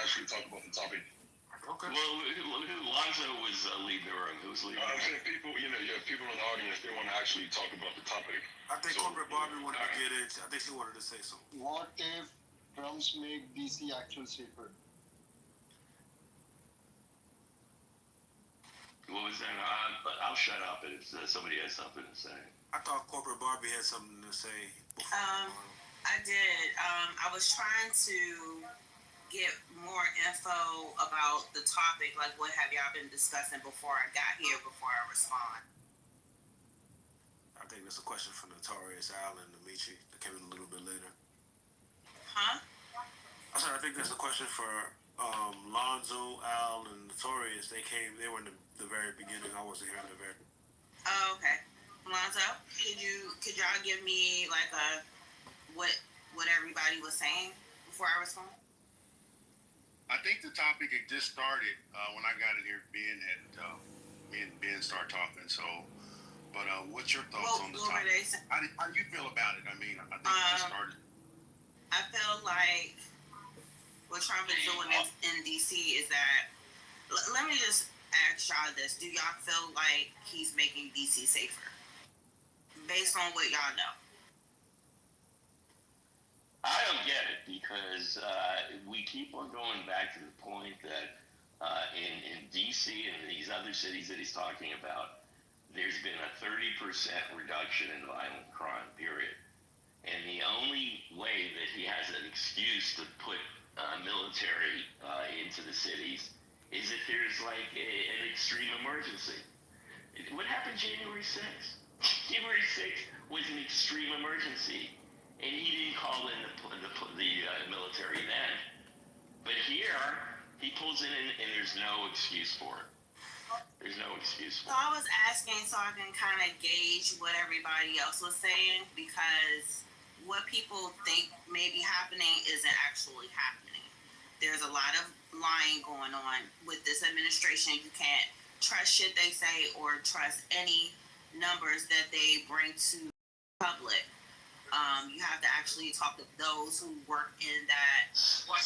actually talk about the topic. Okay. Well, Lonzo was leading the room. Who was leading? I'm saying people, people in the audience, they want to actually talk about the topic. I think Corporate Barbie wanted to get it. I think she wanted to say something. What if drums make DC actual safer? What was that? I'll shut up if somebody has something to say. I thought Corporate Barbie had something to say. I did. I was trying to get more info about the topic, like what have y'all been discussing before I got here, before I respond. I think that's a question for Notorious Al and Amici that came in a little bit later. Huh? I said I think that's a question for Lonzo, Al, and Notorious. They were in the very beginning. I wasn't here in the very. Oh, okay. Lonzo, could y'all give me like what everybody was saying before I respond? I think the topic had just started when I got in here. Me and Ben started talking. So, but what's your thoughts on the topic? How do you feel about it? I mean, I think it just started. I feel like what Trump is doing in DC is that. Let me just ask y'all this: do y'all feel like he's making DC safer, based on what y'all know? I don't get it because we keep on going back to the point that in D.C. and these other cities that he's talking about, there's been a 30% reduction in violent crime, period. And the only way that he has an excuse to put military into the cities is if there's like an extreme emergency. What happened January 6th? January 6th was an extreme emergency. And he didn't call in the military then. But here, he pulls in and there's no excuse for it. There's no excuse for it. So I was asking so I can kind of gauge what everybody else was saying, because what people think may be happening isn't actually happening. There's a lot of lying going on with this administration. You can't trust shit they say or trust any numbers that they bring to the public. You have to actually talk to those who work in that, like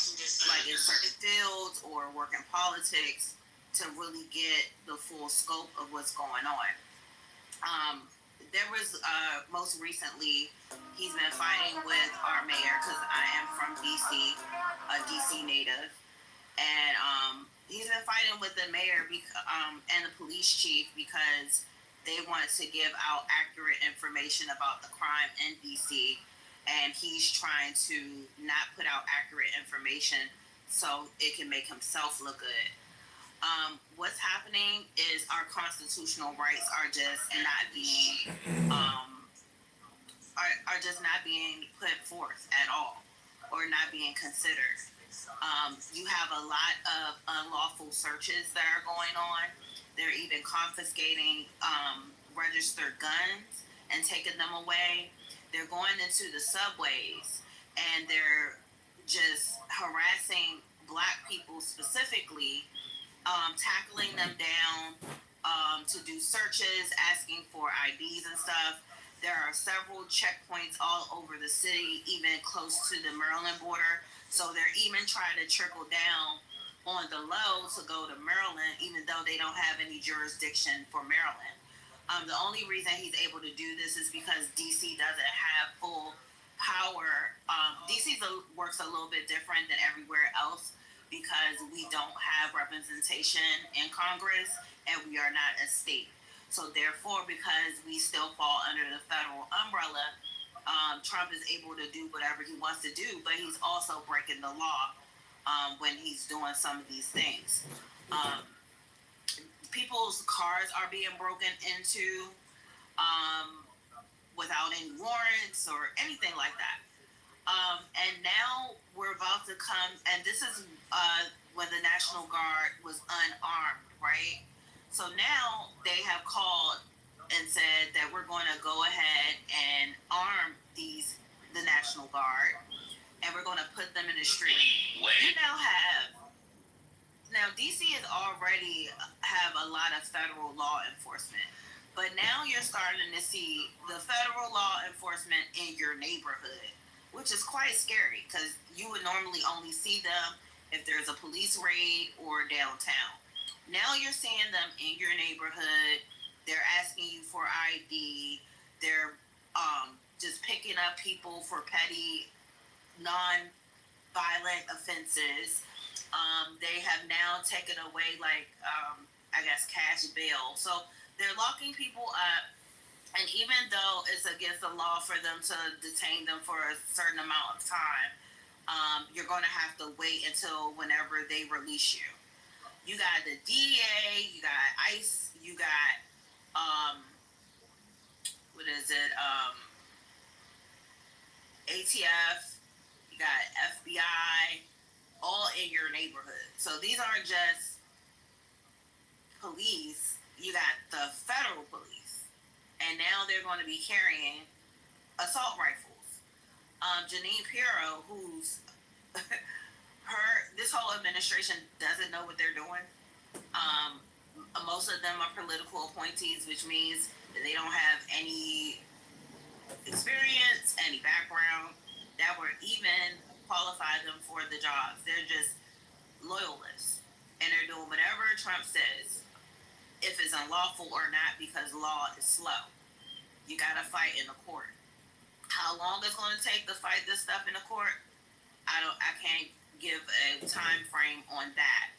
in certain fields or work in politics, to really get the full scope of what's going on. There was most recently, he's been fighting with our mayor, because I am from DC, a DC native, and he's been fighting with the mayor and the police chief because they want to give out accurate information about the crime in DC, and he's trying to not put out accurate information so it can make himself look good. What's happening is our constitutional rights are just not being put forth at all, or not being considered. You have a lot of unlawful searches that are going on. They're even confiscating registered guns and taking them away. They're going into the subways and they're just harassing Black people specifically, tackling them down to do searches, asking for IDs and stuff. There are several checkpoints all over the city, even close to the Maryland border. So they're even trying to trickle down on the low to go to Maryland, even though they don't have any jurisdiction for Maryland. The only reason he's able to do this is because DC doesn't have full power. DC works a little bit different than everywhere else because we don't have representation in Congress and we are not a state. So therefore, because we still fall under the federal umbrella, Trump is able to do whatever he wants to do, but he's also breaking the law when he's doing some of these things. People's cars are being broken into without any warrants or anything like that. And now we're about to come, and this is when the National Guard was unarmed, right? So now they have called and said that we're going to go ahead and arm the National Guard, and we're going to put them in the street. You now DC is already have a lot of federal law enforcement, but now you're starting to see the federal law enforcement in your neighborhood, which is quite scary because you would normally only see them if there's a police raid or downtown. Now you're seeing them in your neighborhood. They're asking you for ID. They're just picking up people for petty, non-violent offenses. They have now taken away, like, I guess, cash bail. So they're locking people up. And even though it's against the law for them to detain them for a certain amount of time, you're going to have to wait until whenever they release you. You got the DEA, you got ICE, you got what is it? ATF, you got FBI, all in your neighborhood. So these aren't just police. You got the federal police, and now they're going to be carrying assault rifles. Janine Pirro, who's this whole administration doesn't know what they're doing. Most of them are political appointees, which means that they don't have any experience, any background that would even qualify them for the jobs. They're just loyalists, and they're doing whatever Trump says, if it's unlawful or not, because law is slow. You gotta fight in the court. How long it's going to take to fight this stuff in the court, I can't give a time frame on that.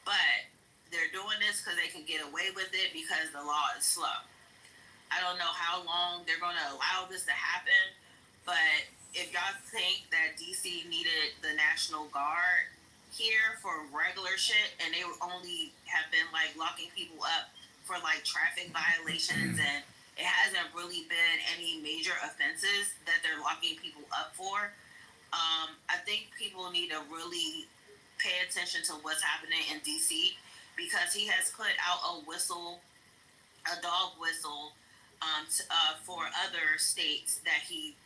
But they're doing this because they can get away with it because the law is slow. I don't know how long they're going to allow this to happen, but if y'all think that DC needed the National Guard here for regular shit, and they only have been like locking people up for like traffic violations, and it hasn't really been any major offenses that they're locking people up for, I think people need to really pay attention to what's happening in DC, because he has put out a dog whistle, for other states that he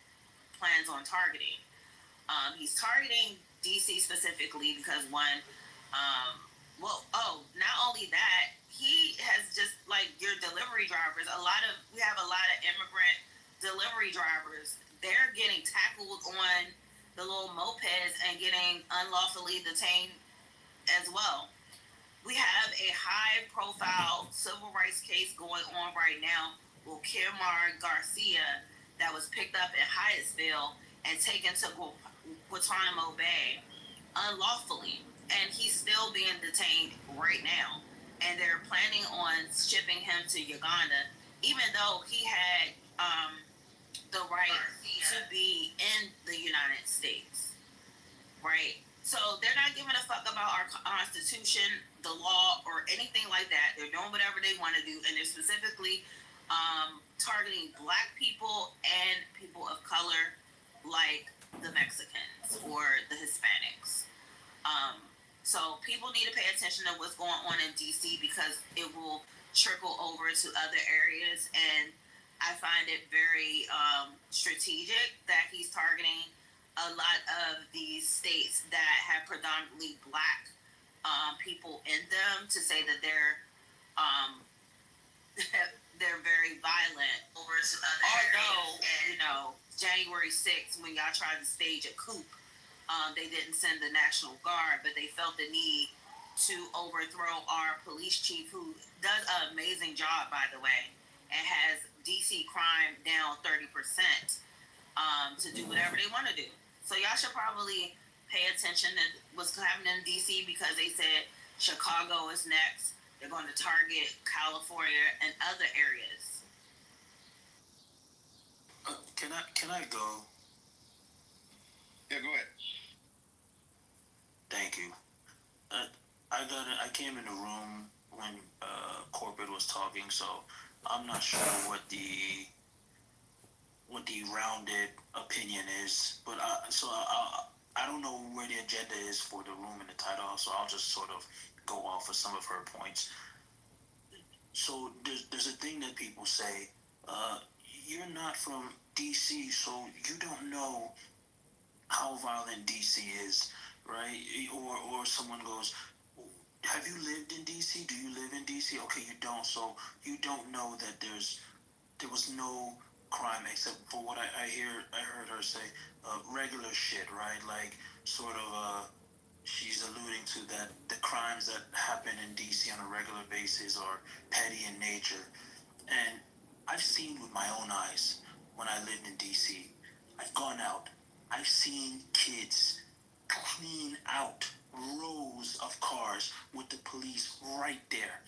plans on targeting. He's targeting DC specifically because one, not only that, he has just like your delivery drivers. We have a lot of immigrant delivery drivers. They're getting tackled on the little mopeds and getting unlawfully detained as well. We have a high-profile civil rights case going on right now with Kilmar Garcia that was picked up in Hyattsville and taken to Guantanamo Bay unlawfully, and he's still being detained right now. And they're planning on shipping him to Uganda, even though he had the right to be in the United States, right? So they're not giving a fuck about our Constitution, the law, or anything like that. They're doing whatever they want to do, and they're specifically targeting Black people and people of color, like the Mexicans or the Hispanics. So people need to pay attention to what's going on in DC, because it will trickle over to other areas, and I find it very strategic that he's targeting a lot of these states that have predominantly Black people in them, to say that they're they're very violent over to other areas. Although, January 6th, when y'all tried to stage a coup, they didn't send the National Guard, but they felt the need to overthrow our police chief, who does an amazing job, by the way, and has DC crime down 30%, to do whatever they want to do. So y'all should probably pay attention to what's happening in DC, because they said Chicago is next. They're going to target California and other areas. Can I go? Yeah, go ahead. Thank you. I came in the room when corporate was talking, so I'm not sure what the rounded opinion is, but I don't know where the agenda is for the room and the title, so I'll just sort of go off of some of her points. So there's a thing that people say, you're not from DC, so you don't know how violent DC is, right? Or someone goes, have you lived in DC? Do you live in DC? Okay, you don't, so you don't know that there was no crime, except for what I heard her say, regular shit, right? Like, sort of, she's to that the crimes that happen in DC on a regular basis are petty in nature. And I've seen with my own eyes when I lived in DC. I've gone out. I've seen kids clean out rows of cars with the police right there,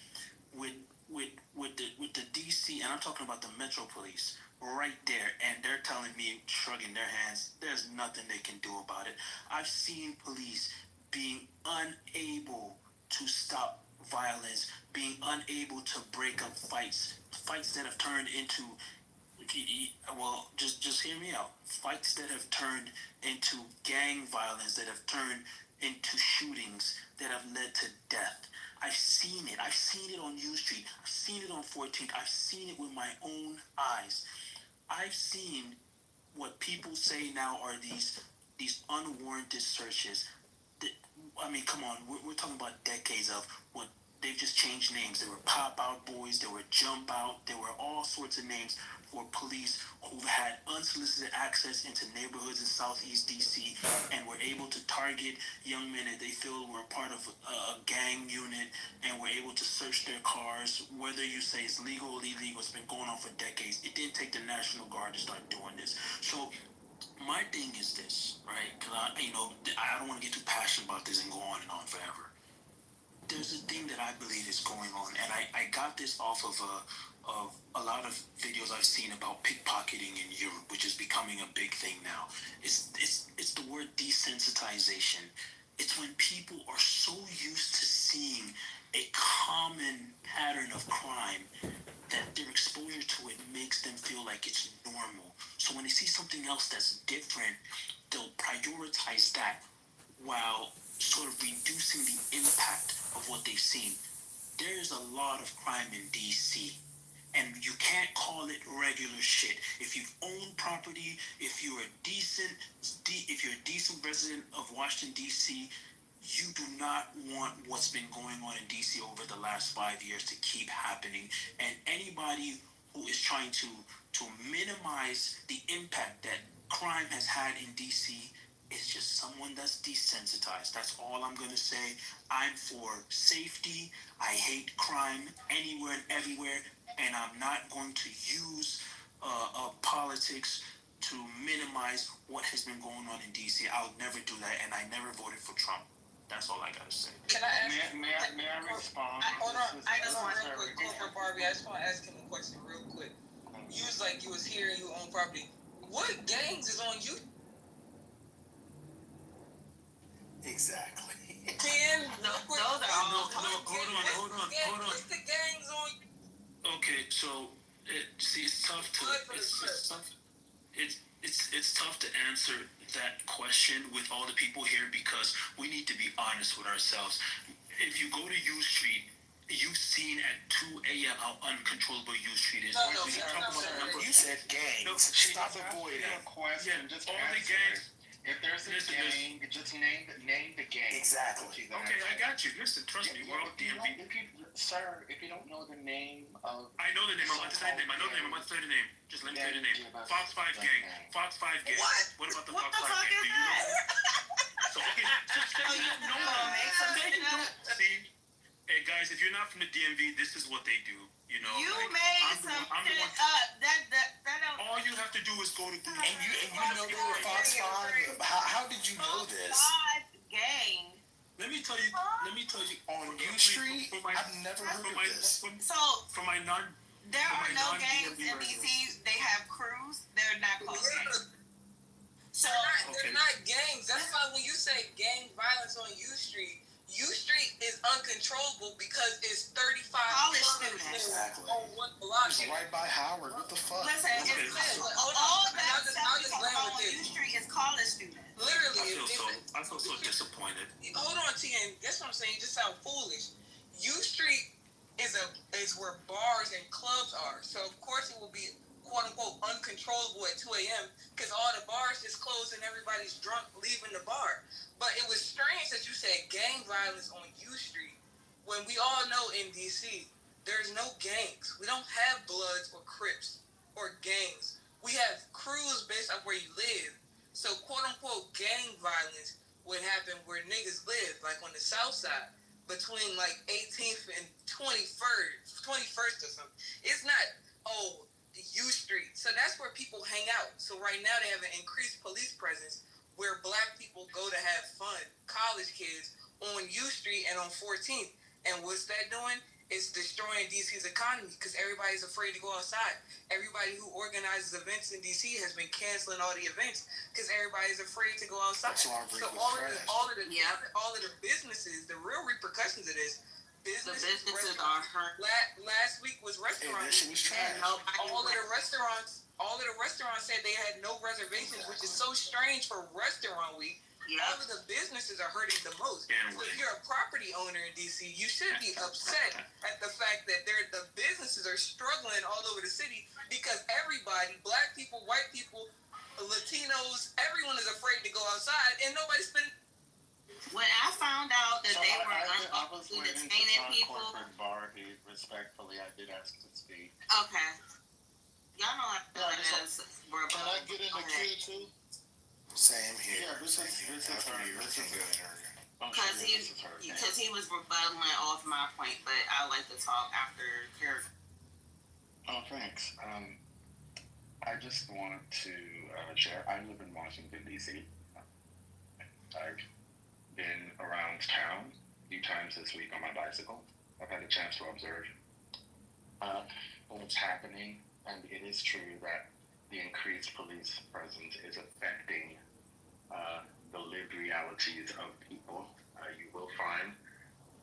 with the DC, and I'm talking about the Metro Police right there, and they're telling me, shrugging their hands, there's nothing they can do about it. I've seen police being unable to stop violence, being unable to break up fights that have turned into, well, just hear me out. Fights that have turned into gang violence, that have turned into shootings, that have led to death. I've seen it. I've seen it on U Street. I've seen it on 14th. I've seen it with my own eyes. I've seen what people say now are these unwarranted searches. I mean, come on, we're talking about decades of what they've just changed names. There were pop out boys, there were jump out, there were all sorts of names for police who had unsolicited access into neighborhoods in Southeast DC and were able to target young men that they feel were part of a gang unit and were able to search their cars. Whether you say it's legal or illegal, it's been going on for decades. It didn't take the National Guard to start doing this. So my thing is this, right? Because I don't want to get too passionate about this and go on and on forever. There's a thing that I believe is going on, and I got this off of a lot of videos I've seen about pickpocketing in Europe, which is becoming a big thing now. It's the word desensitization. It's when people are so used to seeing a common pattern of crime that their exposure to it makes them feel like it's normal. So when they see something else that's different, they'll prioritize that while sort of reducing the impact of what they've seen. There's a lot of crime in DC, and you can't call it regular shit. If you've owned property, if you're a decent resident of Washington DC, you do not want what's been going on in DC over the last 5 years to keep happening. And anybody who is trying to minimize the impact that crime has had in DC is just someone that's desensitized. That's all I'm going to say. I'm for safety. I hate crime anywhere and everywhere. And I'm not going to use politics to minimize what has been going on in DC. I'll never do that. And I never voted for Trump. That's all I gotta say. Can I ask? May I respond? Hold on. I just want This real is quick, Corporate Barbie. I just want to ask him a question real quick. You was like you was here and you own property. What gangs is on you? Exactly. Ken, Those are all. Hold on. What's the gangs on you? Okay, so it's tough to it's tough to answer that question with all the people here because we need to be honest with ourselves. If you go to U Street, you've seen at 2 a.m. how uncontrollable U Street is. No, We can sir, talk no, about sir. the number. You said gangs. No, Stop Ask avoiding. me a question, just all the answer gangs. it. If there's a gang, just name the gang. Exactly. Okay, I got you. Listen, trust me, we're all DMV. Sir, if you don't know the name of... I know the name. I'm about to say the name. I know the name. I'm about to say the name. Just let me say the name. Fox 5 gang. Fox 5 gang. What? What about the What Fox the 5 fuck gang? is Do you know? that? So, okay, so you don't know that. Make some Say you shit up. don't. See, hey guys, if you're not from the DMV, this is what they do. You know, You like, made I'm the some one- I'm the shit one- up. That don't. All you have to do is go to Google. And you know they were Fox 5? How did you know this? Five gang. Let me tell you. On U Street? I've never heard of this. So For my non. there For are my no non-DMV gangs in DC. They have crews. They're not called gangs. So They're not gangs. That's why when you say gang violence on U Street is uncontrollable because it's 35 College students students. on one block. It's right by Howard. What the fuck? listen, Okay. all that I'll stuff just you talk land about with on this. U Street is college students. Literally, I feel so disappointed. hold on, TN. That's what I'm saying. You just sound foolish. U Street is where bars and clubs are. So of course it will be quote unquote uncontrollable at 2 a.m. because all the bars just closed and everybody's drunk leaving the bar. But it was strange that you said gang violence on U Street when we all know in DC there's no gangs. We don't have Bloods or Crips or gangs. We have crews based off where you live. So quote unquote gang violence what happened where niggas live, like on the south side, between like 18th and 21st or something. It's not, U Street. So that's where people hang out. So right now they have an increased police presence where black people go to have fun, college kids, on U Street and on 14th. And what's that doing? It's destroying DC's economy because everybody's afraid to go outside. Everybody who organizes events in DC has been canceling all the events because everybody's afraid to go outside. So all of the businesses, the real repercussions of this, the businesses are hurt. Last week was restaurant week, and all of the restaurants said they had no reservations, which is so strange for restaurant week. Yep. All of the businesses are hurting the most. So if you're a property owner in DC, you should be upset at the fact that the businesses are struggling all over the city because everybody, black people, white people, Latinos, everyone is afraid to go outside and nobody's spending. When I found out that they were unlawfully detaining people, Barbie, respectfully, I did ask to speak. Okay. Y'all know I feel like that's Can I get in the queue too? Same here. Yeah, this is because he was rebutting off my point, but I like to talk after Karen. Oh, thanks. I just wanted to share. I live in Washington, D.C. I've been around town a few times this week on my bicycle. I've had a chance to observe what's happening, and it is true that the increased police presence is affecting the lived realities of people. You will find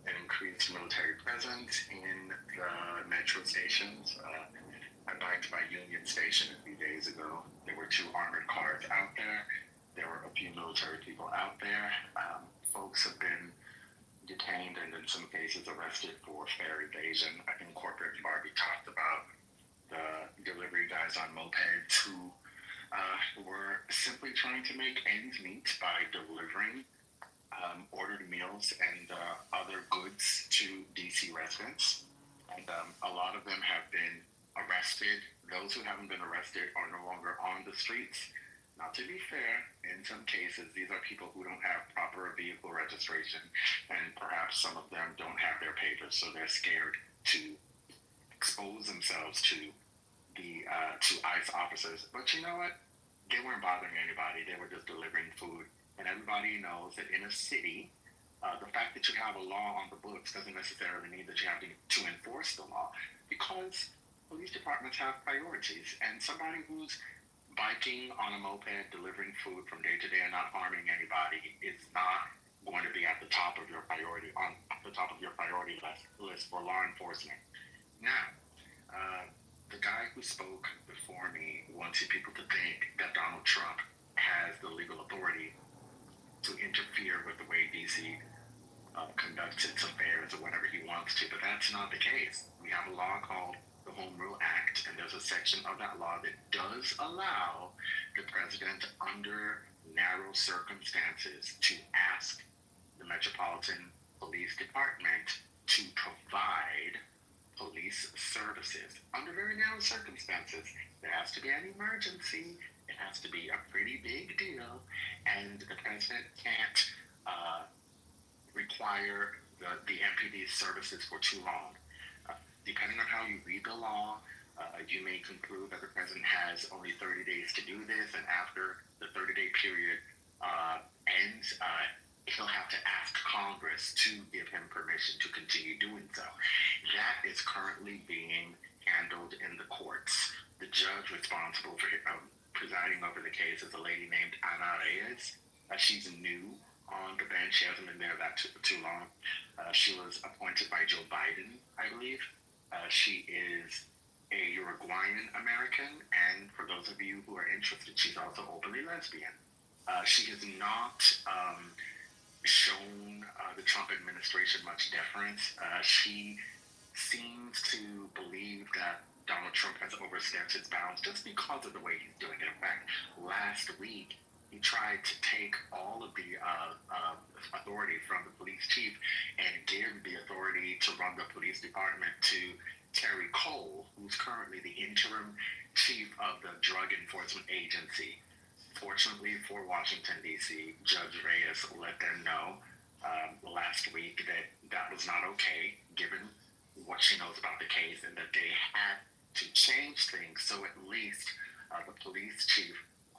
an increased military presence in the metro stations. I biked by Union Station a few days ago. There were 2 armored cars out there. There were a few military people out there. Folks have been detained and in some cases arrested for fare evasion. I think Corporate Barbie talked about the delivery guys on mopeds who were simply trying to make ends meet by delivering ordered meals and other goods to DC residents. And a lot of them have been arrested. Those who haven't been arrested are no longer on the streets. Now, to be fair, in some cases, these are people who don't have proper vehicle registration, and perhaps some of them don't have their papers, so they're scared to expose themselves to the to ICE officers. But you know what? They weren't bothering anybody. They were just delivering food. And everybody knows that in a city, the fact that you have a law on the books doesn't necessarily mean that you have to enforce the law, because police departments have priorities. And somebody who's biking on a moped, delivering food from day to day and not harming anybody is not going to be at the top of your priority list for law enforcement. Now, the guy who spoke before me wanted people to think that Donald Trump has the legal authority to interfere with the way DC conducts its affairs or whatever he wants to, but that's not the case. We have a law called the Home Rule Act, and there's a section of that law that does allow the president, under narrow circumstances, to ask the Metropolitan Police Department to provide police services under very narrow circumstances. There has to be an emergency. It has to be a pretty big deal, and the president can't require the MPD services for too long. Depending on how you read the law, you may conclude that the president has only 30 days to do this, and after the 30-day period ends, he'll have to ask Congress to give him permission to continue doing so. That is currently being handled in the courts. The judge responsible for presiding over the case is a lady named Ana Reyes. She's new on the bench. She hasn't been there that too long. She was appointed by Joe Biden, I believe. She is a Uruguayan American, and for those of you who are interested, she's also openly lesbian. She has not shown the Trump administration much deference. She seems to believe that Donald Trump has overstepped his bounds just because of the way he's doing it. In fact, last week, he tried to take all of the authority from the police chief and give the authority to run the police department to Terry Cole, who's currently the interim chief of the Drug Enforcement Agency. Fortunately for Washington, D.C., Judge Reyes let them know last week that that was not okay, given what she knows about the case, and that they had to change things so at least the police chief,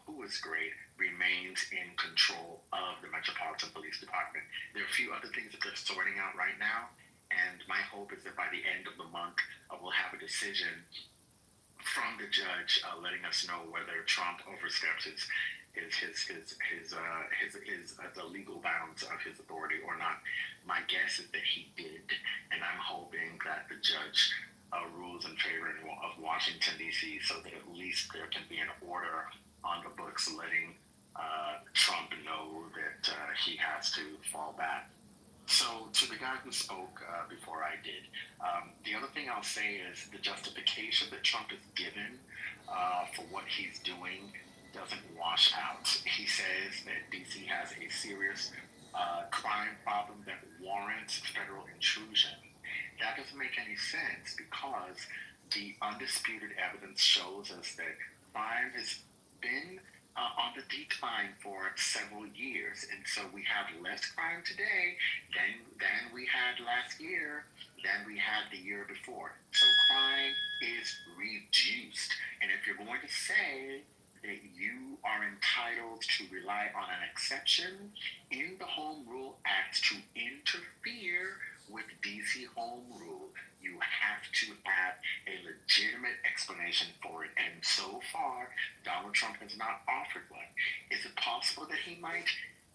who is great, remains in control of the Metropolitan Police Department. There are a few other things that they're sorting out right now, and my hope is that by the end of the month, we'll have a decision from the judge letting us know whether Trump oversteps the legal bounds of his authority or not. My guess is that he did, and I'm hoping that the judge rules in favor of Washington, D.C., so that at least there can be an order on the books letting Trump know that he has to fall back. So, to the guy who spoke before I did, the other thing I'll say is the justification that Trump is given for what he's doing doesn't wash out. He says that D.C. has a serious crime problem that warrants federal intrusion. That doesn't make any sense because the undisputed evidence shows us that crime has been on the decline for several years, and so we have less crime today than we had last year, than we had the year before. So crime is reduced, and if you're going to say that you are entitled to rely on an exception in the Home Rule Act to interfere with DC Home Rule, you have to have a legitimate explanation for it. And so far, Donald Trump has not offered one. Is it possible that he might?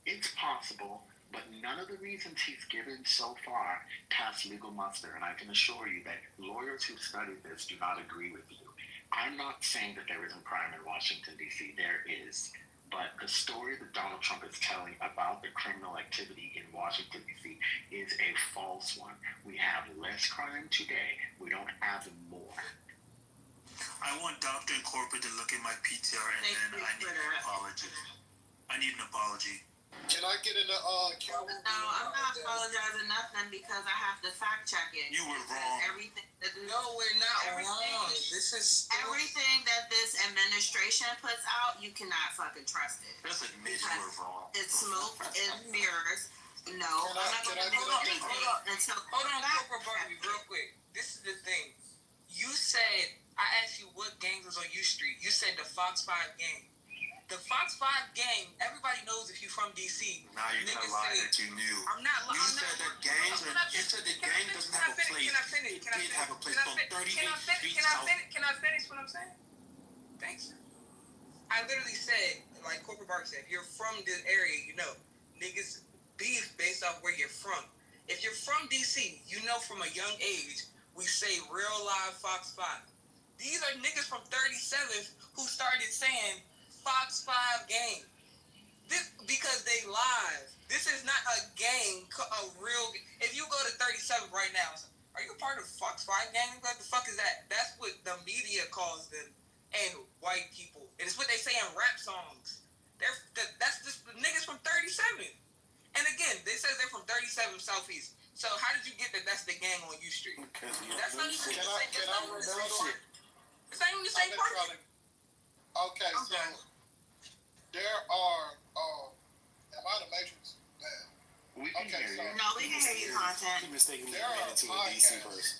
It's possible, but none of the reasons he's given so far pass legal muster. And I can assure you that lawyers who studied this do not agree with you. I'm not saying that there isn't crime in Washington, D.C. There is. But the story that Donald Trump is telling about the criminal activity in Washington, D.C. is a false one. We have less crime today. We don't have more. I want Dr. Incorporated to look at my PTR and then I need an apology. I need an apology. Can I get in the queue? No, I'm not apologizing nothing because I have to fact check it. You were wrong. Everything that No, we're not wrong. This is everything that this administration puts out, you cannot fucking trust it. Just admit you were wrong. It's smoke and mirrors. No, I'm not Can I gonna do get anything until Hold on, Corporal Barbie, real quick. This is the thing. You said, I asked you what gang was on U Street. You said the Fox 5 gang. The Fox 5 gang, everybody knows if you're from DC. Now you're gonna lie that you knew. I'm not lying. You said that gangs are, you said that gang doesn't have a place. It did have a place on 38 Street South. Can I finish what I'm saying? Thanks. I literally said, like Corporal Barbie said, if you're from this area, you know, niggas beef based off where you're from. If you're from DC, you know from a young age, we say real live Fox 5. These are niggas from 37th who started saying Fox 5 gang. This because they live. This is not a gang, a real. If you go to 37 right now, are you a part of Fox 5 gang? What the fuck is that? That's what the media calls them, and white people. And it's what they say in rap songs. That's just the niggas from 37. And again, they say they're from 37 Southeast. So how did you get that? That's the gang on U Street. That's not even the same. It's not even the same person. Okay, so there are. Am I the Matrix? Damn. We can hear you. No, we can hear you, content. He mistakenly There ran are into a DC podcasts. person.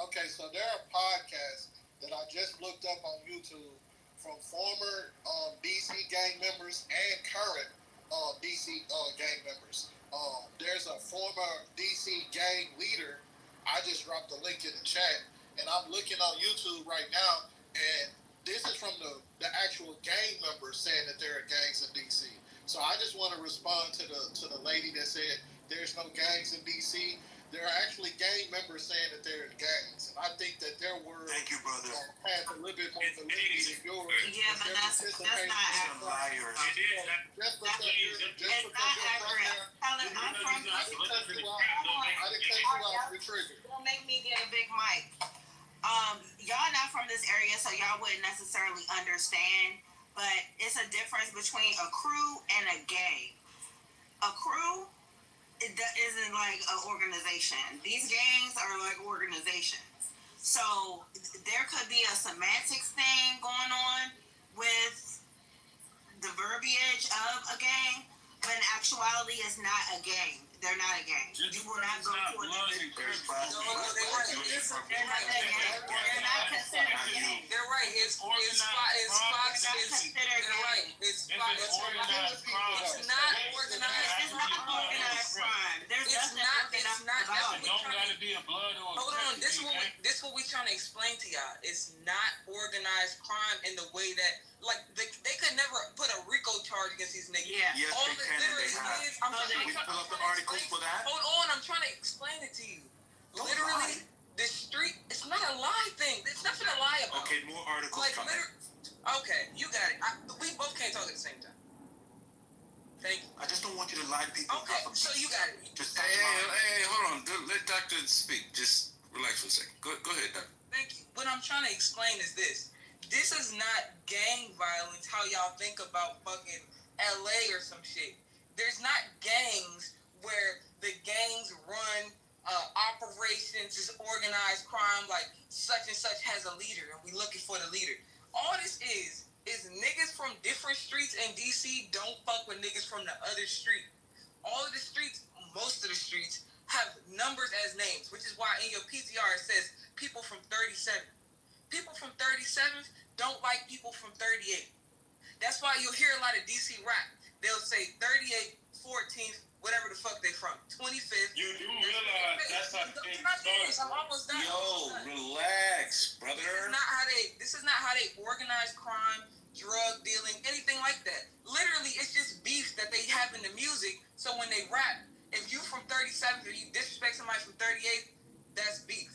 Okay, so there are podcasts that I just looked up on YouTube from former DC gang members and current DC gang members. There's a former DC gang leader. I just dropped the link in the chat, and I'm looking on YouTube right now, and this is from the actual gang members saying that there are gangs in DC. So I just want to respond to the lady that said there's no gangs in DC. There are actually gang members saying that there are gangs, and I think that their words Thank you, brother. have a little bit more validity than yours. Yeah, but that's not accurate. Liars. Just because you're It's not accurate. Helen, I'm from I didn't cut you out. You're triggered. Don't make me get a big mic. Y'all not from this area, so y'all wouldn't necessarily understand. But it's a difference between a crew and a gang. A crew isn't like an organization. These gangs are like organizations. So there could be a semantics thing going on, with the verbiage of a gang, but in actuality, it's not a gang. They're not a gang. You will not go to a gang. They're not considered a gang. They're right. It's Fox. They're right. It's Fox. It's not organized. It's not organized crime. It's not. That's what we Don't trying gotta be a blood or. Hold on. This what we trying to explain to y'all. It's not organized crime in the way that they could never put a RICO charge against these niggas. Yeah. Yes, All they the can and they literally have. is. We pull up the articles for that. Hold on, I'm trying to explain it to you. Literally, the street, it's not a lie thing. It's nothing to lie about. Okay, more articles coming. Okay, you got it. We both can't talk at the same time. Thank you. I just don't want you to lie to people. Okay, so you got it. Just Hey, hold on. Let Doctor speak. Just relax for a second. Go ahead, Doctor. Thank you. What I'm trying to explain is this. This is not gang violence, how y'all think about fucking LA or some shit. There's not gangs where the gangs run operations, is organized crime, like such and such has a leader and we looking for the leader. All this is niggas from different streets in DC don't fuck with niggas from the other street. All of the streets, most of the streets, have numbers as names, which is why in your PTR it says people from 37. People from 37th don't like people from 38. That's why you'll hear a lot of DC rap. They'll say 38, 14th, whatever the fuck they from. 25th. You do realize that's how things start. I'm almost done. Relax, brother. This is not how they organize crime, drug dealing, anything like that. Literally, it's just beef that they have in the music. So when they rap, if you from 37th or you disrespect somebody from 38th, that's beef.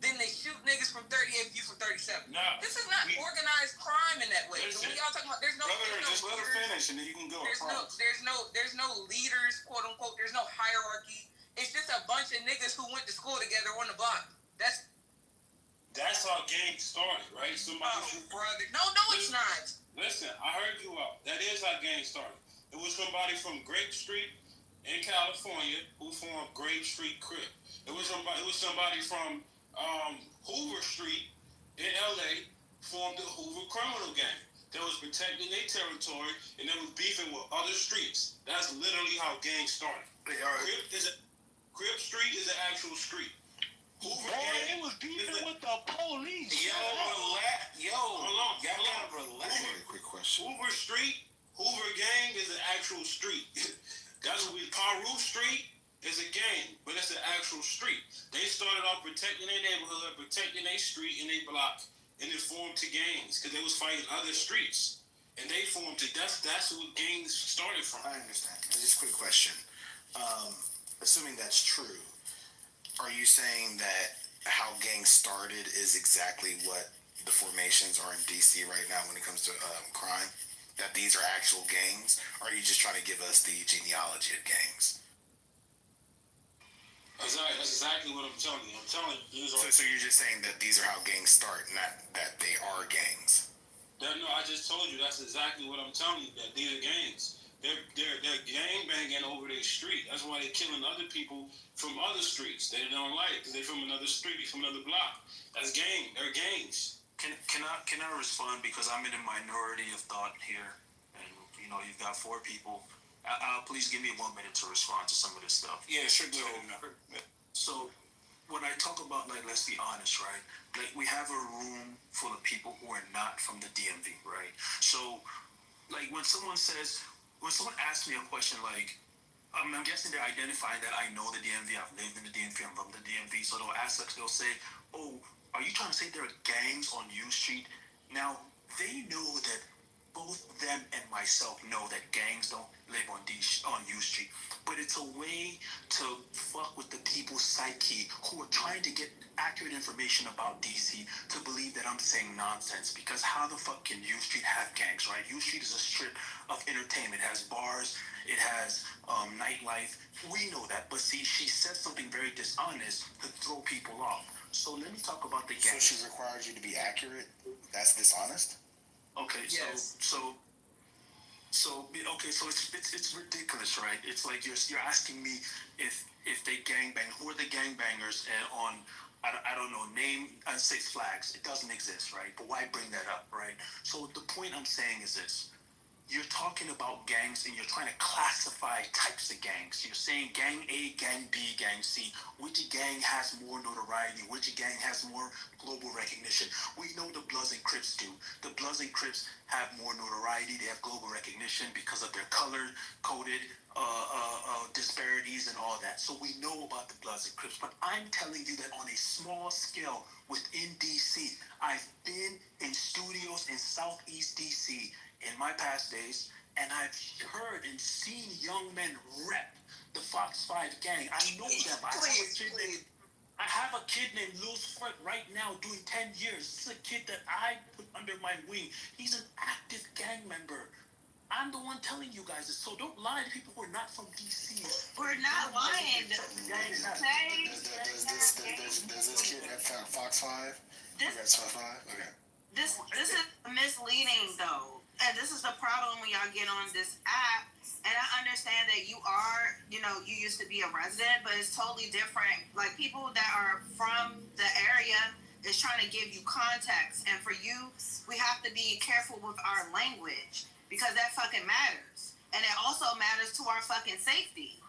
Then they shoot niggas from 38th, you from 37th. Nah, this is not organized crime in that way. Listen, so when y'all talking about, there's no just let her leaders, finish and then you can go. there's no leaders, quote unquote. There's no hierarchy. It's just a bunch of niggas who went to school together on the block. That's how gangs started, right? Somebody brother. No, it's not. Listen, I heard you out. That is how gangs started. It was somebody from Grape Street in California who formed Grape Street Crip. It was somebody from Hoover Street in LA formed the Hoover Criminal Gang. That was protecting their territory and they was beefing with other streets. That's literally how gangs started. Crip Street is an actual street. Hoover Gang. It was beefing with the police. Hold on. Relax. Quick question. Hoover Street, Hoover Gang is an actual street. That's what Paru Street is a gang, but it's an actual street. They started off protecting their neighborhood, protecting their street and their block, and it formed to gangs because they was fighting other streets, and they formed to. That's who gangs started from. I understand. Just a quick question. Assuming that's true, are you saying that how gangs started is exactly what the formations are in DC right now when it comes to crime? That these are actual gangs? Or are you just trying to give us the genealogy of gangs? That's exactly what I'm telling you. I'm telling you. So you're just saying that these are how gangs start, not that they are gangs? No, I just told you that's exactly what I'm telling you. That these are gangs. They're gang banging over their street. That's why they're killing other people from other streets they don't like because they're from another street, from another block. That's gang. They're gangs. Can I respond because I'm in a minority of thought here, and you've got 4 people. Please give me 1 minute to respond to some of this stuff. Yeah, sure. So when I talk about let's be honest, right? We have a room full of people who are not from the DMV, right? So when someone asks me a question I'm guessing they're identifying that I know the DMV, I've lived in the DMV, I'm from the DMV. So they'll say, oh, are you trying to say there are gangs on U Street? Now, they know that both them and myself know that gangs don't live on U Street. But it's a way to fuck with the people's psyche who are trying to get accurate information about DC to believe that I'm saying nonsense. Because how the fuck can U Street have gangs, right? U Street is a strip of entertainment. It has bars. It has nightlife. We know that. But see, she said something very dishonest to throw people off. So let me talk about the gang. So she requires you to be accurate? That's dishonest? Okay, yes. So it's ridiculous, right? It's like you're asking me if they gangbang, who are the gangbangers on I don't know, name Six Flags. It doesn't exist, right? But why bring that up, right? So the point I'm saying is this. You're talking about gangs and you're trying to classify types of gangs. You're saying gang A, gang B, gang C. Which gang has more notoriety? Which gang has more global recognition? We know the Bloods and Crips do. The Bloods and Crips have more notoriety. They have global recognition because of their color-coded disparities and all that. So we know about the Bloods and Crips. But I'm telling you that on a small scale within DC, I've been in studios in Southeast DC in my past days, and I've heard and seen young men rep the Fox 5 gang. I know them. I have a kid named Lil Squirt right now doing 10 years. This is a kid that I put under my wing. He's an active gang member. I'm the one telling you guys this, so don't lie to people who are not from DC. We're not lying. Does this kid have Fox 5? Fox 5? Okay. This is misleading though, and this is the problem when y'all get on this app. And I understand that you are, you used to be a resident, but it's totally different. Like people that are from the area is trying to give you context, and for you, we have to be careful with our language because that fucking matters, and it also matters to our fucking safety.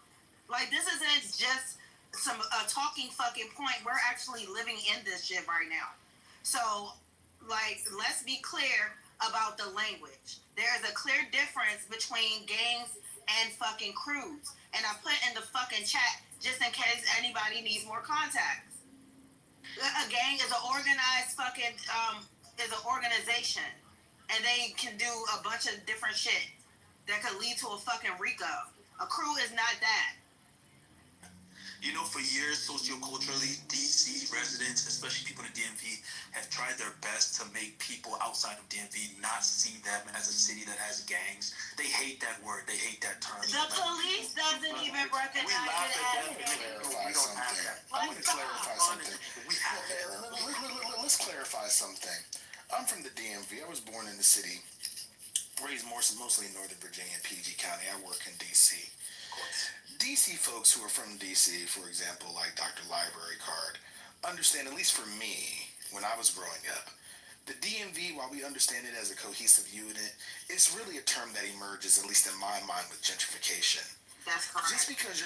Like this isn't just a talking fucking point. We're actually living in this shit right now. So. Like, let's be clear about the language. There is a clear difference between gangs and fucking crews. And I put in the fucking chat just in case anybody needs more context. A gang is an organized fucking, is an organization. And they can do a bunch of different shit that could lead to a fucking RICO. A crew is not that. You know, for years, socioculturally, DC residents, especially people in the DMV, have tried their best to make people outside of DMV not see them as a city that has gangs. They hate that word. They hate that term. The police doesn't even recognize it as I want to clarify something. Let's clarify something. I'm from the DMV. I was born in the city, raised mostly in Northern Virginia, PG County. I work in DC. DC folks who are from DC, for example, like Dr. Library Card, understand, at least for me, when I was growing up, the DMV, while we understand it as a cohesive unit, it's really a term that emerges, at least in my mind, with gentrification. That's correct. Just because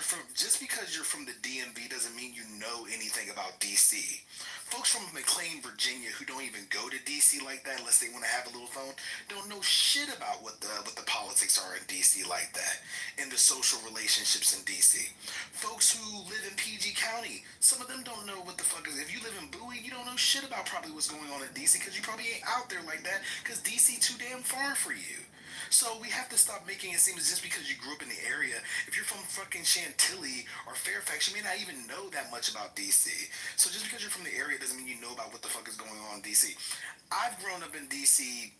you're from the DMV doesn't mean you know anything about DC. Folks from McLean, Virginia, who don't even go to DC like that unless they want to have a little phone, don't know shit about what the politics are in DC like that, and the social relationships in DC. Folks who live in PG County, some of them don't know what the fuck is. If you live in Bowie, you don't know shit about probably what's going on in DC because you probably ain't out there like that because DC too damn far for you. So we have to stop making it seem as just because you grew up in the area. If you're from fucking Chantilly or Fairfax, you may not even know that much about DC. So just because you're from the area doesn't mean you know about what the fuck is going on in DC. I've grown up in DC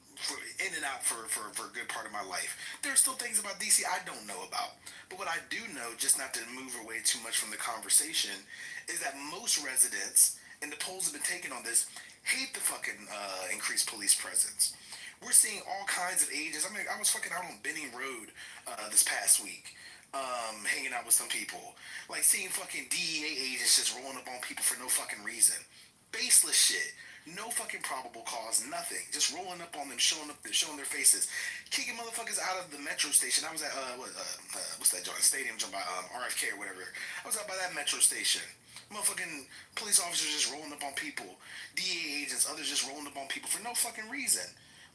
in and out for a good part of my life. There are still things about DC I don't know about. But what I do know, just not to move away too much from the conversation, is that most residents, and the polls have been taken on this, hate the fucking increased police presence. We're seeing all kinds of ages. I mean, I was fucking out on Benning Road this past week, hanging out with some people. Like, seeing fucking DEA agents just rolling up on people for no fucking reason. Baseless shit. No fucking probable cause, nothing. Just rolling up on them, showing their faces. Kicking motherfuckers out of the metro station. I was at, what's that joint? Stadium joint by RFK or whatever. I was out by that metro station. Motherfucking police officers just rolling up on people. DEA agents, others just rolling up on people for no fucking reason.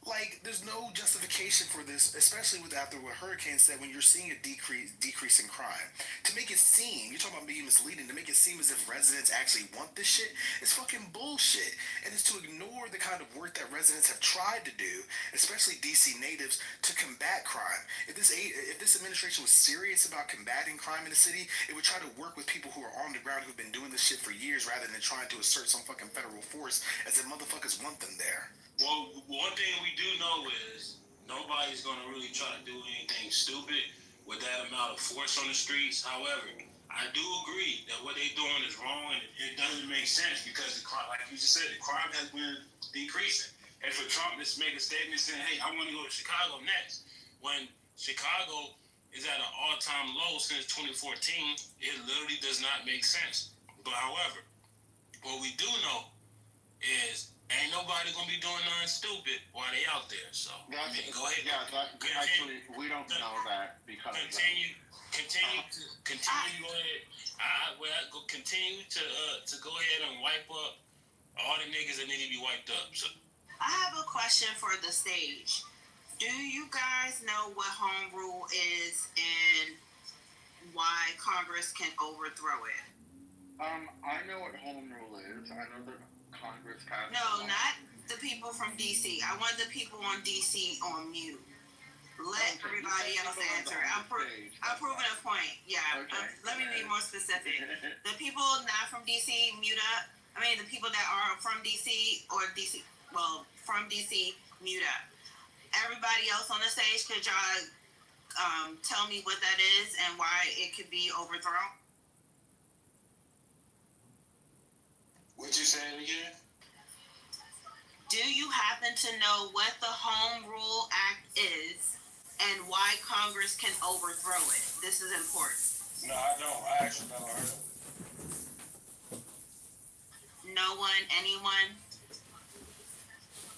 Like, there's no justification for this, especially after what Hurricane said, when you're seeing a decrease in crime. To make it seem, you're talking about being misleading, to make it seem as if residents actually want this shit, it's fucking bullshit. And it's to ignore the kind of work that residents have tried to do, especially DC natives, to combat crime. If this administration was serious about combating crime in the city, it would try to work with people who are on the ground who've been doing this shit for years rather than trying to assert some fucking federal force as if motherfuckers want them there. Well, one thing we do know is nobody's going to really try to do anything stupid with that amount of force on the streets. However, I do agree that what they're doing is wrong and it doesn't make sense because, like you just said, the crime has been decreasing. And for Trump to make a statement saying, hey, I want to go to Chicago next, when Chicago is at an all-time low since 2014, it literally does not make sense. But however, What we do know is ain't nobody gonna be doing nothing stupid while they out there. So That's, go ahead. Yeah, actually, we don't know that because continue go ahead. Continue to go ahead and wipe up all the niggas that need to be wiped up. So I have a question for the stage. Do you guys know what home rule is and why Congress can overthrow it? I know what home rule is. I know that Congress passed. No, not the people from DC. I want the people on DC on mute. Let everybody else answer. I'm proving a point. Yeah. Okay. Let me be more specific. The people not from DC, mute up. I mean, the people that are from DC or DC, well, from DC, mute up. Everybody else on the stage, could y'all tell me what that is and why it could be overthrown? what you saying again? Do you happen to know what the Home Rule Act is and why Congress can overthrow it? This is important. No, I don't. I actually never heard of it. No one? Anyone?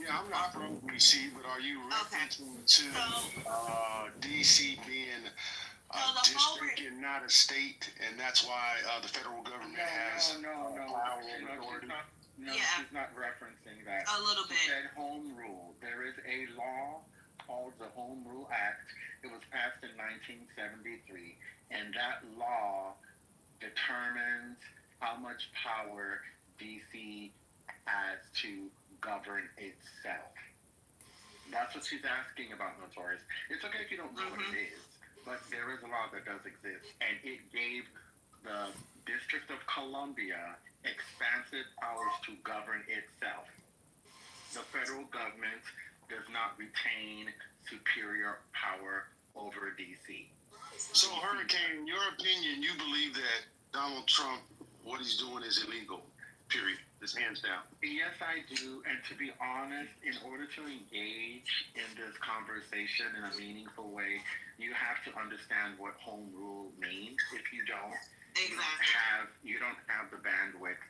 Yeah, I'm not from DC, but are you referencing to DC being a district and not a state, and that's why the federal government has No, power and authority? She's not referencing that. A little bit. She said home rule. There is a law called the Home Rule Act. It was passed in 1973, and that law determines how much power DC has to govern itself. That's what she's asking about, Notorious. It's okay if you don't know what it is, but there is a law that does exist, and it gave the District of Columbia expansive powers to govern itself. The federal government does not retain superior power over DC. So, Hurricane, in your opinion, you believe that Donald Trump, what he's doing is illegal, period. Just hands down. Yes, I do. And to be honest, in order to engage in this conversation in a meaningful way, you have to understand what home rule means. If you don't, you don't have the bandwidth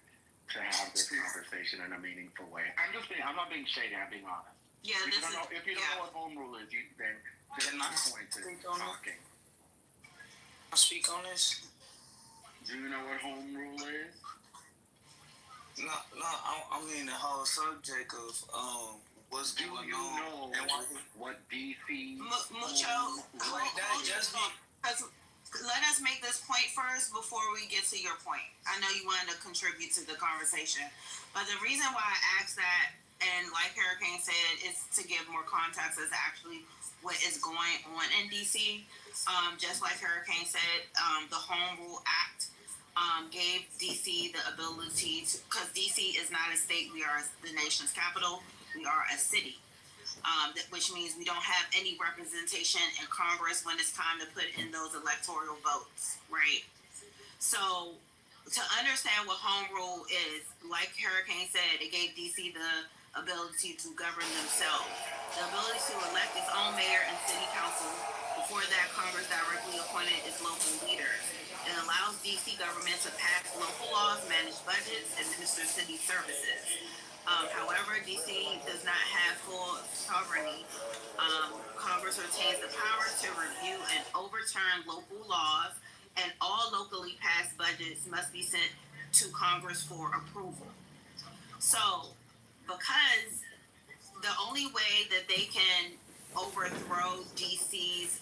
to have this conversation in a meaningful way. I'm not being shady, I'm being honest. Yeah, if you don't know what home rule is, then there's no point to talking. I'll speak on this. Do you know what home rule is? No, I mean the whole subject of what's going on. Do you know what DC? Mucho. Let us make this point first before we get to your point. I know you wanted to contribute to the conversation, but the reason why I asked that, and like Hurricane said, is to give more context as actually what is going on in DC. Just like Hurricane said, the Home Rule Act gave DC the ability to, because DC is not a state, we are the nation's capital, we are a city, which means we don't have any representation in Congress when it's time to put in those electoral votes, right? So to understand what home rule is, like Hurricane said, it gave DC the ability to govern themselves, the ability to elect its own mayor and city council. Before that, Congress directly appointed its local leaders. It allows DC government to pass local laws, manage budgets, and administer city services. However, DC does not have full sovereignty. Congress retains the power to review and overturn local laws, and all locally passed budgets must be sent to Congress for approval. So, because the only way that they can overthrow DC's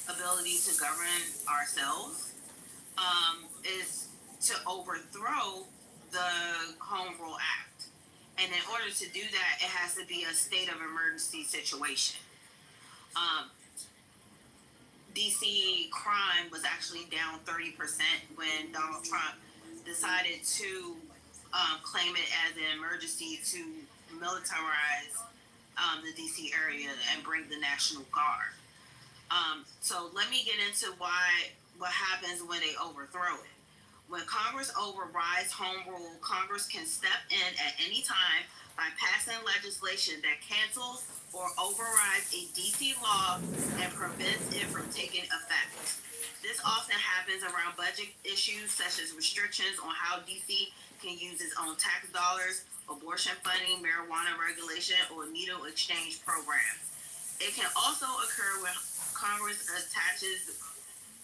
ability to govern ourselves is to overthrow the Home Rule Act. And in order to do that, it has to be a state of emergency situation. DC crime was actually down 30% when Donald Trump decided to claim it as an emergency to militarize the DC area and bring the National Guard. So let me get into what happens when they overthrow it. When Congress overrides home rule, Congress can step in at any time by passing legislation that cancels or overrides a DC law and prevents it from taking effect. This often happens around budget issues such as restrictions on how DC can use its own tax dollars, abortion funding, marijuana regulation, or needle exchange programs. It can also occur when Congress attaches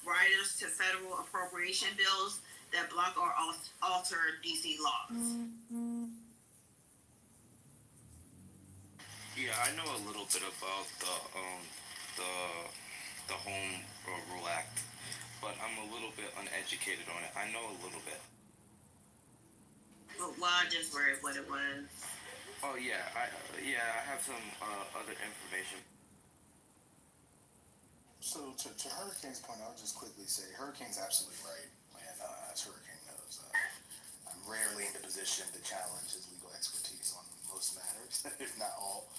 riders to federal appropriation bills that block or alter DC laws. Yeah, I know a little bit about the Home Rule Act, but I'm a little bit uneducated on it. I know a little bit. But I just read what it was. Oh yeah, I have some other information. So to Hurricane's point, I'll just quickly say Hurricane's absolutely right, and as Hurricane knows, I'm rarely in the position to challenge his legal expertise on most matters, if not all.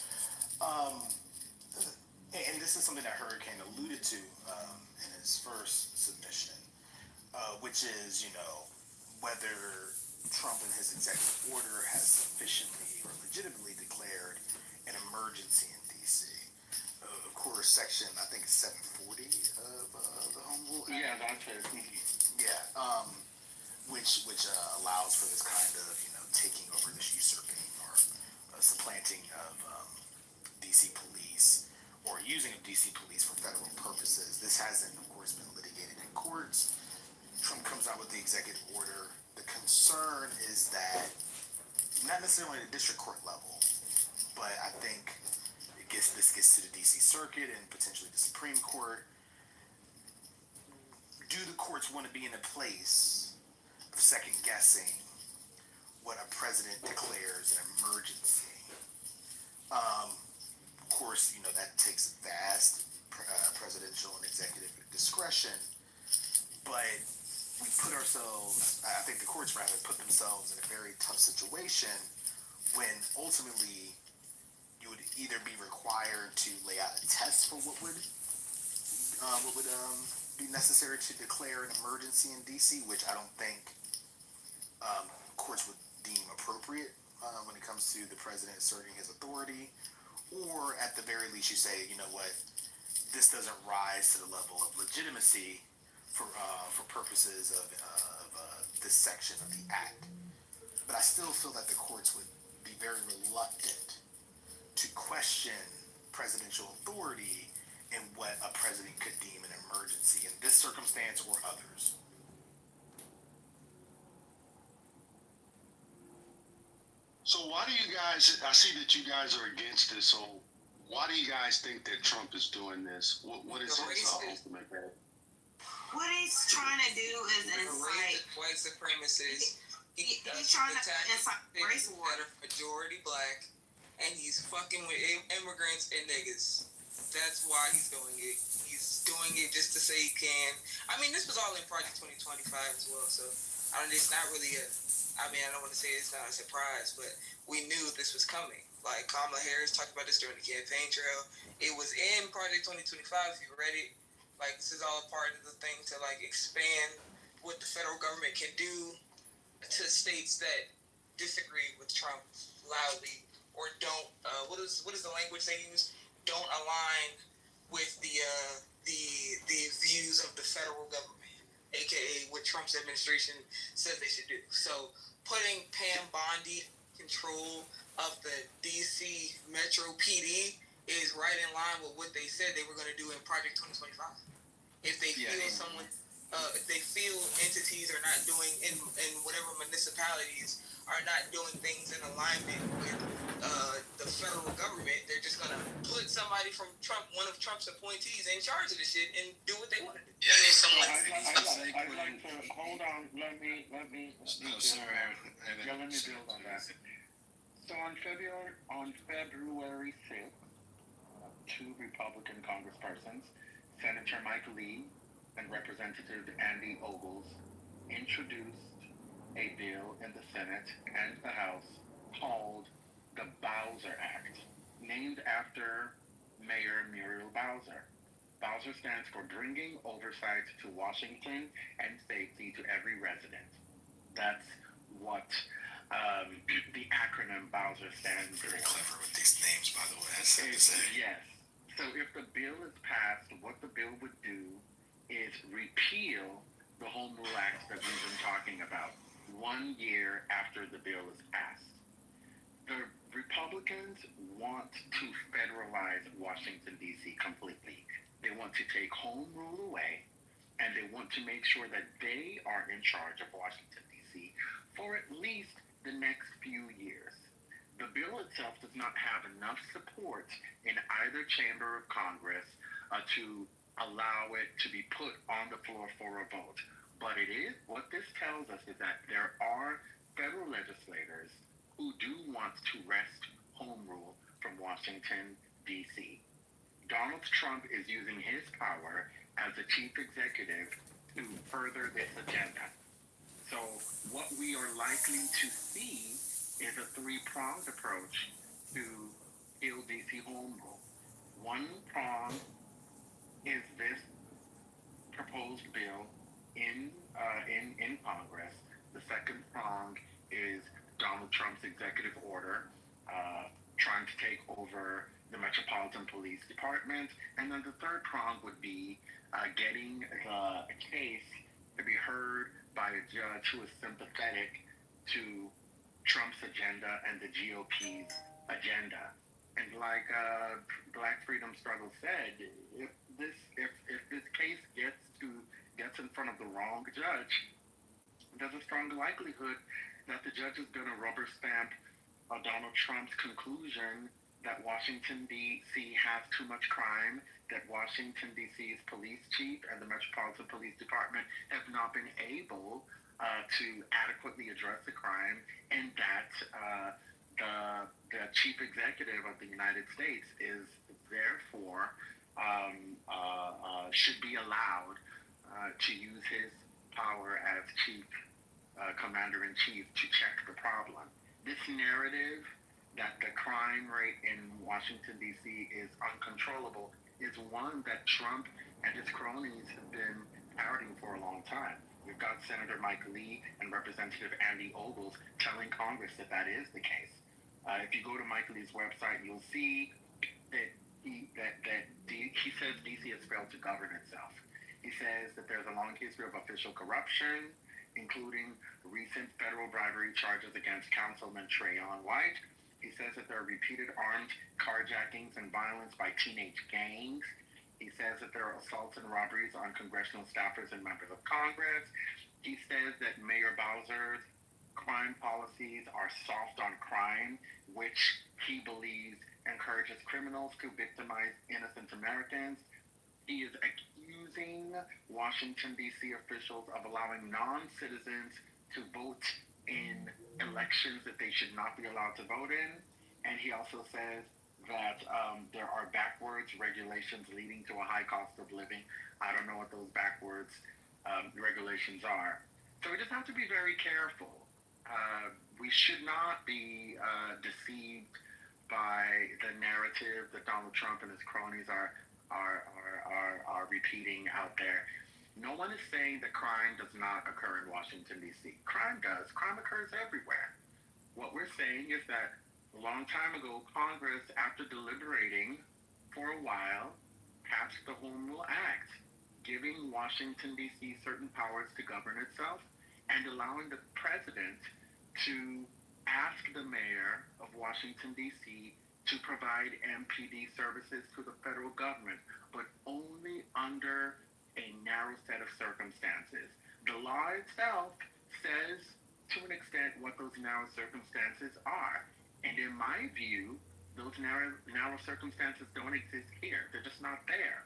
And this is something that Hurricane alluded to in his first submission, which is, whether Trump in his executive order has sufficiently or legitimately declared an emergency in D.C. Of course, section, I think it's 740 of the Home Rule Act. Yeah, that's it. Yeah, which allows for this kind of, taking over, this usurping or supplanting of D.C. police, or using of D.C. police for federal purposes. This hasn't, of course, been litigated in courts. Trump comes out with the executive order. The concern is that, not necessarily at the district court level, but I think this gets to the D.C. Circuit and potentially the Supreme Court. Do the courts want to be in a place of second guessing what a president declares an emergency? Of course, that takes vast presidential and executive discretion, but we put ourselves, I think the courts rather, put themselves in a very tough situation when ultimately you would either be required to lay out a test for what would be necessary to declare an emergency in DC, which I don't think courts would deem appropriate when it comes to the president asserting his authority, or at the very least you say, this doesn't rise to the level of legitimacy for purposes of this section of the act. But I still feel that the courts would be very reluctant to question presidential authority in what a president could deem an emergency in this circumstance or others. So why do you guys, I see that you guys are against this, so why do you guys think that Trump is doing this? What is his ultimate goal? What he's trying to do is incite white supremacists. He's trying to incite race war. That are majority black, and he's fucking with immigrants and niggas. That's why he's doing it. He's doing it just to say he can. I mean, this was all in Project 2025 as well, so it's not really I don't want to say it's not a surprise, but we knew this was coming. Like, Kamala Harris talked about this during the campaign trail. It was in Project 2025, if you read it. Like, this is all a part of the thing to, expand what the federal government can do to states that disagree with Trump loudly or don't, what is the language they use? Don't align with the views of the federal government, aka what Trump's administration says they should do. So putting Pam Bondi control of the DC Metro PD is right in line with what they said they were going to do in Project 2025. If they feel if they feel entities are not doing in whatever municipalities are not doing things in alignment with the federal government, they're just gonna put somebody from Trump, one of Trump's appointees, in charge of the shit and do what they want to do. Yeah, I'd like to hold on. Let me. No, sorry. Yeah, let me build on that. So on February 6th, two Republican congresspersons, Senator Mike Lee and Representative Andy Ogles, introduced a bill in the Senate and the House called the Bowser Act, named after Mayor Muriel Bowser. Bowser stands for Bringing Oversight to Washington and Safety to Every Resident. That's what the acronym Bowser stands for. Very clever with these names, by the way, I have to say. Yes. So if the bill is passed, what the bill would do is repeal the Home Rule Act that we've been talking about 1 year after the bill is passed. The Republicans want to federalize Washington, D.C. completely. They want to take home rule away, and they want to make sure that they are in charge of Washington, D.C. for at least the next few years. The bill itself does not have enough support in either chamber of Congress to allow it to be put on the floor for a vote. But it is, what this tells us is that there are federal legislators who do want to wrest home rule from Washington, D.C. Donald Trump is using his power as the chief executive to further this agenda. So what we are likely to see is a three-pronged approach to kill DC home rule. One prong is this proposed bill in Congress. The second prong is Donald Trump's executive order trying to take over the Metropolitan Police Department. And then the third prong would be getting a case to be heard by a judge who is sympathetic to Trump's agenda and the GOP's agenda. And like Black Freedom Struggle said, if this case gets in front of the wrong judge, there's a strong likelihood that the judge is going to rubber stamp Donald Trump's conclusion that Washington, D.C. has too much crime, that Washington, D.C.'s police chief and the Metropolitan Police Department have not been able to adequately address the crime, and that the chief executive of the United States is therefore should be allowed to use his power as chief commander-in-chief to check the problem. This narrative that the crime rate in Washington, D.C. is uncontrollable is one that Trump and his cronies have been parroting for a long time. We've got Senator Mike Lee and Representative Andy Ogles telling Congress that that is the case. If you go to Mike Lee's website, you'll see that he says D.C. has failed to govern itself. He says that there's a long history of official corruption, including recent federal bribery charges against Councilman Trayon White. He says that there are repeated armed carjackings and violence by teenage gangs. He says that there are assaults and robberies on congressional staffers and members of Congress. He says that Mayor Bowser's crime policies are soft on crime, which he believes encourages criminals to victimize innocent Americans. He is accusing Washington, D.C. officials of allowing non-citizens to vote in elections that they should not be allowed to vote in. And he also says that there are backwards regulations leading to a high cost of living. I don't know what those backwards regulations are. So we just have to be very careful. We should not be deceived by the narrative that Donald Trump and his cronies are repeating out there. No one is saying that crime does not occur in Washington, D.C. Crime does. Crime occurs everywhere. What we're saying is that a long time ago, Congress, after deliberating for a while, passed the Home Rule Act, giving Washington, D.C. certain powers to govern itself and allowing the president to ask the mayor of Washington, D.C. to provide MPD services to the federal government, but only under a narrow set of circumstances. The law itself says, to an extent, what those narrow circumstances are. And in my view, those narrow circumstances don't exist here. They're just not there.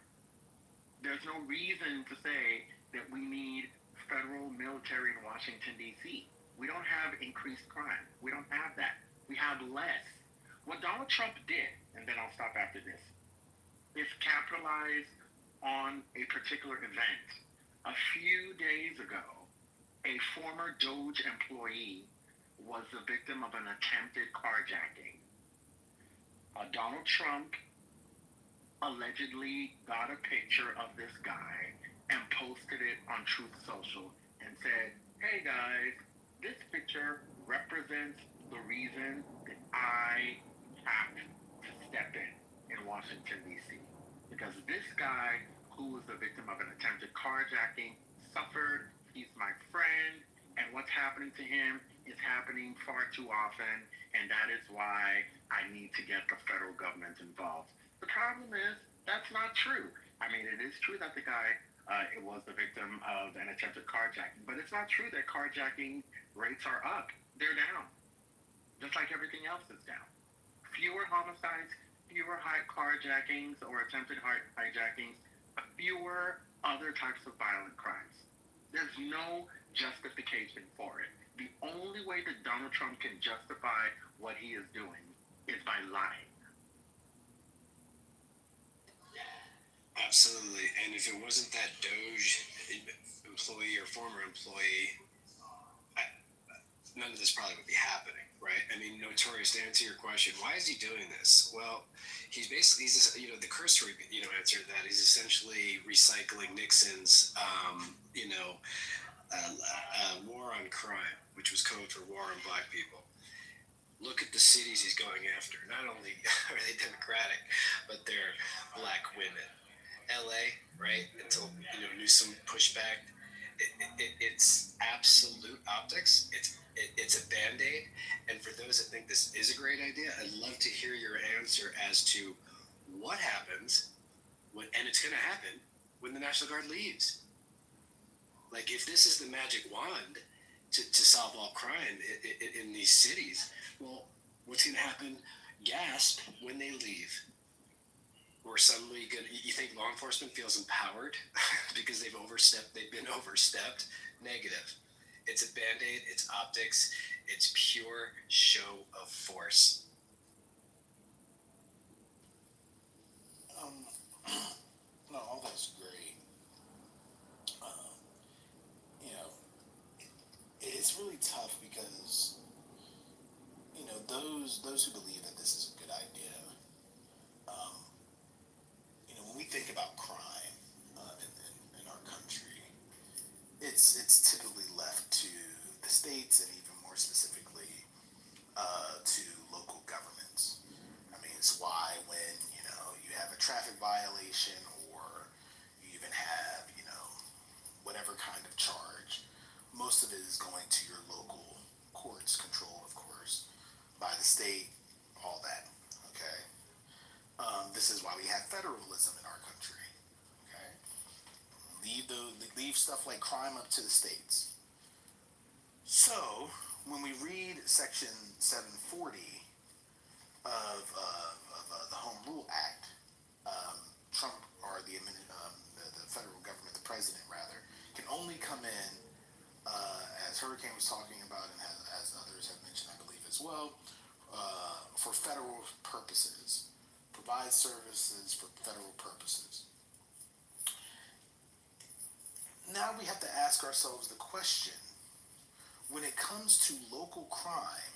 There's no reason to say that we need federal military in Washington, D.C. We don't have increased crime. We don't have that. We have less. What Donald Trump did, and then I'll stop after this, is capitalize on a particular event. A few days ago, a former Doge employee was the victim of an attempted carjacking. Donald Trump allegedly got a picture of this guy and posted it on Truth Social and said, hey guys, this picture represents the reason that I have to step in Washington, D.C. Because this guy who was the victim of an attempted carjacking, suffered. He's my friend, and what's happening to him is happening far too often, and that is why I need to get the federal government involved. The problem is that's not true. I mean, it is true that the guy it was the victim of an attempted carjacking, but it's not true that carjacking rates are up. They're down, just like everything else is down. Fewer homicides, fewer high carjackings or attempted hijackings, fewer other types of violent crimes. There's no justification for it. The only way that Donald Trump can justify what he is doing is by lying. Absolutely. And if it wasn't that Doge employee or former employee, none of this probably would be happening, right? I mean, Notorious, to answer your question, why is he doing this? Well, he's just, the cursory, answer to that is essentially recycling Nixon's, war on crime, which was code for war on black people. Look at the cities he's going after. Not only are they Democratic, but they're black women. LA, right? Until Newsom pushed back. It's absolute optics. It's a band-aid. And for those that think this is a great idea, I'd love to hear your answer as to what happens and it's going to happen when the National Guard leaves. Like, if this is the magic wand to solve all crime in these cities, well, what's going to happen, gasp, when they leave? We're suddenly you think law enforcement feels empowered because they've been overstepped? Negative. It's a band-aid, it's optics, it's pure show of force. No, all that's great. It's really tough because, those who believe that this is a good idea, when we think about crime in our country, it's typically left to the states and even more specifically to local governments. I mean, it's why when you have a traffic violation or you even have whatever kind of charge, most of it is going to your local courts, controlled, of course, by the state, all that. Okay. This is why we have federalism in our country. Okay. Leave stuff like crime up to the states. So when we read Section 740 of the Home Rule Act, Trump or the federal government, the president rather, can only come in, as Hurricane was talking about and as others have mentioned, I believe as well, for federal purposes, provide services for federal purposes. Now we have to ask ourselves the question, when it comes to local crime,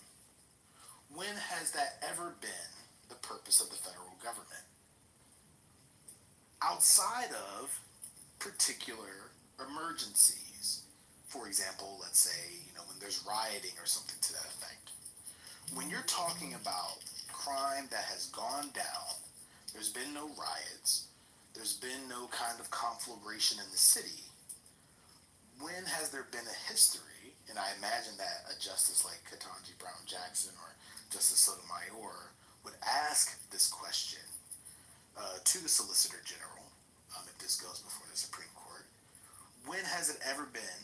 when has that ever been the purpose of the federal government? Outside of particular emergencies. For example, let's say, when there's rioting or something to that effect. When you're talking about crime that has gone down, there's been no riots, there's been no kind of conflagration in the city, when has there been a history, and I imagine that a justice like Ketanji Brown Jackson or Justice Sotomayor would ask this question to the Solicitor General, if this goes before the Supreme Court, when has it ever been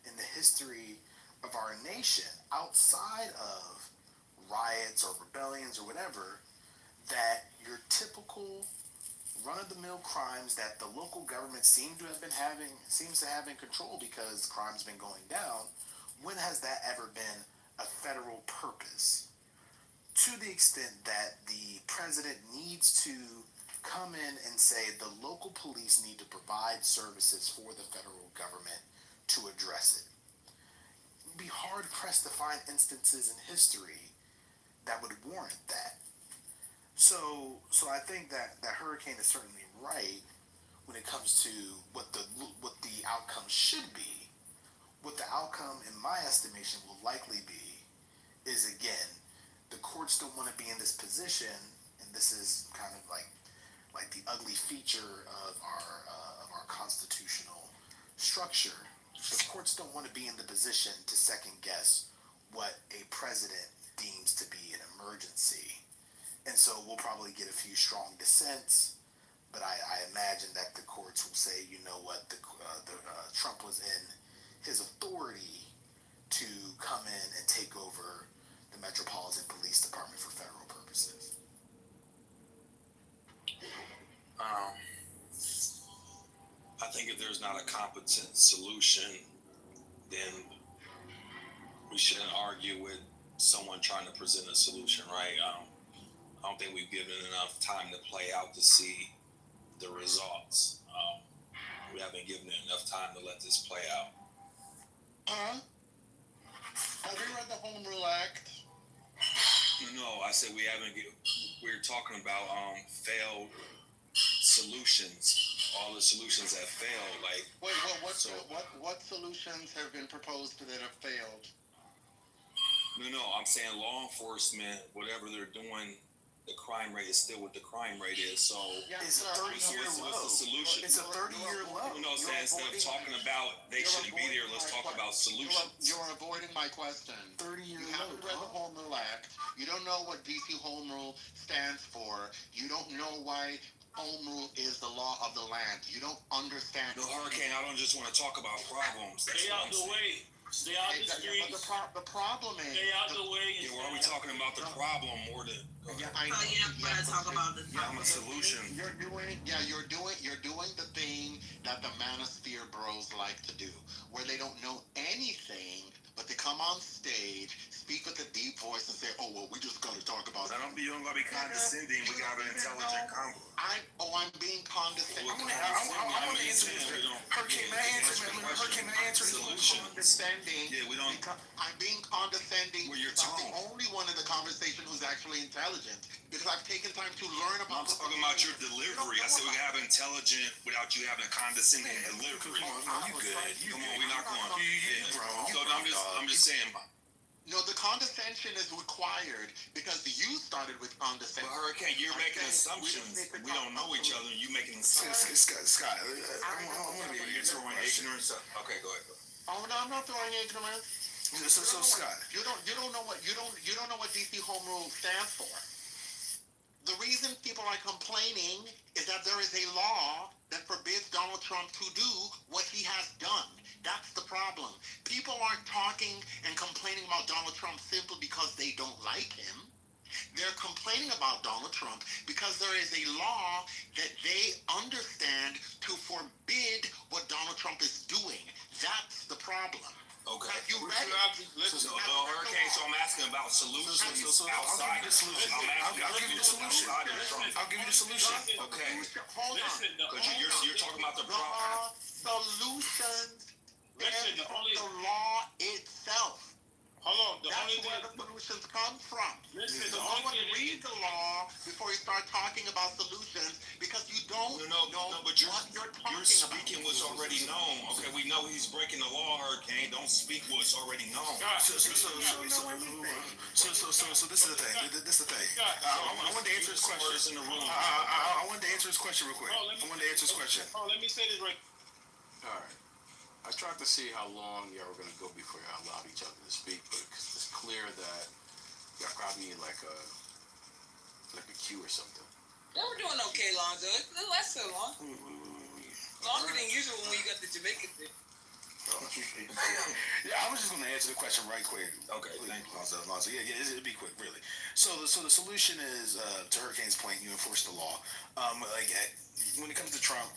in the history of our nation, outside of riots or rebellions or whatever, that your typical run-of-the-mill crimes that the local government seems to have in control because crime's been going down, when has that ever been a federal purpose? To the extent that the president needs to come in and say the local police need to provide services for the federal government to address it. It'd be hard-pressed to find instances in history that would warrant that. So I think that Hurricane is certainly right when it comes to what the outcome should be. What the outcome, in my estimation, will likely be is, again, the courts don't want to be in this position, and this is kind of like like the ugly feature of our constitutional structure. The courts don't want to be in the position to second guess what a president deems to be an emergency. And so we'll probably get a few strong dissents, but I imagine that the courts will say, you know what, Trump was in his authority to come in and take over the Metropolitan Police Department for federal purposes. I think if there's not a competent solution, then we shouldn't argue with someone trying to present a solution, right? I don't think we've given enough time to play out to see the results. We haven't given it enough time to let this play out. Have you read the Home Rule Act? No, I said we haven't. We're talking about failed solutions. All the solutions that failed, like. Wait, what solutions have been proposed that have failed? No, I'm saying law enforcement, whatever they're doing, the crime rate is still what the crime rate is. So it's a 30-year low. What's the solution? It's a 30-year low. No, I'm saying instead of talking about they shouldn't be there, let's talk about solutions. You're avoiding my question. 30-year low. You haven't read the Home Rule Act. You don't know what DC Home Rule stands for. You don't know why Home Rule is the law of the land. You don't understand. No, Hurricane, I don't just want to talk about problems. Stay out the way. Stay out the streets. But the problem is. Stay out the way. Yeah, why are we talking about the problem more than? Yeah, I know. Talk about the solution. You're doing the thing that the manosphere bros like to do, where they don't know anything, but they come on stage, speak with a deep voice, and say, "Oh well, we just got to talk about." I don't be condescending. We got an intelligent convo. I'm being condescending. I want to answer this. Hurricane, may I answer this? Condescending. Yeah, we don't. I'm being condescending. Well, you're I'm the only one in the conversation who's actually intelligent because I've taken time to learn about. I'm talking about your delivery. I said we have intelligent without you having condescending delivery. Come on, you good? Come on, we're not going. Bro. So I'm just saying. No, the condescension is required because you started with condescension. But Hurricane, you're making assumptions. We don't know each other. You making assumptions. Scott, I'm gonna be throwing ignorance. Okay, go ahead. Oh no, I'm not throwing ignorance. So Scott, you don't know what DC Home Rule stands for. The reason people are complaining is that there is a law that forbids Donald Trump to do what he has done. That's the problem. People aren't talking and complaining about Donald Trump simply because they don't like him. They're complaining about Donald Trump because there is a law that they understand to forbid what Donald Trump is doing. That's the problem. Okay. You read it? Hurricane, so I'm asking about solutions outside of the solution. I'll give you the solution. I'll give you the solution. Okay. Hold on. Because you're talking about the problem. Solutions. Listen, the law itself. Hold on. That's where the solutions come from. Listen, so I want to read the law before you start talking about solutions because you don't know but what you're talking you're speaking about. what's already known. Okay, we know he's breaking the law, Hurricane. Don't speak what's already known. So this is the thing. This is the thing. I wanted to answer his question. I wanted to answer his question real quick. Let me say this right. All right. I tried to see how long y'all were going to go before y'all allowed each other to speak, but it's clear that y'all probably need like a cue or something. They were doing okay, Lonzo. It lasted so long. Longer than usual when you got the Jamaican thing. Yeah, I was just going to answer the question right quick. Okay, thank you, Lonzo. Yeah, it'll be quick, really. So the solution is, to Hurricane's point, you enforce the law. When it comes to Trump,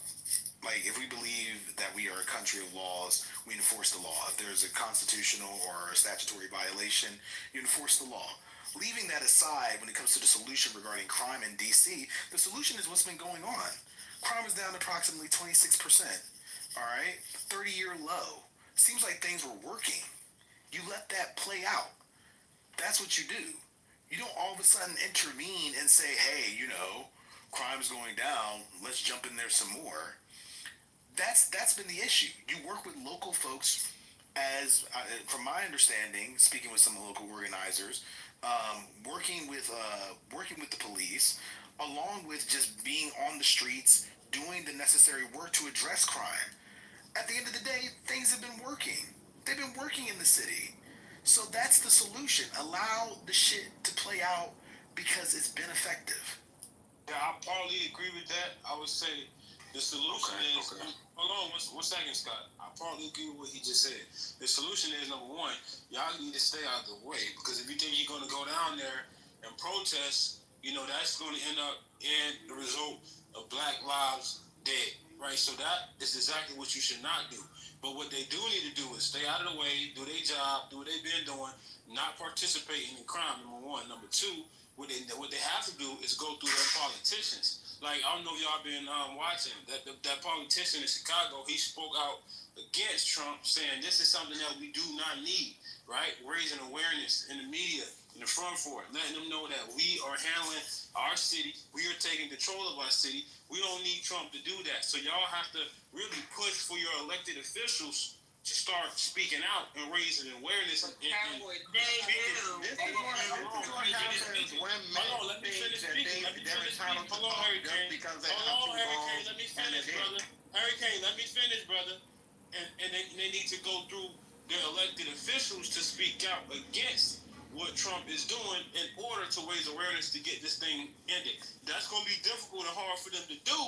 like, if we believe that we are a country of laws, we enforce the law. If there's a constitutional or a statutory violation, you enforce the law. Leaving that aside, when it comes to the solution regarding crime in D.C., the solution is what's been going on. Crime is down approximately 26%. All right? 30-year low. Seems like things were working. You let that play out. That's what you do. You don't all of a sudden intervene and say, hey, crime's going down. Let's jump in there some more. That's been the issue. You work with local folks, as from my understanding, speaking with some local organizers, working with the police, along with just being on the streets, doing the necessary work to address crime. At the end of the day, things have been working. They've been working in the city. So that's the solution. Allow the shit to play out because it's been effective. Yeah, I partly agree with that. I would say the solution is. Okay. Hold on, one second, Scott. I partly agree with what he just said. The solution is number one, y'all need to stay out of the way because if you think you're going to go down there and protest, that's going to end up in the result of Black lives dead, right? So that is exactly what you should not do. But what they do need to do is stay out of the way, do their job, do what they've been doing, not participating in crime. Number one. Number two. What they have to do is go through their politicians. Like, I don't know if y'all been watching that politician in Chicago. He spoke out against Trump, saying this is something that we do not need. Right, raising awareness in the media, in the front for it, letting them know that we are handling our city. We are taking control of our city. We don't need Trump to do that. So y'all have to really push for your elected officials to start speaking out and raising awareness. They do. This is what happens when men think that they're entitled to talk just because they have two balls Let me and a finish, dick. brother. Hurricane, let me finish, brother. And they need to go through their elected officials to speak out against what Trump is doing in order to raise awareness to get this thing ended. That's going to be difficult and hard for them to do,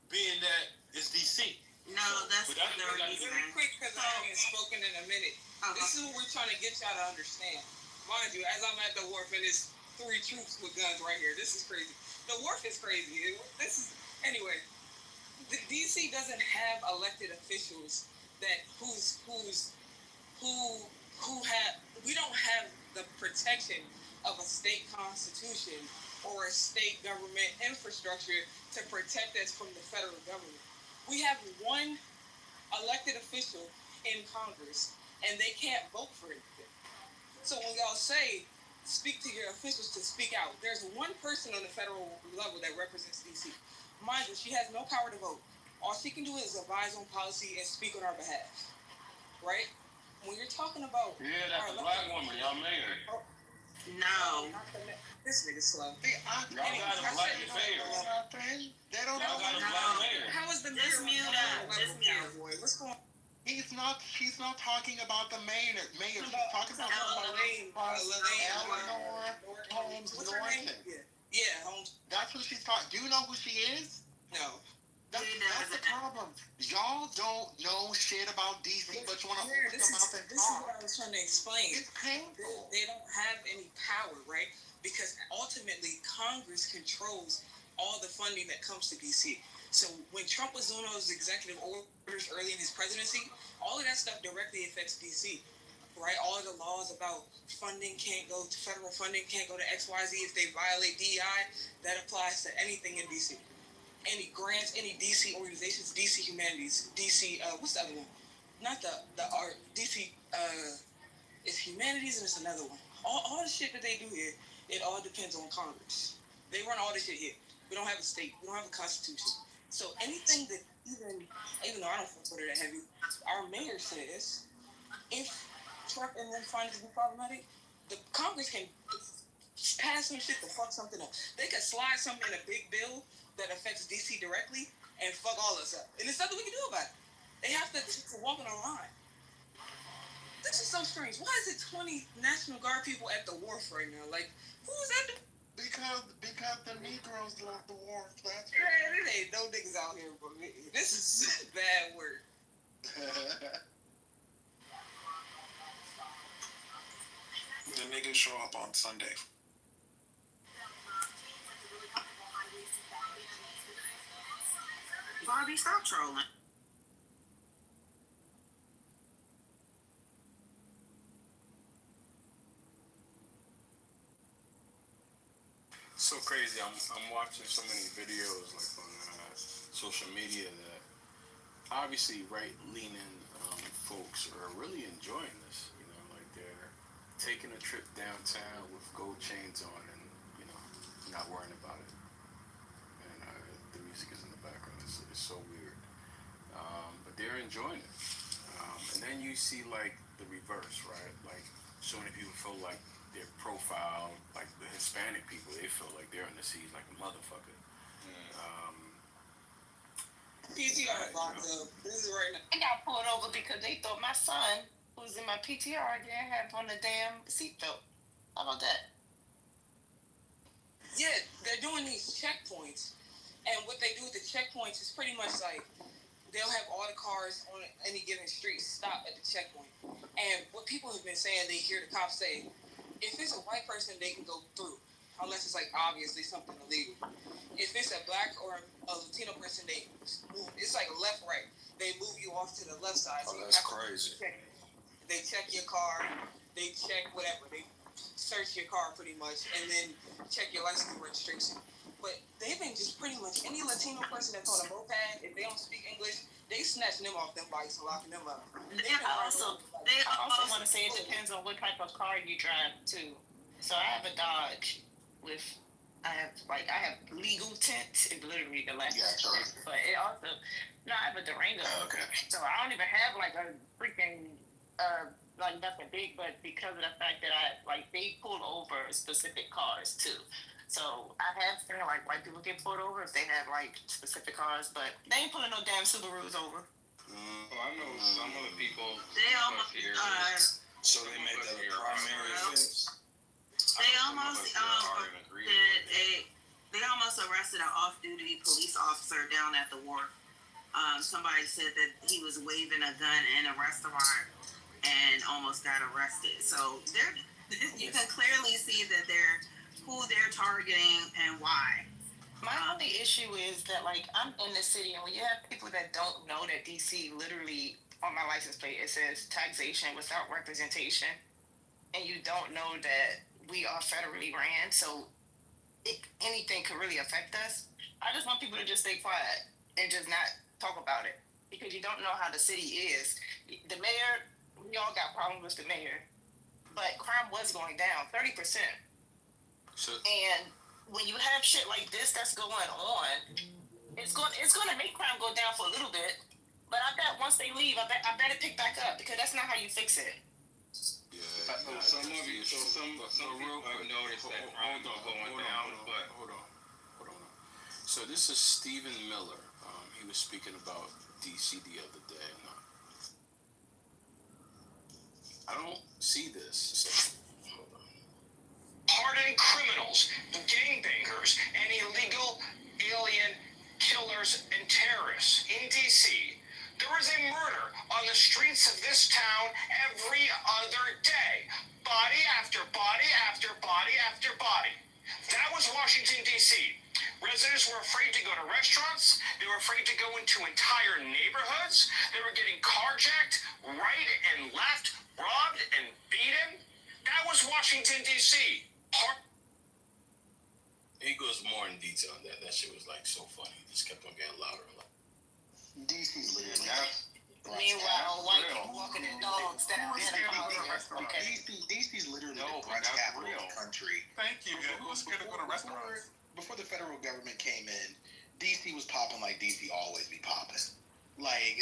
being that it's D.C. No, that's really quick because I haven't spoken in a minute. This is what we're trying to get y'all to understand. Mind you, as I'm at the wharf and there's 3 troops with guns right here. This is crazy. The wharf is crazy. Anyway. The DC doesn't have elected officials that we don't have the protection of a state constitution or a state government infrastructure to protect us from the federal government. We have one elected official in Congress, and they can't vote for anything. So when y'all say, speak to your officials to speak out, there's one person on the federal level that represents DC. Mind you, she has no power to vote. All she can do is advise on policy and speak on our behalf. Right? When you're talking about... Yeah, that's a black woman. Y'all mayor. No. This nigga slow. Y'all got a black mayor. They don't know. Y'all got a black mayor. How is the mayor? Just mute up. Just mute. What's going on? She's not talking about the mayor. She's talking about Eleanor Holmes Norton. Yeah, Holmes. That's who she's talking. Do you know who she is? No. That's the problem. Y'all don't know shit about DC, but you want to open your mouth and talk. This is what I was trying to explain. It's painful. They don't have any power, right? Because ultimately, Congress controls all the funding that comes to DC. So when Trump was doing those executive orders early in his presidency, all of that stuff directly affects DC, right? All of the laws about funding can't go to federal funding, can't go to XYZ if they violate DEI. That applies to anything in DC. Any grants, any DC organizations, DC Humanities, DC, what's the other one? Not the art, DC, it's Humanities and it's another one. All the shit that they do here, it all depends on Congress. They run all this shit here. We don't have a state. We don't have a constitution. So anything that even though I don't fuck with it that heavy, our mayor says if Trump and them find it to be problematic, the Congress can pass some shit to fuck something up. They could slide something in a big bill that affects DC directly and fuck all us up. And there's nothing we can do about it. They have to walk on a line. This is so strange. Why is it 20 National Guard people at the wharf right now? Like, who is that? Because the Negroes love the wharf. That's right. There ain't no niggas out here, but this is bad word. The niggas show up on Sunday. Bobby, stop trolling. So crazy. I'm watching so many videos like on social media that obviously right-leaning folks are really enjoying this. You know, like they're taking a trip downtown with gold chains on and not worrying about it. And the music is in the background. It's so weird. But they're enjoying it. And then you see like the reverse, right? Like so many people feel like their profile, like the Hispanic people, they feel like they're in the seas like a motherfucker. PTR locked up. This is right now. I got pulled over because they thought my son, who's in my PTR, didn't have on the damn seatbelt. How about that? Yeah, they're doing these checkpoints, and what they do with the checkpoints is pretty much like they'll have all the cars on any given street stop at the checkpoint. And what people have been saying, they hear the cops say, if it's a white person, they can go through, unless it's like obviously something illegal. If it's a black or a Latino person, they move. It's like left, right. They move you off to the left side. Oh, So that's crazy. They check your car. They check whatever. They search your car pretty much, and then check your license and registration. But they've been just pretty much any Latino person that's on a moped, if they don't speak English, they snatching them off them bikes and locking them up. I also want to say it depends on what type of car you drive too. So I have a Dodge with. I have legal tint. It's literally the left. Yeah, sure. But it also, no, I have a Durango. Oh, okay. So I don't even have like a freaking, like nothing big, but because of the fact that they pull over specific cars too. So I have seen like white people get pulled over if they have like specific cars, but they ain't pulling no damn Subarus over. I know some of the people. They almost, So they made that a primary offense. they almost arrested an off-duty police officer down at the wharf. Somebody said that he was waving a gun in a restaurant and almost got arrested. So you can clearly see that who they're targeting and why. My only issue is that like I'm in the city, and when you have people that don't know that DC literally on my license plate it says taxation without representation, and you don't know that we are federally ran, so anything could really affect us. I just want people to just stay quiet and just not talk about it, because you don't know how the city is. The mayor, we all got problems with the mayor, but crime was going down 30%. And when you have shit like this that's going on, it's going to make crime go down for a little bit. But I bet once they leave, I bet it pick back up, because that's not how you fix it. Some of you, some real quick noticed that crime is going down, but hold on. So this is Stephen Miller. He was speaking about DC the other day. I don't see this. So, hold on. Hardened criminals, gangbangers, and illegal alien killers and terrorists in DC. There is a murder on the streets of this town every other day. Body after body after body after body. That was Washington, D.C. Residents were afraid to go to restaurants. They were afraid to go into entire neighborhoods. They were getting carjacked right and left, robbed and beaten. That was Washington, D.C. He goes more in detail on that. That shit was like so funny. It just kept on getting louder and louder. DC's literally. Meanwhile, white people walking their dogs down in a restaurant. DC's literally the brunch capital of the country. Thank you. Who's going to go to restaurants? Before the federal government came in, DC was popping like DC always be popping. Like,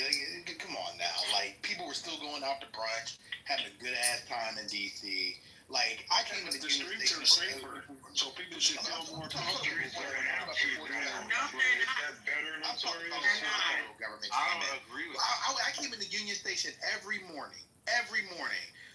come on now. Like, people were still going out to brunch, having a good ass time in DC. Like, I came into the streets are safer, so people should feel more comfortable. I came into Union Station every morning.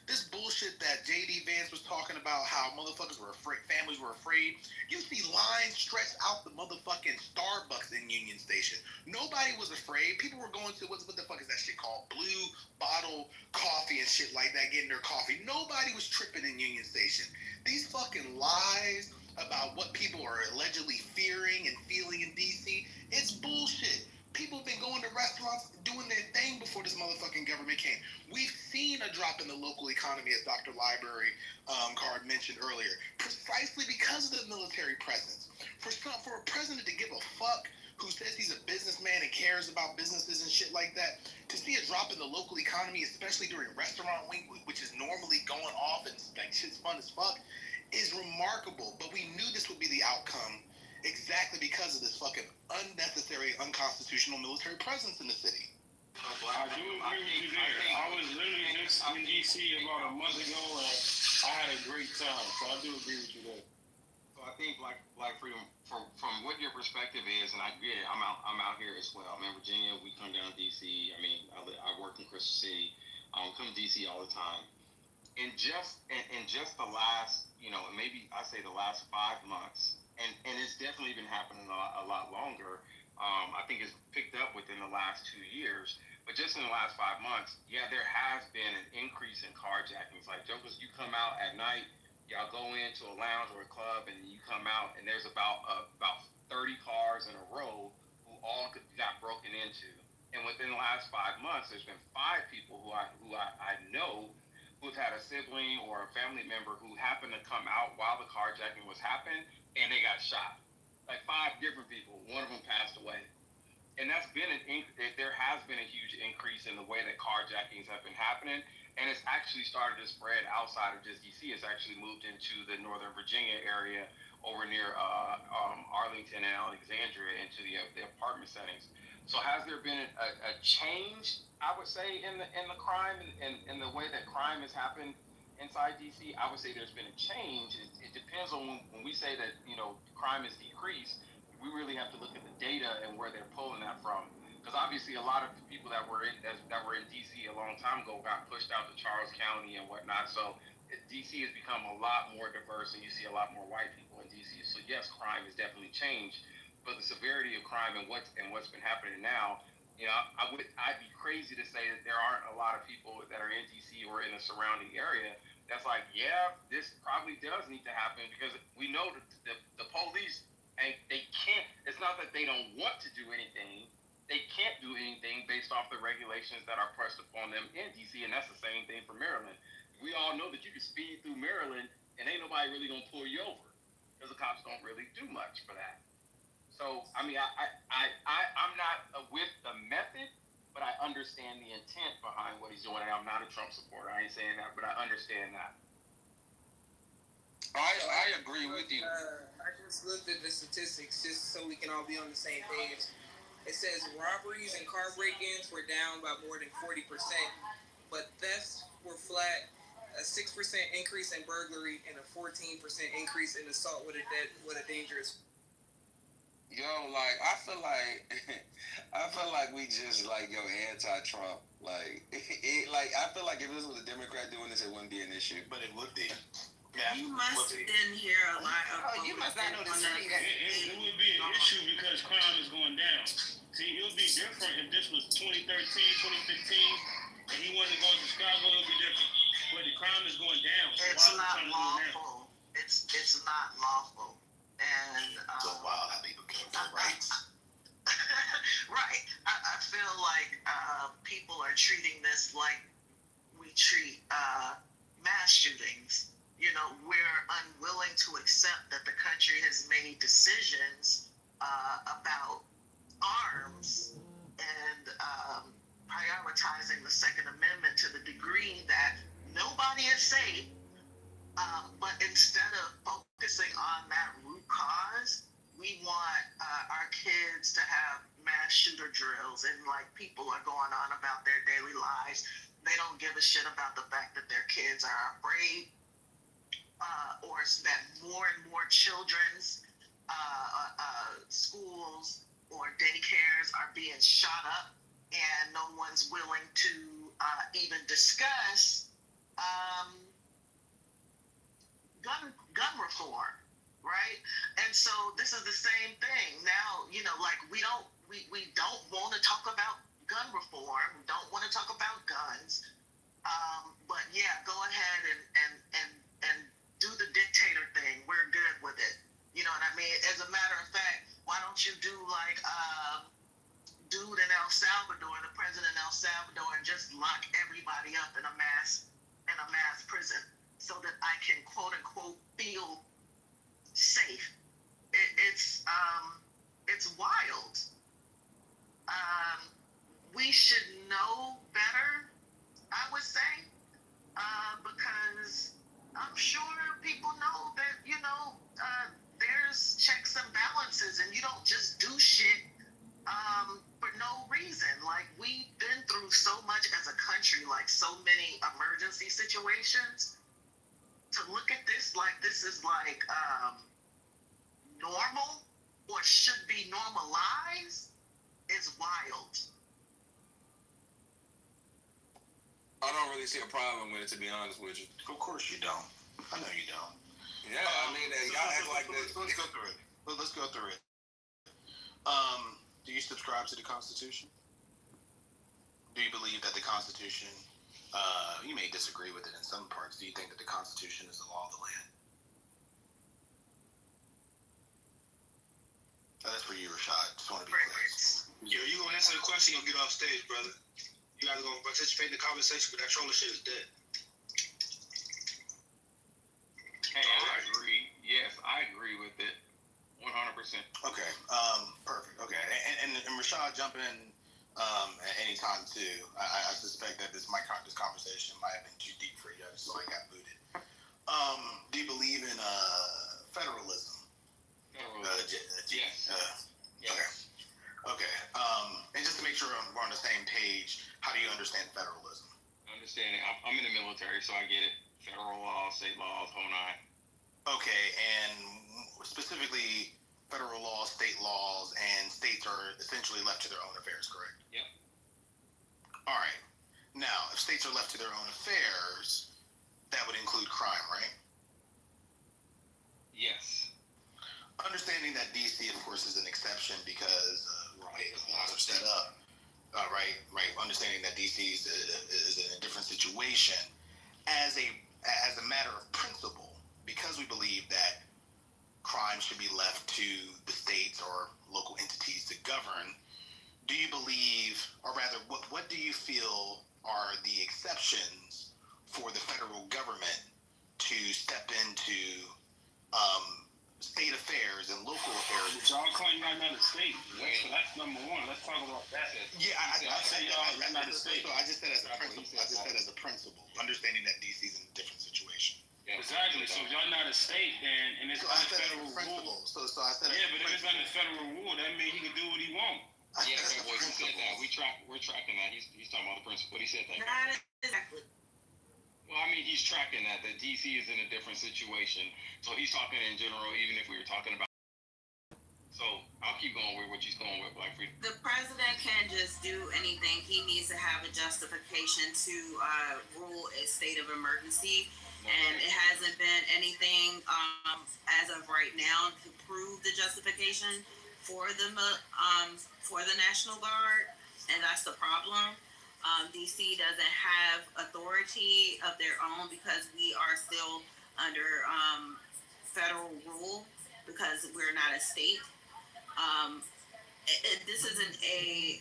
This bullshit that JD Vance was talking about, how motherfuckers were afraid, families were afraid. You see lines stretched out the motherfucking Starbucks in Union Station. Nobody was afraid. People were going to, what the fuck is that shit called? Blue Bottle coffee and shit like that, getting their coffee. Nobody was tripping in Union Station. These fucking lies about what people are allegedly fearing and feeling in DC, it's bullshit. People have been going to restaurants, doing their thing before this motherfucking government came. We've seen a drop in the local economy, as Dr. Library Card mentioned earlier, precisely because of the military presence. For a president to give a fuck who says he's a businessman and cares about businesses and shit like that, to see a drop in the local economy, especially during restaurant week, which is normally going off and like shit's fun as fuck, is remarkable. But we knew this would be the outcome exactly because of this fucking unnecessary, unconstitutional military presence in the city. I do agree with you there. I was literally just in DC about a month ago, and I had a great time. So I do agree with you there. So I think Black Freedom, from what your perspective is, and I get it. I'm out here as well. I'm in Virginia. We come down to DC. I mean, I work in Crystal City. Come to DC all the time. In just the last, maybe I say the last 5 months, and it's definitely been happening a lot longer. I think it's picked up within the last 2 years, but just in the last 5 months, yeah, there has been an increase in carjackings. Like, jokers, you come out at night, y'all go into a lounge or a club, and you come out, and there's about 30 cars in a row who all got broken into. And within the last 5 months, there's been 5 people who I know who've had a sibling or a family member who happened to come out while the carjacking was happening, and they got shot. Like 5 different people. One of them passed away. And that's been there has been a huge increase in the way that carjackings have been happening, and it's actually started to spread outside of just DC. It's actually moved into the Northern Virginia area over near Arlington and Alexandria into the apartment settings. So has there been a change, I would say, in the crime and the way that crime has happened inside DC? I would say there's been a change. It depends on when we say that crime is decreased. We really have to look at the data and where they're pulling that from. Because obviously a lot of the people that were in DC a long time ago got pushed out to Charles County and whatnot. So DC has become a lot more diverse, and you see a lot more white people in DC. So yes, crime has definitely changed, but the severity of crime and what's been happening now, I'd be crazy to say that there aren't a lot of people that are in DC or in the surrounding area that's like, yeah, this probably does need to happen, because we know that the police. And they can't, it's not that they don't want to do anything, they can't do anything based off the regulations that are pressed upon them in DC, and that's the same thing for Maryland. We all know that you can speed through Maryland and ain't nobody really gonna pull you over, because the cops don't really do much for that. So, I mean, I'm not with the method, but I understand the intent behind what he's doing, and I'm not a Trump supporter, I ain't saying that, but I understand that. I agree with you. I just looked at the statistics just so we can all be on the same page. It says robberies and car break-ins were down by more than 40%, but thefts were flat. A 6% increase in burglary and a 14% increase in assault with a dangerous. Yo, like I feel like we just anti-Trump. Like I feel like if this was a Democrat doing this, it wouldn't be an issue. But it would be. Yeah, you must didn't hear a lot of. You must not know the city. It would be an issue because crime is going down. See, it would be different if this was 2013, 2015, and he wanted to go to Chicago. It would be different. But the crime is going down. So it's not lawful. It's not lawful. And so wild how people kill their rights. Right. I feel like people are treating this like we treat mass shootings. We're unwilling to accept that the country has made decisions about arms and prioritizing the Second Amendment to the degree that nobody is safe. But instead of focusing on that root cause, we want our kids to have mass shooter drills, and people are going on about their daily lives. They don't give a shit about the fact that their kids are afraid. Or that more and more children's schools or daycares are being shot up, and no one's willing to even discuss gun reform, right? And so this is the same thing. Now, we don't want to talk about gun reform. We don't want to talk about guns. But yeah, go ahead and do the dictator thing. We're good with it. You know what I mean? As a matter of fact, why don't you do like dude in El Salvador, the president in El Salvador, and just lock everybody up in a mass prison so that I can quote unquote feel safe. It's wild. We should know better, I would say, because I'm sure people know that, there's checks and balances, and you don't just do shit for no reason. Like, we've been through so much as a country, like so many emergency situations, to this like normal or should be normalized is wild. I don't really see a problem with it, to be honest with you. Of course you don't. I know you don't. Yeah, I mean, y'all act like this. Let's go through it. Let's go through it. Do you subscribe to the Constitution? Do you believe that the Constitution, you may disagree with it in some parts, do you think that the Constitution is the law of the land? That's for you, Rashad. Just want to be clear. Yo, you gonna answer the question, you'll get off stage, brother. You gotta go participate in the conversation, but that trolling shit is dead. Hey, I agree. Yes, I agree with it. 100%. Okay. Perfect. Okay. And Rashad, jump in at any time too. I suspect that this conversation might have been too deep for you, so I got booted. Do you believe in federalism? Yes. Yes. Okay. And just to make sure we're on the same page, how do you understand federalism? Understand it. I'm in the military, so I get it. Federal laws, state laws, whole nine. Okay, and specifically federal laws, state laws, and states are essentially left to their own affairs, correct? Yep. All right. Now, if states are left to their own affairs, that would include crime, right? Yes. Understanding that DC, of course, is an exception because the way the laws are set up, right? Understanding that DC is in a different situation. As a matter of principle, because we believe that crime should be left to the states or local entities to govern, do you believe, or rather, what do you feel are the exceptions for the federal government to step into state affairs and local affairs? Y'all claim y'all not a state. So that's number one. Let's talk about that. Yeah, I say y'all not a state. So I just said as a principle. I just said as a principle, understanding that DC is in a different situation. Exactly. So if y'all not a state, then and it's under federal rule. So I said. Yeah, but if it's under federal rule, that means he can do what he wants. Yeah, but he said that. We're tracking that. He's talking about the principle. He said that. Not exactly. Well, I mean, he's tracking that DC is in a different situation. So he's talking in general, even if we were talking about. So I'll keep going with what she's going with, Black Freedom. The president can't just do anything. He needs to have a justification to rule a state of emergency. And it hasn't been anything as of right now to prove the justification for the National Guard, and that's the problem. DC doesn't have authority of their own because we are still under federal rule because we're not a state. This isn't a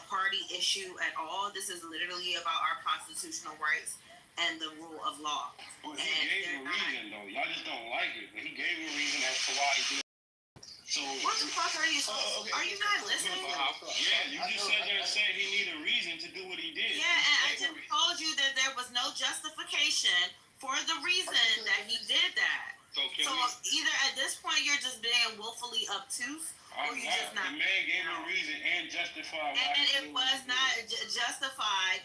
party issue at all. This is literally about our constitutional rights and the rule of law. Well, he gave a reason, though. Y'all just don't like it, but he gave a reason as to why he did it. So what the fuck are you? Are you not listening? Yeah, you just said he needed a reason to do what he did. Yeah, and I just told you that there was no justification for the reason that he did that. So either at this point you're just being willfully obtuse, or you just not. The man gave a reason and justified. And it was not justified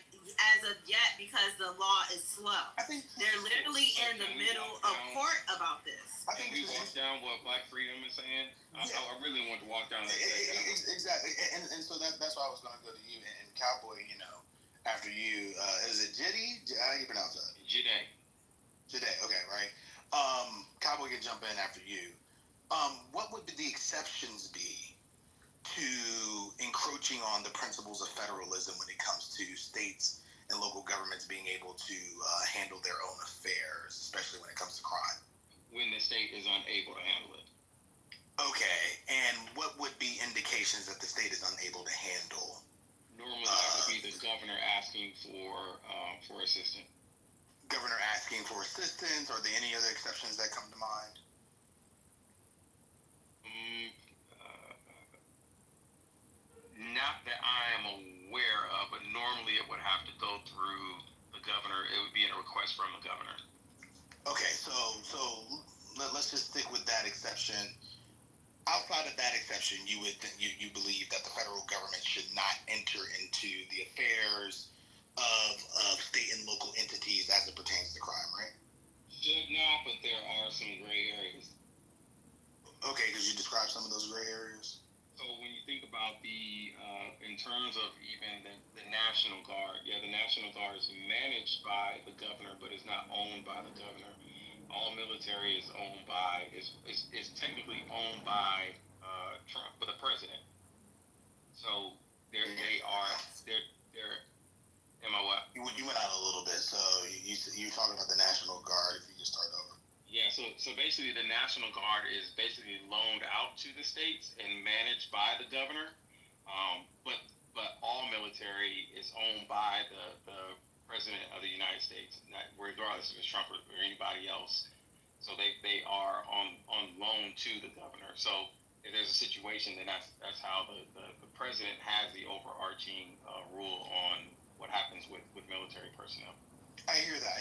as of yet because the law is slow. They're literally in the middle of court about this. I think we walk down what Black Freedom is saying. I really want to walk down that. Exactly, and so that's why I was going to go to you and Cowboy. After you, is it Jiddy? How do you pronounce that? Jide. Okay, right. Cowboy can jump in after you. What would the exceptions be to encroaching on the principles of federalism when it comes to states and local governments being able to handle their own affairs, especially when it comes to crime? When the state is unable to handle it. Okay, and what would be indications that the state is unable to handle? Normally, that would be the governor asking for assistance. Governor asking for assistance. Are there any other exceptions that come to mind? Not that I am aware of, but normally it would have to go through the governor. It would be a request from the governor. Okay, so let's just stick with that exception. Outside of that exception, you believe that the federal government should not enter into the affairs of state and local entities as it pertains to crime, right? Should not, but there are terms of even the National Guard, yeah, the National Guard is managed by the governor, but is not owned by the governor. All military is owned by is technically owned by Trump, but the president. So they are they're. Am I what? You went out a little bit, so you talking about the National Guard. If you just start over. Yeah, so basically the National Guard is basically loaned out to the states and managed by the governor, but all military is owned by the President of the United States, regardless if it's Trump or anybody else. So they are on loan to the governor. So if there's a situation, then that's how the president has the overarching rule on what happens with military personnel. I hear that,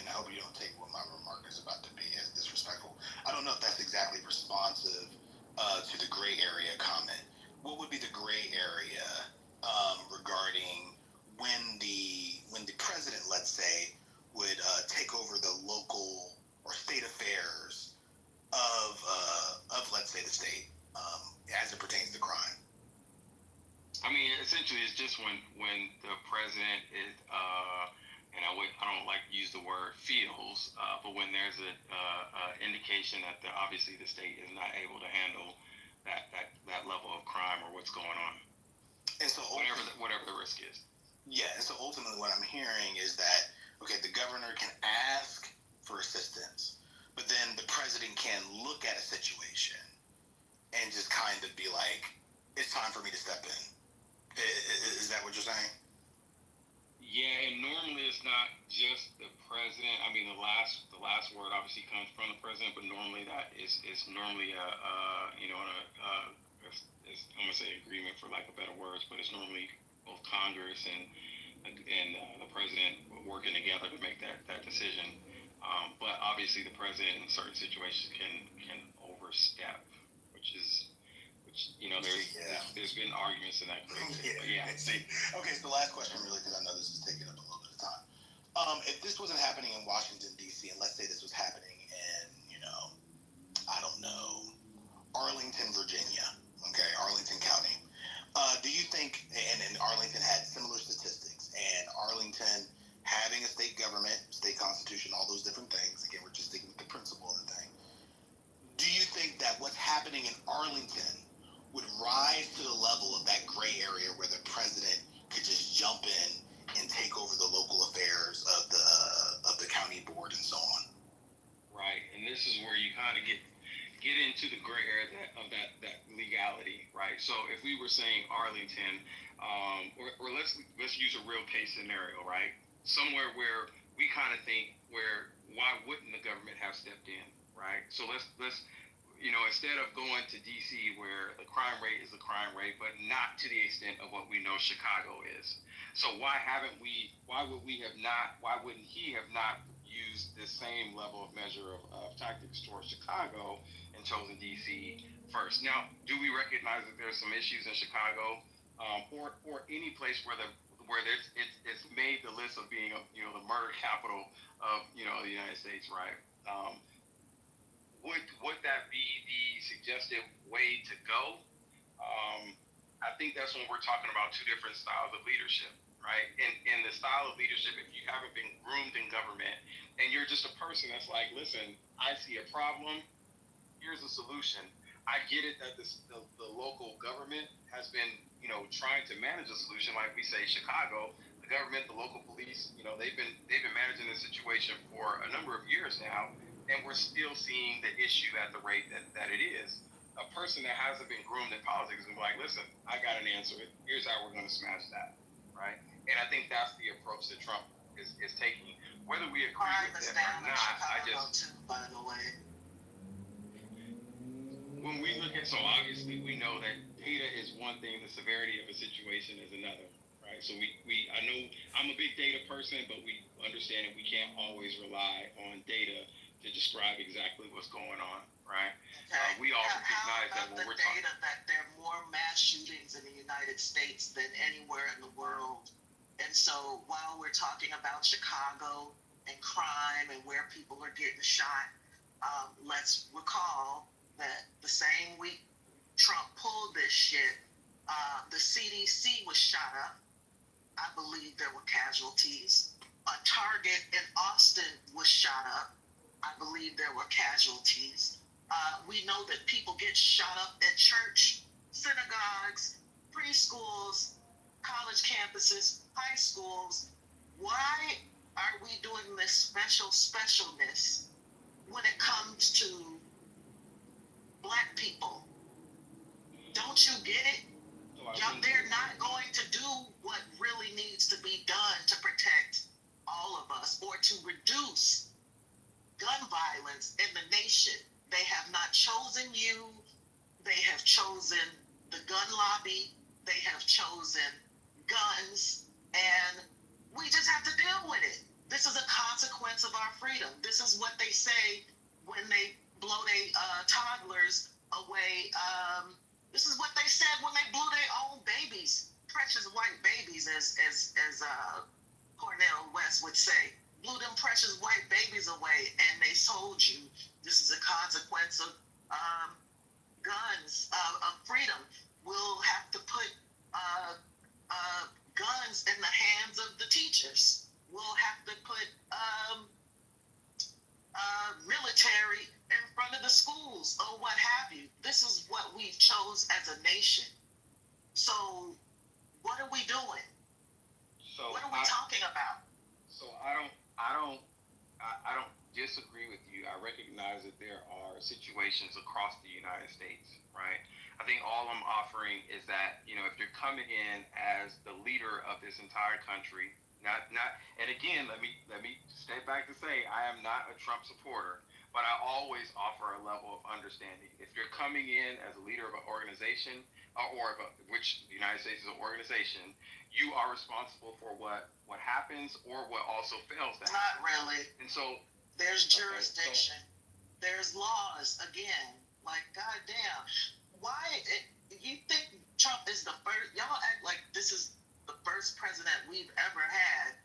and I hope you don't take what my remark is about to be as disrespectful. I don't know if that's exactly responsive to the gray area comment. What would be the gray area regarding when the president, let's say, would take over the local or state affairs of let's say the state as it pertains to crime? I mean, essentially, it's just when the president is, and I don't like to use the word feels, but when there's a indication that obviously the state is not able to handle that level of crime or what's going on, and so whatever the risk is. Yeah, and so ultimately, what I'm hearing is that the governor can ask for assistance, but then the president can look at a situation and just kind of be like, "It's time for me to step in." Is that what you're saying? Yeah, and normally it's not just the president. I mean, the last word obviously comes from the president, but normally that is normally I'm gonna say agreement for lack of better words, but it's normally both Congress and the president working together to make that decision. But obviously the president in certain situations can overstep, which there's been arguments in that case. Yeah. See, okay. So last question, really, because I know this is taking up a little bit of time. If this wasn't happening in Washington D.C., and let's say this was happening in, I don't know, Arlington, Virginia, Arlington County, do you think? And Arlington had similar statistics, and Arlington having a state government, state constitution, all those different things. Again, we're just sticking with the principle of the thing. Do you think that what's happening in Arlington would rise to the level of that gray area where the president could just jump in and take over the local affairs of the county board and so on? Right, and this is where you kind of get into the gray area of that legality, right? So if we were saying Arlington, or let's use a real case scenario, right? Somewhere where we kind of think why wouldn't the government have stepped in, right? So let's instead of going to DC where the crime rate is the crime rate, but not to the extent of what we know Chicago is. So why wouldn't he have not used the same level of measure of tactics towards Chicago and chosen DC first? Now, do we recognize that there's some issues in Chicago, or any place where it's made the list of being the murder capital of the United States, right? Would that be the suggested way to go? I think that's when we're talking about two different styles of leadership, right? In the style of leadership, if you haven't been groomed in government and you're just a person that's like, listen, I see a problem, here's a solution. I get it that the local government has been, trying to manage a solution, like we say Chicago, the government, the local police, they've been managing this situation for a number of years now. And we're still seeing the issue at the rate that it is. A person that hasn't been groomed in politics is going to be like, listen, I got an answer. Here's how we're going to smash that, right? And I think that's the approach that Trump is taking. Whether we agree with it or not, by the way. When we look at, so obviously we know that data is one thing, the severity of a situation is another, right? So I know I'm a big data person, but we understand that we can't always rely on data to describe exactly what's going on, right? Okay. We all recognize that when we're talking that there are more mass shootings in the United States than anywhere in the world. And so while we're talking about Chicago and crime and where people are getting shot, let's recall that the same week Trump pulled this shit, The CDC was shot up. I believe there were casualties. A Target in Austin was shot up. I believe there were casualties. We know that people get shot up at church, synagogues, preschools, college campuses, high schools. Why are we doing this specialness when it comes to Black people? Don't you get it? They're not going to do what really needs to be done to protect all of us or to reduce gun violence in the nation. They have not chosen you. They have chosen the gun lobby. They have chosen guns. And we just have to deal with it. This is a consequence of our freedom. This is what they say when they blow their toddlers away. This is what they said when they blew their own babies, precious white babies, as Cornel West would say. Blew them precious white babies away, and they told you this is a consequence of guns, of freedom. We'll have to put guns in the hands of the teachers. We'll have to put military in front of the schools or what have you. This is what we've chose as a nation. So what are we doing? So what are we talking about? So I don't disagree with you. I recognize that there are situations across the United States, right? I think all I'm offering is that, if you're coming in as the leader of this entire country, and again, let me step back to say I am not a Trump supporter, but I always offer a level of understanding. If you're coming in as a leader of an organization, which the United States is an organization, you are responsible for what happens or what also fails to happen. Not really. And so there's jurisdiction. There's laws again. Like, goddamn. You think Trump is the first? Y'all act like this is the first president we've ever had,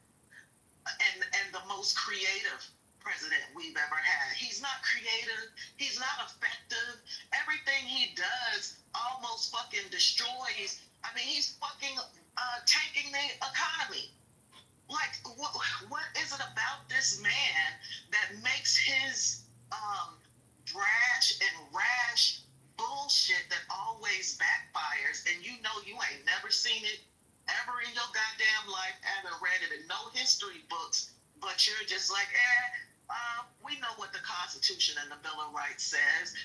and the most creative president we've ever had. He's not creative. He's not effective. Everything he does almost fucking destroys. I mean, he's fucking tanking the economy. Like, what is it about this man that makes his brash and rash bullshit that always backfires, and you ain't never seen it ever in your goddamn life, ever read it in no history books, but you're just like, we know what the Constitution and the Bill of Rights says.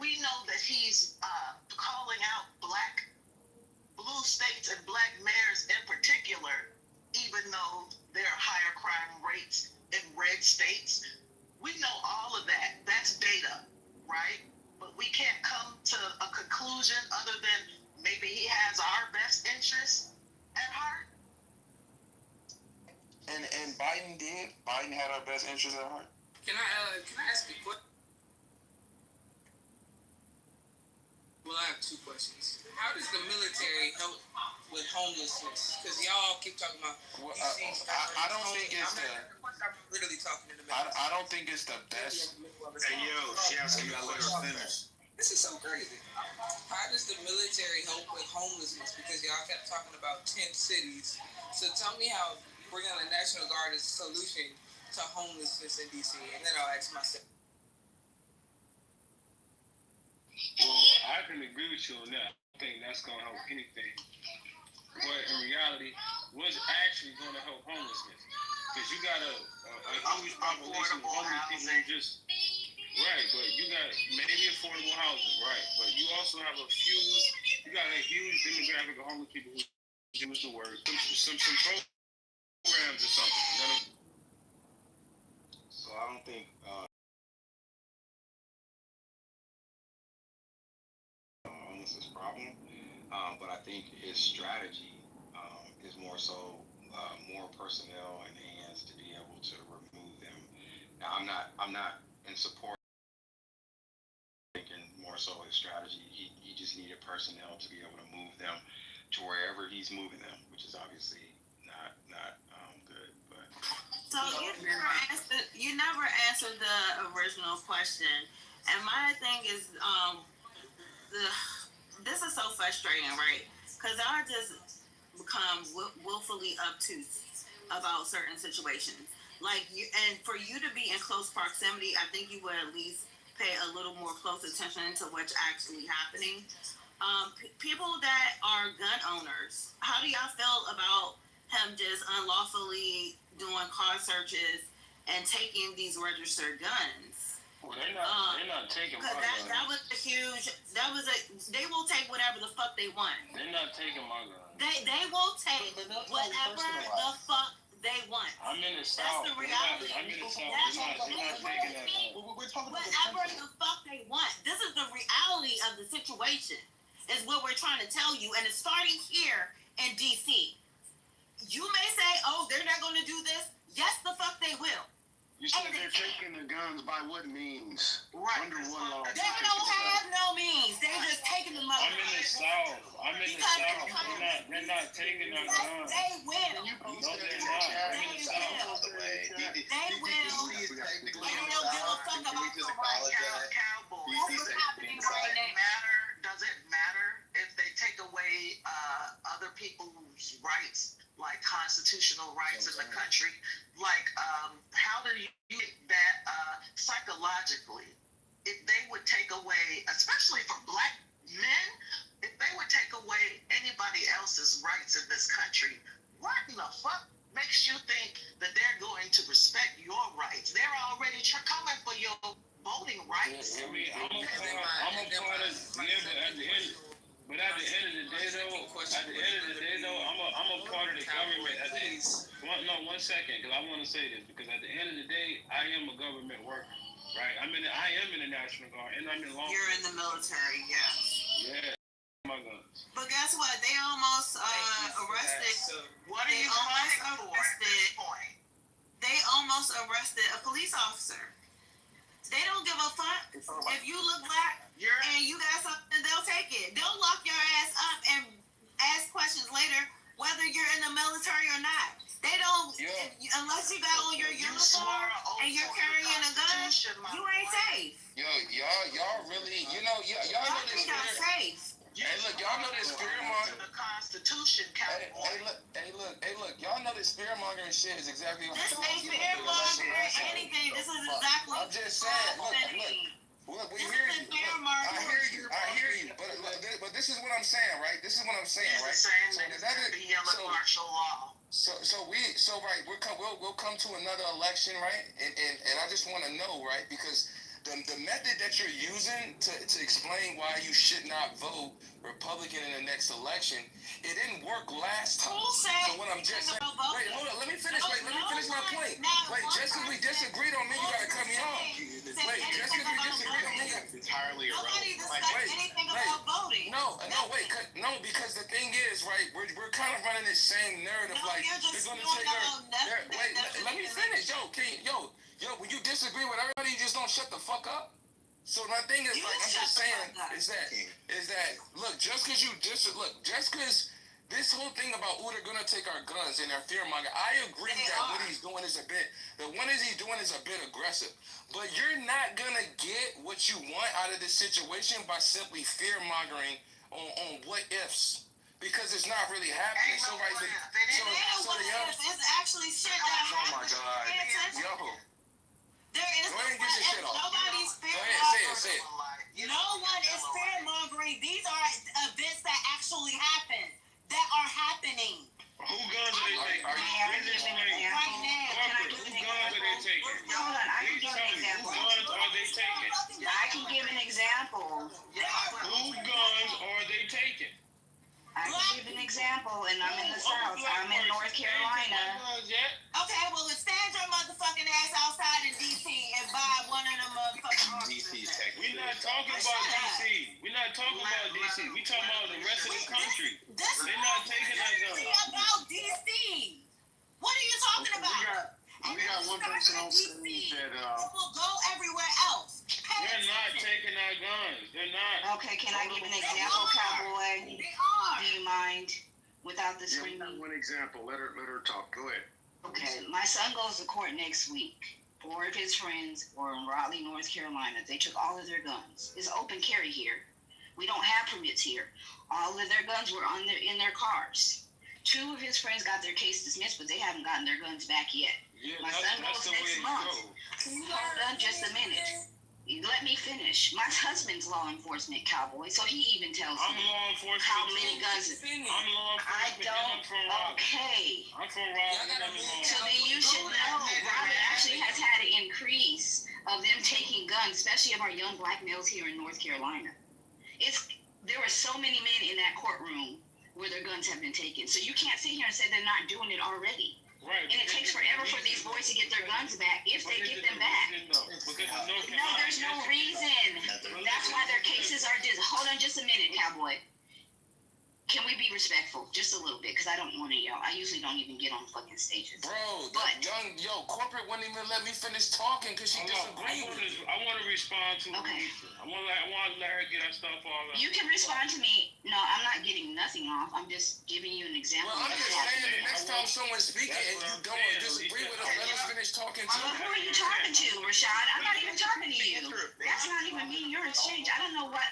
We know that he's calling out blue states and black mayors in particular, even though there are higher crime rates in red states. We know all of that. That's data, right? But we can't come to a conclusion other than maybe he has our best interests at heart. And Biden did. Biden had our best interests at heart. Can I ask you a question? Well, I have two questions. How does the military help with homelessness? Because y'all keep talking about. I don't think it's I'm literally talking to the military. I don't think it's the best. Hey yo, she asking me to let her finish. This is so crazy. How does the military help with homelessness? Because y'all kept talking about 10 cities. So tell me how bringing the National Guard is a solution to homelessness in DC, and then I'll ask myself. Well, I can agree with you on that. I think that's going to help anything. But in reality, what's actually going to help homelessness? Because you got a huge population of homeless people who just... Right, but you got maybe affordable housing, right? But you also have a huge demographic of homeless people who use the word, some programs or something. So I don't think homelessness problem, but I think his strategy is more so more personnel and hands to be able to remove them. Now I'm not in support. Thinking more so his strategy, he just needed personnel to be able to move them to wherever he's moving them, which is obviously not good. But so you never answered the original question, and my thing is this is so frustrating, right? Because I just become willfully obtuse about certain situations. Like you, and for you to be in close proximity, I think you would at least pay a little more close attention to what's actually happening. People that are gun owners, how do y'all feel about him just unlawfully doing car searches and taking these registered guns? Well, they're not taking my guns. That was a huge. They will take whatever the fuck they want. They're not taking my guns. They will take whatever the fuck they want. I'm in the South. That's the reality. I'm in the South. They're not taking that gun. We're talking whatever the fuck they want. This is the reality of the situation. Is what we're trying to tell you, and it's starting here in DC. You may say, "Oh, they're not going to do this." Yes, the fuck they will. You said they're taking the guns by what means? Right. Under what law? They don't have no means. They just taking them up. I'm in the South. They're not taking our guns. They will. No, they're not. I'm in the South. They will. And they don't give a fuck about the right Cowboys. That's what's happening right now. Does it matter if they take away other people's rights, like constitutional rights in the country? Like, how do you think that psychologically, if they would take away, especially for black men, if they would take away anybody else's rights in this country, what in the fuck makes you think that they're going to respect your rights? They're already coming for your voting rights. I mean, I'm a part of, but at the end of the day, though, I'm a part of the government. One second, because I want to say this, because at the end of the day, I am a government worker, right? I am in the National Guard, and I'm in law. You're in the military, yeah. Yeah. My guns. But guess what? They almost arrested. What are you fighting for at this point? They almost arrested a police officer. They don't give a fuck. If you look black and you got something, they'll take it. They'll lock your ass up and ask questions later, whether you're in the military or not. They don't, unless you got on your uniform and you're carrying a gun, you ain't safe. Yo, y'all really, y'all know this safe. Hey, look, y'all know this fear-mongering. The Constitution, Hey, look, y'all know this fear-mongering shit is exactly what This ain't fear-mongering anything. This is exactly I'm just saying, look, we hear you. I hear you. But this is what I'm saying, right? So we'll come to another election, right? And I just want to know, right? Because the method that you're using to explain why you should not vote Republican in the next election, it didn't work last time. So what I'm just saying, wait, hold on, let me finish my point. Wait, just because we disagreed on me, you gotta cut me off. Wait, just because we disagreed on me, entirely irrelevant. No, because the thing is, right, we're kind of running this same narrative, like they're gonna take our. Wait, let me finish, yo, when you disagree with everybody, you just don't shut the fuck up. So my thing is, like, I'm just saying, is that look, just because this whole thing about they're gonna take our guns and they're fear-mongering, I agree that what he's doing is a bit aggressive. But you're not gonna get what you want out of this situation by simply fear-mongering on what ifs. Because it's not really happening. It's actually shit that oh my God. Yo. There is go ahead and get your shit off. Nobody's fear-mongering. Go ahead, say it. No one is fear-mongering. These are events that actually happen. That are happening. Who guns are they taking? Right now. Who guns are they taking? Hold on, I can give an example. Who guns are they taking? I can give an example. Who guns are they taking? I can give an example, and I'm in the South. I'm in North Carolina. Okay, well, stand your motherfucking ass outside in D.C. and buy one of them motherfucking D.C. We're not talking about D.C. We're not talking about D.C. We're talking about the rest of the country. They're not taking that gun. About D.C. What are you talking about? We got one person on stage that will go everywhere else. They're not taking our guns. They're not. Okay, can I give an example, Cowboy? They are. Do you mind? Without the screaming. One example. Let her talk. Go ahead. Okay, my son goes to court next week. 4 of his friends were in Raleigh, North Carolina. They took all of their guns. It's open carry here. We don't have permits here. All of their guns were in their cars. 2 of his friends got their case dismissed, but they haven't gotten their guns back yet. Yeah, My son goes next month. Hold on just a minute. Let me finish. My husband's law enforcement cowboy, so he even tells I'm me law enforcement how too. many guns. I'm law I enforcement. don't. I'm from Raleigh. Okay. I'm from Raleigh. So then you should know Raleigh actually has had an increase of them taking guns, especially of our young black males here in North Carolina. There were so many men in that courtroom where their guns have been taken. So you can't sit here and say they're not doing it already. Right. And it takes forever for these boys to get their guns back if they get them back. No, there's no reason. That's why their cases are hold on just a minute, cowboy. Can we be respectful just a little bit? Because I don't want to yell. I usually don't even get on fucking stages. Bro, corporate wouldn't even let me finish talking because she disagreed with me. I want to respond to okay. I want to let her get her stuff off. You can respond to me. No, I'm not getting nothing off. I'm just giving you an example. Well, I'm just saying the next time someone's speaking and you don't disagree with us, let us finish talking too. Well, who are you talking to, Rashad? I'm not even talking to you. That's not even me. Your exchange. I don't know what.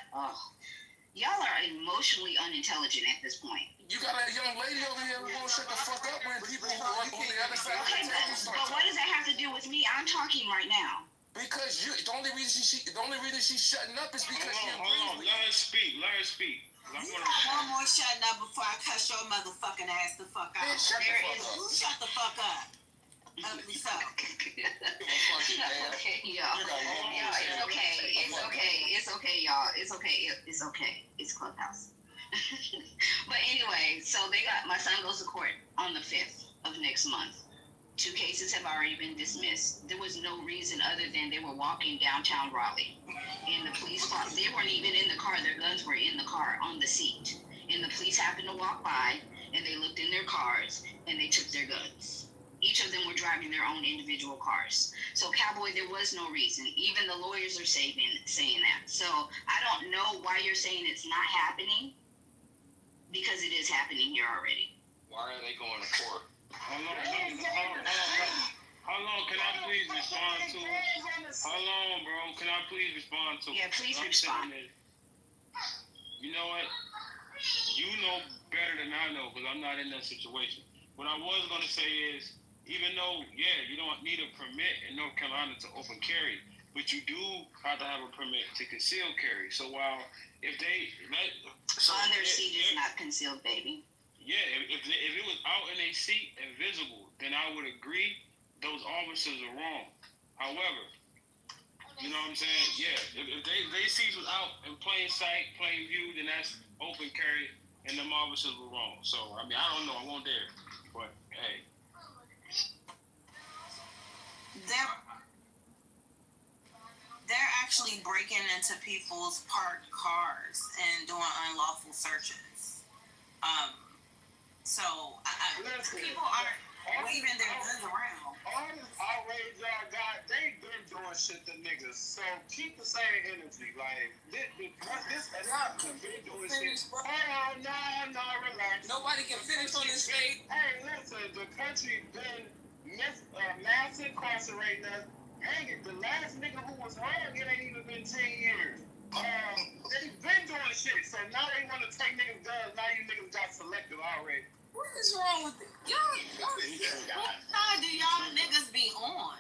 Y'all are emotionally unintelligent at this point. You got a young lady over here who won't shut the fuck up when people who are on the other side of the table start but what does that have to do with me? I'm talking right now. Because the only reason she's shutting up is because she agrees with you. Let her speak. You got one more shutting up before I cuss your motherfucking ass the fuck out. Shut the fuck up. Ugly fuck. Okay, y'all. It's okay, y'all. It's okay. It's Clubhouse. But anyway, so my son goes to court on the 5th of next month. 2 cases have already been dismissed. There was no reason other than they were walking downtown Raleigh. And the police, they weren't even in the car. Their guns were in the car on the seat. And the police happened to walk by and they looked in their cars and they took their guns. Each of them were driving their own individual cars. So, Cowboy, there was no reason. Even the lawyers are saying that. So, I don't know why you're saying it's not happening, because it is happening here already. Why are they going to court? How long? Can I please respond to it? How long, bro? Can I please respond to it? Yeah, please respond. You know what? You know better than I know, because I'm not in that situation. What I was going to say is, even though, you don't need a permit in North Carolina to open carry, but you do have to have a permit to conceal carry. So while if they on their seat is not concealed, baby. Yeah, if it was out in a seat and visible, then I would agree those officers are wrong. However, you know what I'm saying? Yeah, if they seats was out in plain sight, plain view, then that's open carry, and them officers were wrong. So I mean, I don't know, I won't dare, but hey. They're actually breaking into people's parked cars and doing unlawful searches. So people aren't waving their guns around. All this outrage y'all got, they been doing shit to niggas. So keep the same energy. Like this y'all been doing shit. Hold on, no, relax. Nobody can finish on this stage. Hey, listen, the country been mass incarcerating us. Hang it, the last nigga who was hung, it ain't even been 10 years. They've been doing shit, so now they want to take niggas' guns. Now you niggas got selective already. What is wrong with it? What side do y'all niggas be on?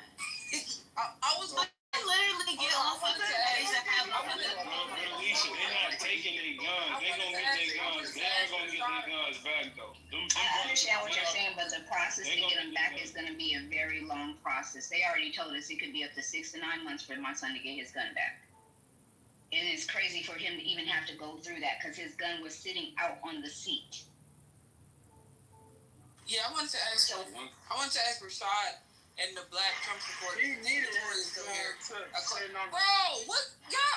I was like, literally get off of the stage and have Alicia, they're not taking their guns. They gonna get their guns. They are gonna get their guns back though. I understand what you're saying, but the process to get them back is going to be a very long process. They already told us it could be up to 6 to 9 months for my son to get his gun back. And it's crazy for him to even have to go through that because his gun was sitting out on the seat. Yeah, I wanted to ask Rashad and the Black Trump supporters. He needed Bro, what?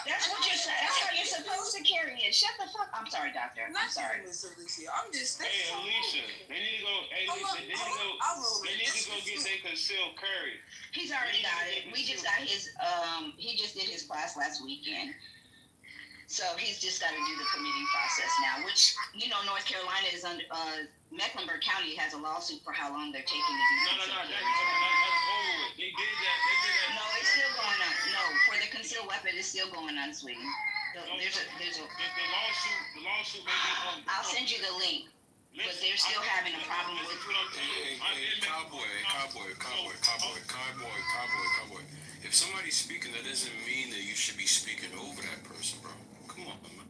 That's what you're saying. That's how you're supposed to carry it. Shut the fuck. I'm sorry, doctor. I'm sorry. Miss Alicia. I'm just saying. Hey, Alicia, they need to go. They need to go get their concealed carry. He's already got it. We just got his. He just did his class last weekend. So he's just got to do the permitting process now, which, you know, North Carolina is under, Mecklenburg County has a lawsuit for how long they're taking to do No, that's over with. They did that. No, it's still going on. No, for the concealed weapon, it's still going on, sweetie. There's a. The lawsuit may be on. I'll send you the link. But they're still having a problem with. Cowboy. If somebody's speaking, that doesn't mean that you should be speaking over that person, bro. Come on, man.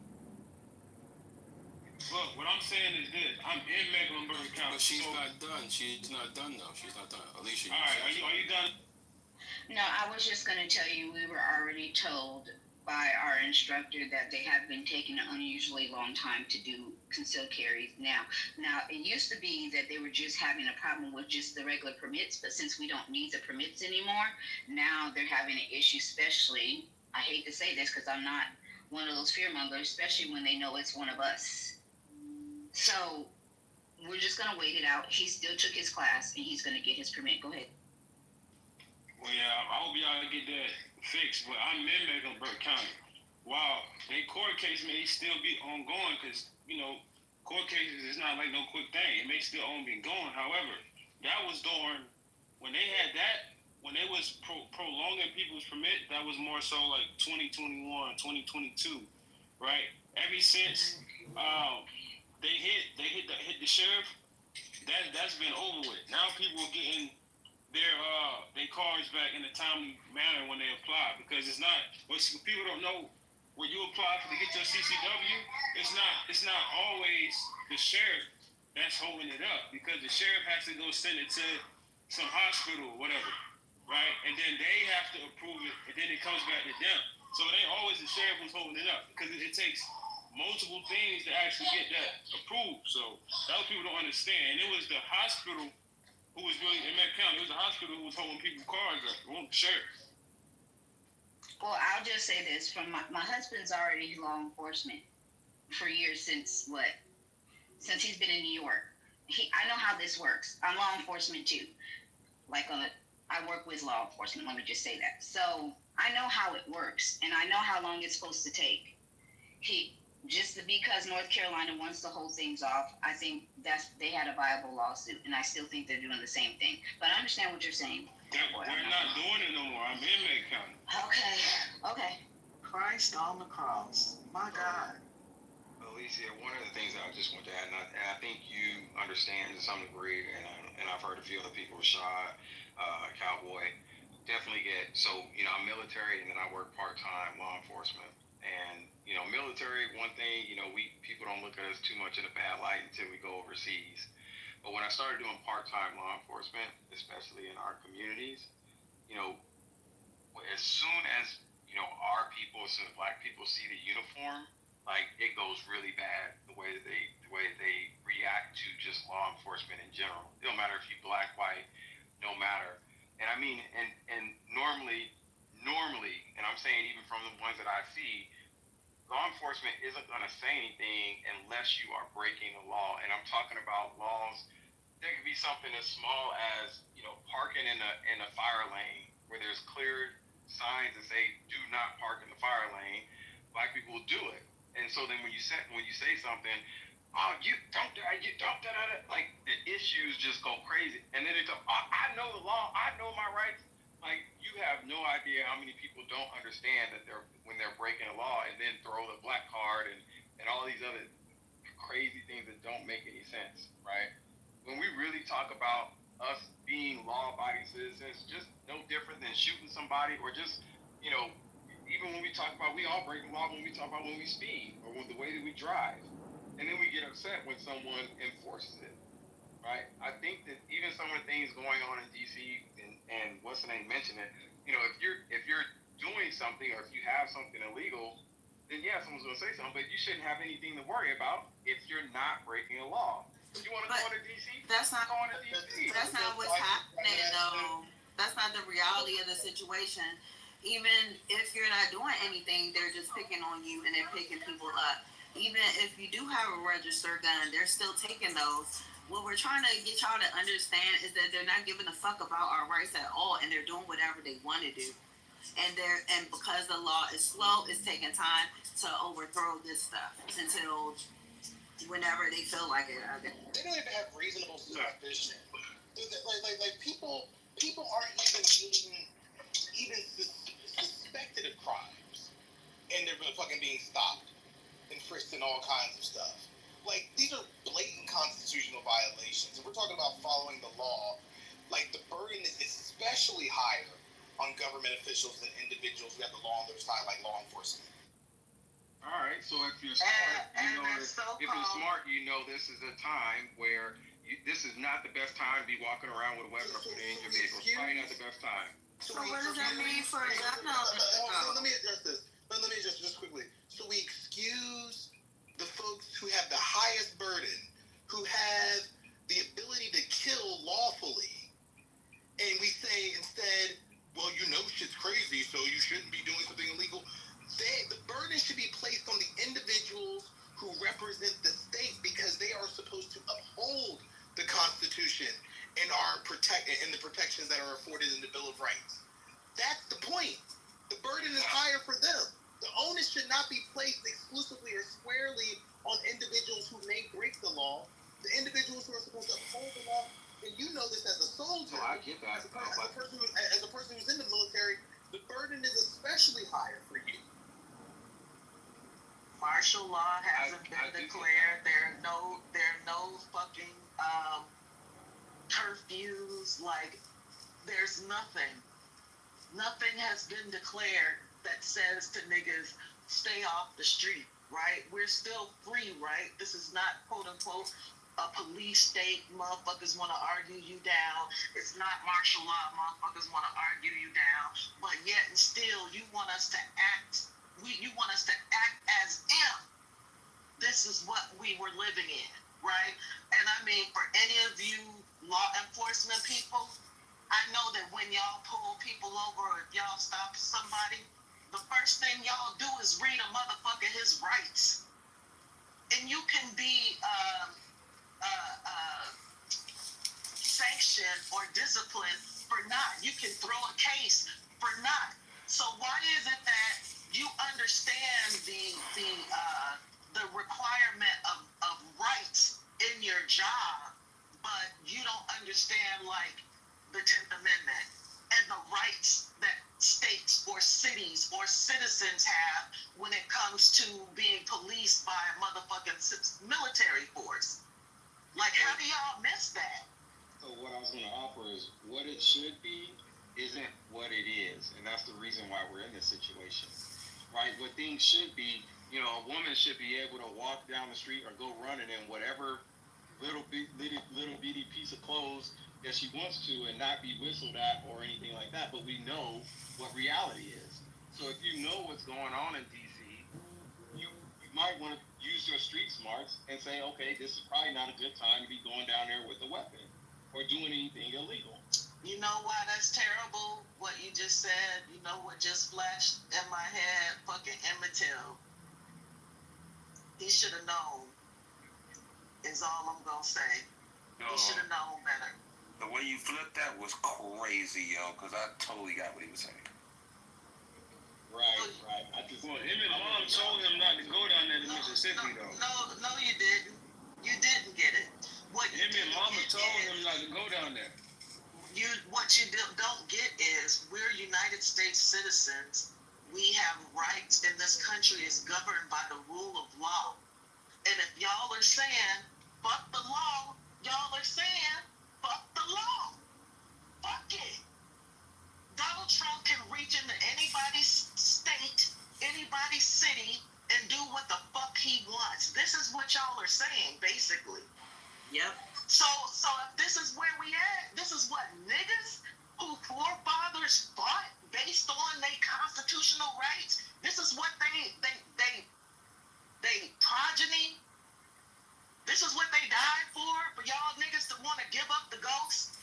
Look, what I'm saying is this: I'm in Mecklenburg County. But she's not done. She's not done though. She's not done. Alicia. All right, are you done? No, I was just going to tell you we were already told by our instructor that they have been taking an unusually long time to do concealed carries. Now it used to be that they were just having a problem with just the regular permits, but since we don't need the permits anymore, now they're having an issue, especially, I hate to say this because I'm not one of those fearmongers, especially when they know it's one of us. So we're just going to wait it out. He still took his class and he's going to get his permit. Go ahead. Well, yeah, I hope y'all get that fixed, but I'm in Mecklenburg County. Wow, they court case may still be ongoing because, court cases is not like no quick thing. It may still only be going. However, that was during, when they had that, when they was prolonging people's permit, that was more so like 2021, 2022, right? Ever since they hit the sheriff, that's been over with. Now people are getting their cards back in a timely manner when they apply, because it's not what people don't know. When you apply to get your CCW, it's not always the sheriff that's holding it up, because the sheriff has to go send it to some hospital or whatever, right? And then they have to approve it, and then it comes back to them. So it ain't always the sheriff who's holding it up, because it takes multiple things to actually get that approved. So that's what people don't understand. And it was the hospital who was really in Met County. It was a hospital who was holding people's cards up. It wasn't the sheriff. Well, I'll just say this: from my husband's already law enforcement for years, since he's been in New York. I know how this works. I'm law enforcement too. I work with law enforcement. Let me just say that. So I know how it works, and I know how long it's supposed to take. Because North Carolina wants to hold things off, I think they had a viable lawsuit, and I still think they're doing the same thing. But I understand what you're saying. They're not doing it no more. I'm in Met County. Okay. Christ on the cross. My God. Alicia, one of the things that I just want to add, and I think you understand to some degree, and I've heard a few other people, Rashad, Cowboy, definitely I'm military, and then I work part-time law enforcement. And, military, one thing, people don't look at us too much in a bad light until we go overseas. But when I started doing part-time law enforcement, especially in our communities, as soon as, our people, as soon as black people see the uniform, it goes really bad, the way that they react to just law enforcement in general. It don't matter if you're black, white, no matter. And I mean, and normally, and I'm saying even from the ones that I see, law enforcement isn't going to say anything unless you are breaking the law. And I'm talking about laws. There could be something as small as, parking in a fire lane where there's clear signs that say do not park in the fire lane. Black people will do it. And so then when you say something, you don't, like the issues just go crazy. And then they go, I know the law, I know my rights. Like, you have no idea how many people don't understand that when they're breaking a law, and then throw the black card and all these other crazy things that don't make any sense, right? When we really talk about us being law-abiding citizens, just no different than shooting somebody, or just, even when we talk about, we all break the law when we talk about when we speed, or the way that we drive. And then we get upset when someone enforces it, right? I think that even some of the things going on in D.C., and what's the name mentioned it, if you're doing something, or if you have something illegal, then yeah, someone's going to say something, but you shouldn't have anything to worry about if you're not breaking a law. You want to go to D.C.? That's not going to D.C. That's not what's happening, though. That's not the reality of the situation. Even if you're not doing anything, they're just picking on you, and they're picking people up. Even if you do have a registered gun, they're still taking those. What we're trying to get y'all to understand is that they're not giving a fuck about our rights at all, and they're doing whatever they want to do. And because the law is slow, it's taking time to overthrow this stuff until whenever they feel like it. They don't even have reasonable suspicion. Like people aren't even suspected of crimes, and they're fucking being stopped. frisked and all kinds of stuff. Like, these are blatant constitutional violations. If we're talking about following the law, like, the burden is especially higher on government officials than individuals who have the law on their side, like law enforcement. All right, so if you're smart, you know this is a time where this is not the best time to be walking around with a weapon or putting it in your vehicle. It's probably not the best time. So what does that mean for a gun? Let me address this. Let me address just quickly. So we excuse the folks who have the highest burden, who have the ability to kill lawfully, and we say instead, well, you know shit's crazy, so you shouldn't be doing something illegal. The burden should be placed on the individuals who represent the state, because they are supposed to uphold the Constitution and the protections that are afforded in the Bill of Rights. That's the point. The burden is higher for them. The onus should not be placed exclusively or squarely on individuals who may break the law. The individuals who are supposed to uphold the law, and you know this as a soldier. I get that. As a person who's in the military, the burden is especially higher for you. Martial law hasn't been declared. There are no fucking curfews. Like, there's nothing. Nothing has been declared that says to niggas, stay off the street, right? We're still free, right? This is not, quote unquote, a police state. Motherfuckers want to argue you down. It's not martial law. Motherfuckers want to argue you down. But yet and still, you want us to act. You want us to act as if this is what we were living in, right? And I mean, for any of you law enforcement people, I know that when y'all pull people over or if y'all stop somebody, the first thing y'all do is read a motherfucker his rights. And you can be sanctioned or disciplined for not. You can throw a case for not. So why is it that you understand the requirement of rights in your job, but you don't understand, like, the 10th Amendment and the rights that states or cities or citizens have when it comes to being policed by a motherfucking military force? Like, how do y'all miss that? So what I was going to offer is what it should be isn't what it is, and that's the reason why we're in this situation, right? What things should be, you know, a woman should be able to walk down the street or go running in whatever little bitty piece of clothes that she wants to and not be whistled at or anything like that. But we know what reality is. So if you know what's going on in DC, you might want to use your street smarts and say, okay, this is probably not a good time to be going down there with a weapon or doing anything illegal. You know why that's terrible? What you just said. You know what just flashed in my head? Fucking Emmett Till. He should have known. Is all I'm gonna say. He should have known better. The way you flipped that was crazy, yo, because I totally got what he was saying. Right. Emmett mom told him not to go down there to Mississippi, though. No, you didn't. You didn't get it. Emmett mama told him not to go down there. What you don't get is we're United States citizens. We have rights, and this country is governed by the rule of law. And if y'all are saying, fuck the law, y'all are saying, fuck the law. Fuck it. Donald Trump can reach into anybody's state, anybody's city, and do what the fuck he wants. This is what y'all are saying, basically. Yep. So if this is where we at, this is what niggas who forefathers fought based on their constitutional rights, this is what they progeny, this is what they died for y'all niggas to want to give up the ghost.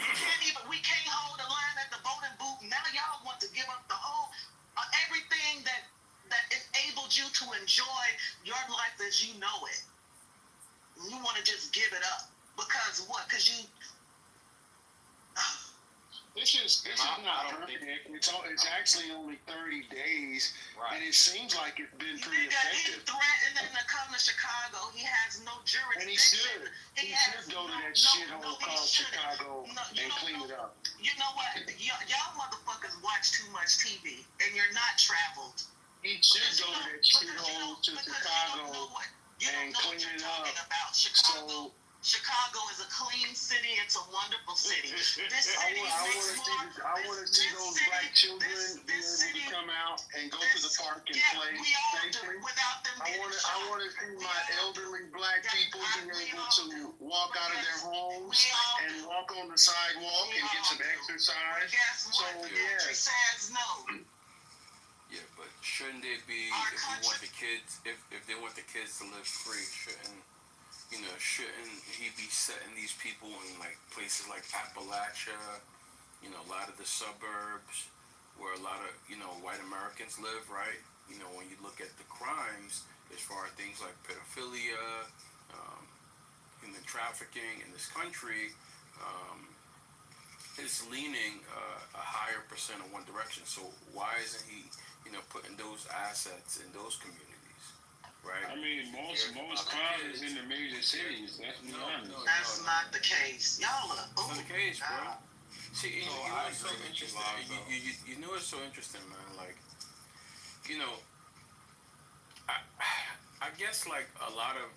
We can't hold the line at the voting booth. Now y'all want to give up the whole, everything that enabled you to enjoy your life as you know it. You want to just give it up. Because what? Because you... This is not perfect. It's actually only 30 days, and it seems like it's been pretty effective. He threatened to come to Chicago. He has no jurisdiction. And he should go to that shithole called Chicago and clean it up. You know what? Y'all motherfuckers watch too much TV, and you're not traveled. He he should go to that shithole to Chicago and clean it up. So Chicago is a clean city. It's a wonderful city. This city I want to see those black children be able to come out and go to the park and play safely. I want to see my elderly black people be able to walk out of their homes and walk on the sidewalk and get some exercise. So yes. Yeah, but shouldn't they be, if we want the kids, if they want the kids to live free, shouldn't he be setting these people in like places like Appalachia, a lot of the suburbs where a lot of, white Americans live, right? When you look at the crimes as far as things like pedophilia, human trafficking in this country, is leaning a higher percent in one direction. So why isn't he, putting those assets in those communities? Right. I mean, most crime is in the major cities. Let's be honest. That's not the case. Y'all are. That's not the case, bro. See, you know what's so interesting? You know what's so interesting, man? Like, I guess like a lot of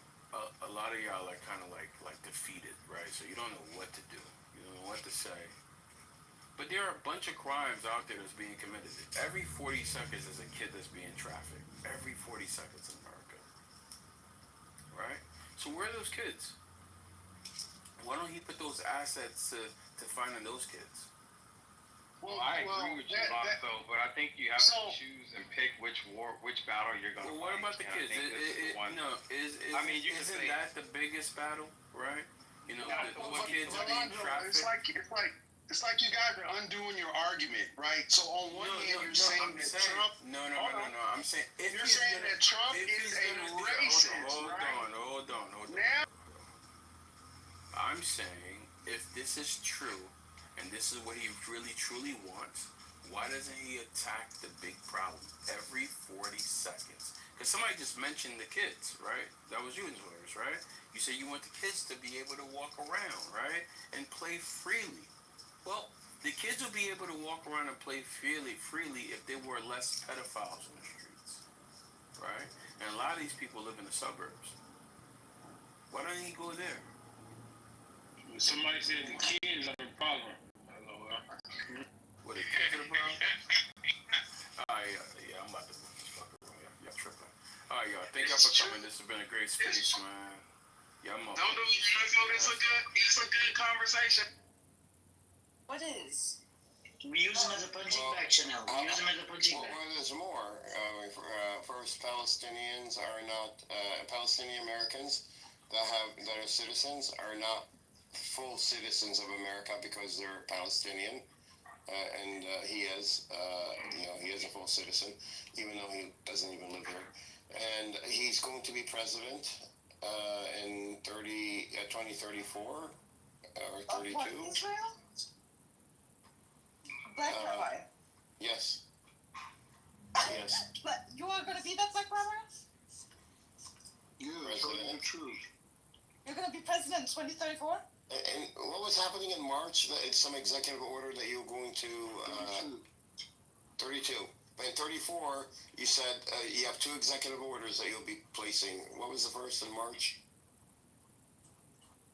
y'all are kind of like defeated, right? So you don't know what to do. You don't know what to say. But there are a bunch of crimes out there that's being committed. Every 40 seconds is a kid that's being trafficked. Every 40 seconds in America. Right? So where are those kids? Why don't he put those assets to finding those kids? Well, I agree with you, Lonzo, but I think you have to choose and pick which battle you're going to fight. What about the kids? Isn't that the biggest battle, right? The kids are being trafficked. It's like you guys are undoing your argument, right? So on one hand, you're saying that Trump. No. I'm saying if you're saying that Trump is a racist, right? Hold on. Now, I'm saying if this is true, and this is what he really truly wants, why doesn't he attack the big problem every 40 seconds? Because somebody just mentioned the kids, right? That was you in words, right? You say you want the kids to be able to walk around, right? And play freely. Well, the kids will be able to walk around and play freely if there were less pedophiles in the streets, right? And a lot of these people live in the suburbs. Why don't he go there? Somebody said the kids are the problem. What, the kids are the problem? Yeah, I'm about to move this fucker around. Y'all tripping. All right, y'all. Thank y'all for coming. This has been a great space, man. Yeah, I'm up. Don't do it. It's a good conversation. What is? We use them as a punching bag, Chanel. We use them as a punching bag. Well, there's more. First, Palestinians are not Palestinian Americans that are citizens are not full citizens of America because they're Palestinian, and he is a full citizen, even though he doesn't even live here. And he's going to be president in 2034 or 32. What, Israel? Black Rabbi. Yes. Yes. But you are going to be that Black Rabbi? Yeah, president. You're going to be president in 2034? And what was happening in March? It's some executive order that you're going to 32. But in 34, you said you have 2 executive orders that you'll be placing. What was the first in March?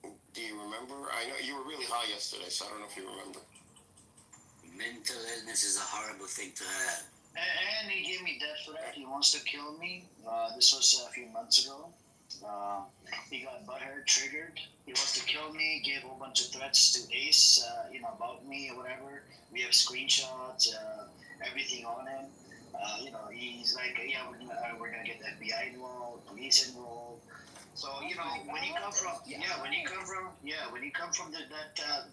Do you remember? I know you were really high yesterday, so I don't know if you remember. Mental illness is a horrible thing to have. And he gave me death threat. He wants to kill me. This was a few months ago. He got butthurt, triggered. He wants to kill me. Gave a whole bunch of threats to Ace, about me or whatever. We have screenshots, everything on him. He's like, yeah, we're gonna get the FBI involved, police involved. So when you come from that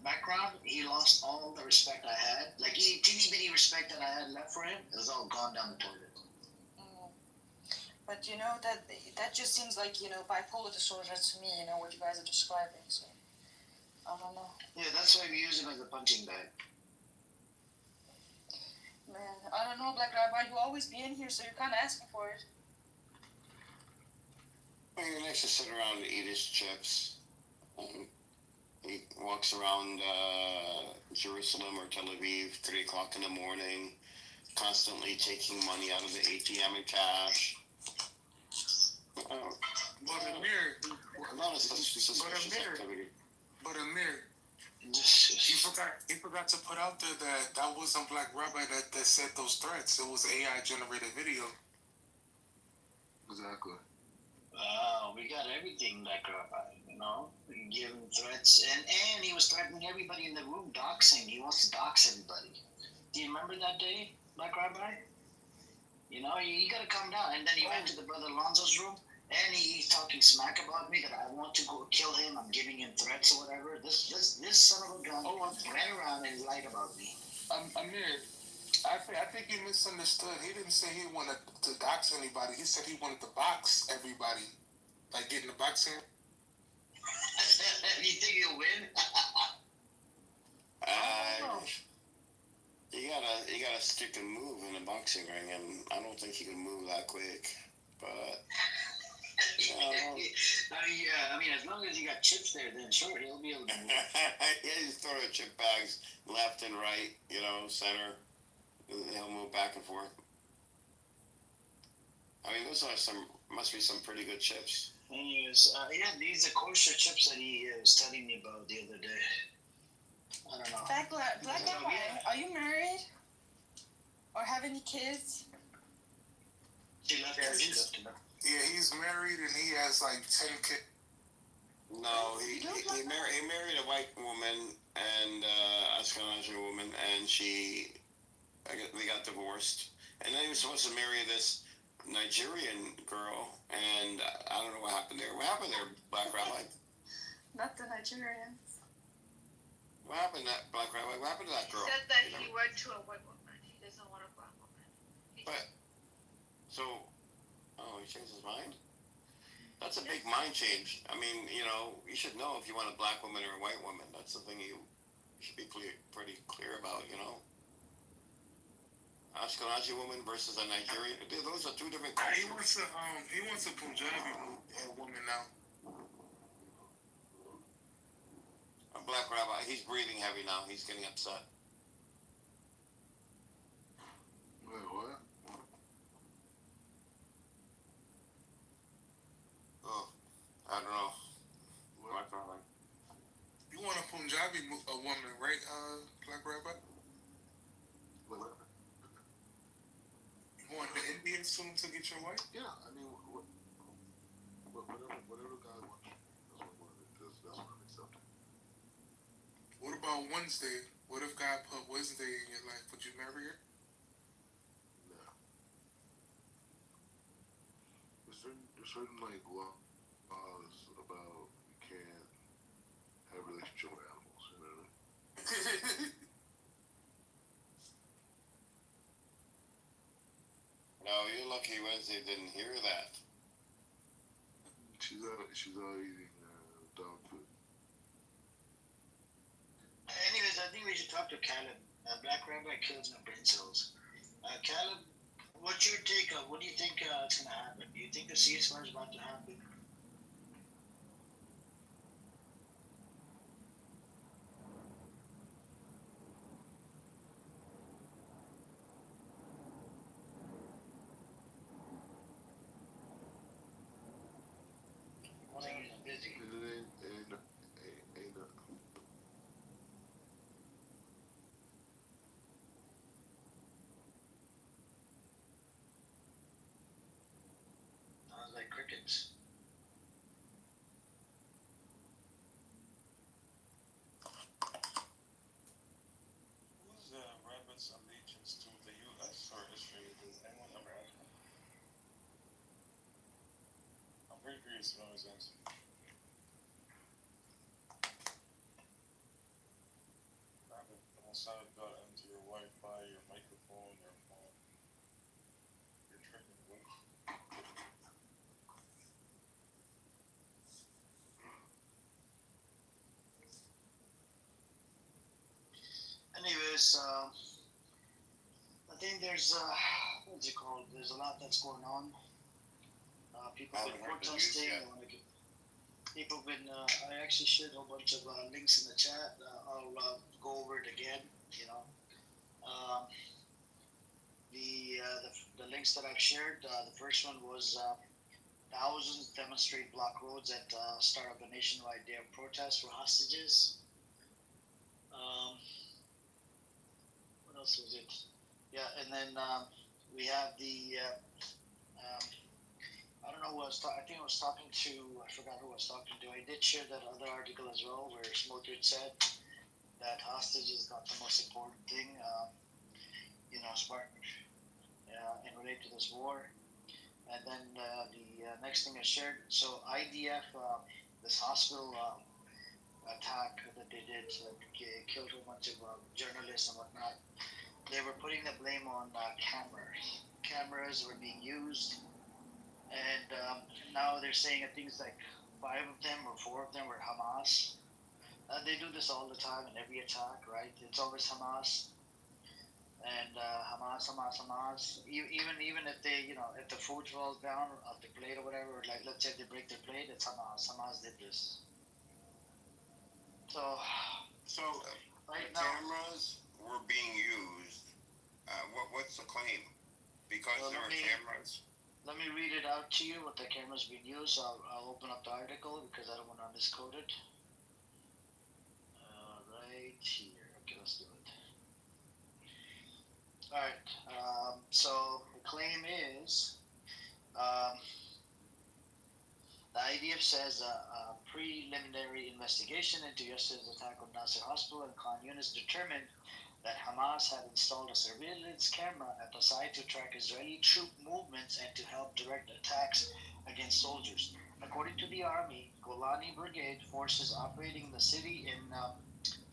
background, he lost all the respect I had. Like any teeny bitty respect that I had left for him, it was all gone down the toilet. But that just seems like bipolar disorder to me. What you guys are describing. So I don't know. Yeah, that's why we use him as a punching bag. Man, I don't know, Black Rabbi. You always be in here, so you're kind of asking for it. He likes to sit around and eat his chips. He walks around Jerusalem or Tel Aviv 3 o'clock in the morning, constantly taking money out of the ATM and cash. But Amir, he forgot to put out there that wasn't Black Rabbi that said those threats. It was AI generated video. Exactly. We got everything Black Rabbi, giving threats, and he was threatening everybody in the room, doxing. He wants to dox everybody. Do you remember that day, Black Rabbi? You gotta come down. And then he went to the brother Lonzo's room, and he's talking smack about me that I want to go kill him. I'm giving him threats or whatever. This son of a gun ran around and lied about me. Amir, I think you misunderstood. He didn't say he wanted to dox anybody. He said he wanted to box everybody, like get in the boxing. You think he'll win? You gotta stick and move in a boxing ring, and I don't think he can move that quick. But I mean, as long as you got chips there, then sure, he'll be able to move. Yeah, he's throwing chip bags left and right, center. He'll move back and forth. I mean, those must be some pretty good chips. Anyways, these are kosher chips that he was telling me about the other day. I don't know. Black Rabbi, are you married? Or have any kids? She left him. Yeah, he's married and he has like 10 kids. No, he married a white woman and Ashkenazi woman, and they got divorced. And then he was supposed to marry this Nigerian girl, and I don't know what happened there. What happened there, Black Rabbi? Not the Nigerians. What happened to that, Black Rabbi? What happened to that girl? He said that he went to a white woman. He doesn't want a black woman. He changed his mind? That's a big mind change. I mean, you should know if you want a black woman or a white woman. That's the thing you should be pretty clear about, Ashkenazi woman versus a Nigerian. Those are two different cultures. He wants a Punjabi woman now. A Black Rabbi. He's breathing heavy now. He's getting upset. Wait, what? Oh, I don't know. Black Rabbi. You want a Punjabi woman, right, Black Rabbi? What? You want the Indian soon to get your wife? Yeah, I mean, whatever God wants. That's what I'm accepting. What about Wednesday? What if God put Wednesday in your life? Would you marry her? No. There's certain like laws about you can't have a relationship with animals. You know what I mean? No, you're lucky Wednesday didn't hear that. She's out eating dog food. Anyways, I think we should talk to Caleb. Black Rabbi kills no brain cells. Caleb, what's your take on what do you think is going to happen? Do you think the ceasefire is about to happen? I think he's busy. Sounds like crickets. Who's Rabbit's allegiance to the U.S. or Israel? Does anyone ever ask him? I'm very curious to know his answer. Rabbit, the Mossad got into your Wi-Fi, your microphone, your phone. You're tripping, bro. Anyways, I think there's what's it called? There's a lot that's going on. People have been protesting. People have been. I actually shared a whole bunch of links in the chat. I'll go over it again. links that I've shared. The first one was thousands demonstrate block roads at start of a nationwide day of protest for hostages. What else was it? Yeah, and then we have the I don't know who I was talking. I think I was talking to. I forgot who I was talking to. I did share that other article as well, where Smotrich said that hostage is not the most important thing. Smart in relate to this war. And then the next thing I shared. So IDF, this hospital attack that they did, killed a bunch of journalists and whatnot. They were putting the blame on cameras. Cameras were being used, and now they're saying that things like 5 of them or 4 of them were Hamas. They do this all the time in every attack, right? It's always Hamas. And Hamas. Even if they, if the food falls down off the plate or whatever, like let's say they break their plate, it's Hamas. Hamas did this. So right now, cameras were being used. What's the claim? Because there were cameras. Let me read it out to you what the cameras being used. I'll open up the article because I don't want to misquote it. Right here. Okay, let's do it. All right. So the claim is the IDF says a preliminary investigation into yesterday's attack on Nasser Hospital and Khan Yunis determined that Hamas had installed a surveillance camera at the site to track Israeli troop movements and to help direct attacks against soldiers. According to the army, Golani Brigade forces operating in the city in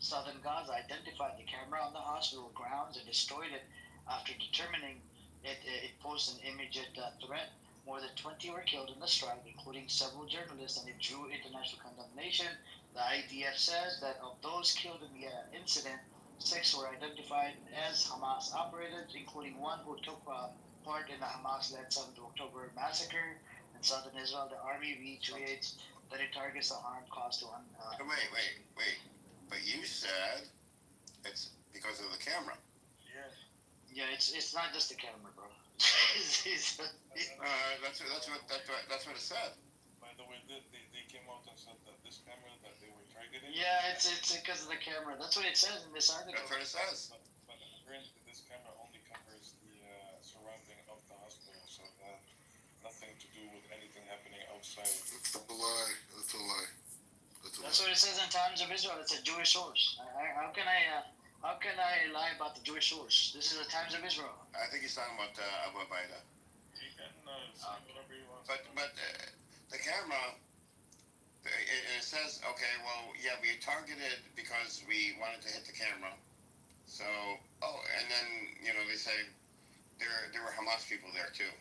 southern Gaza identified the camera on the hospital grounds and destroyed it after determining it posed an immediate threat. More than 20 were killed in the strike, including several journalists, and it drew international condemnation. The IDF says that of those killed in the incident, 6 were identified as Hamas operators, including one who took part in the Hamas-led 7th October massacre in southern Israel. The army reiterates that it targets the harm caused to Wait. But you said it's because of the camera. Yeah, it's not just the camera, bro. That's what it said. By the way, they came out and said that this camera that they were targeting. Yeah, it's because of the camera. That's what it says in this article. That's what it says. But apparently, this camera only covers the surrounding of the hospital, so that nothing to do with anything happening outside. That's a lie. That's what it says in Times of Israel. It's a Jewish source. How can I lie about the Jewish source? This is the Times of Israel. I think he's talking about Abu Baida. You can say whatever you want. But the camera, it says, okay, well, yeah, we targeted because we wanted to hit the camera. So, and then they say there were Hamas people there too.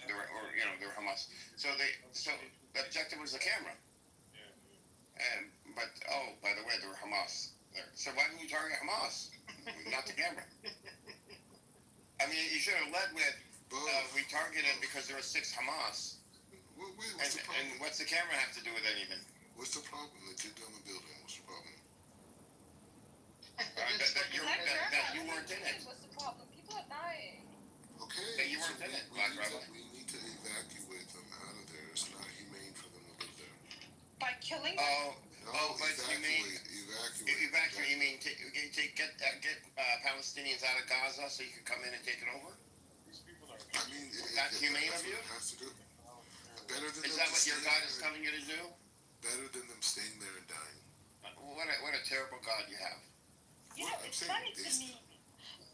There were Hamas. So the objective was the camera. But by the way, there were Hamas there. So why didn't you target Hamas, not the camera? I mean, you should have led with we targeted because there were 6 Hamas. And what's the camera have to do with anything? What's the problem? They took down the building. What's the problem? That you weren't in it. What's the problem? People are dying. Okay. That you weren't in it, Black Rebel. We need to evacuate them out of there. It's not humane for them to live there. By killing them? But evacuate. You mean get Palestinians out of Gaza so you can come in and take it over? I mean, that's humane of you? It has to do. Better than is that what your God is telling you to do? Better than them staying there and dying. What a terrible God you have. It's funny to me.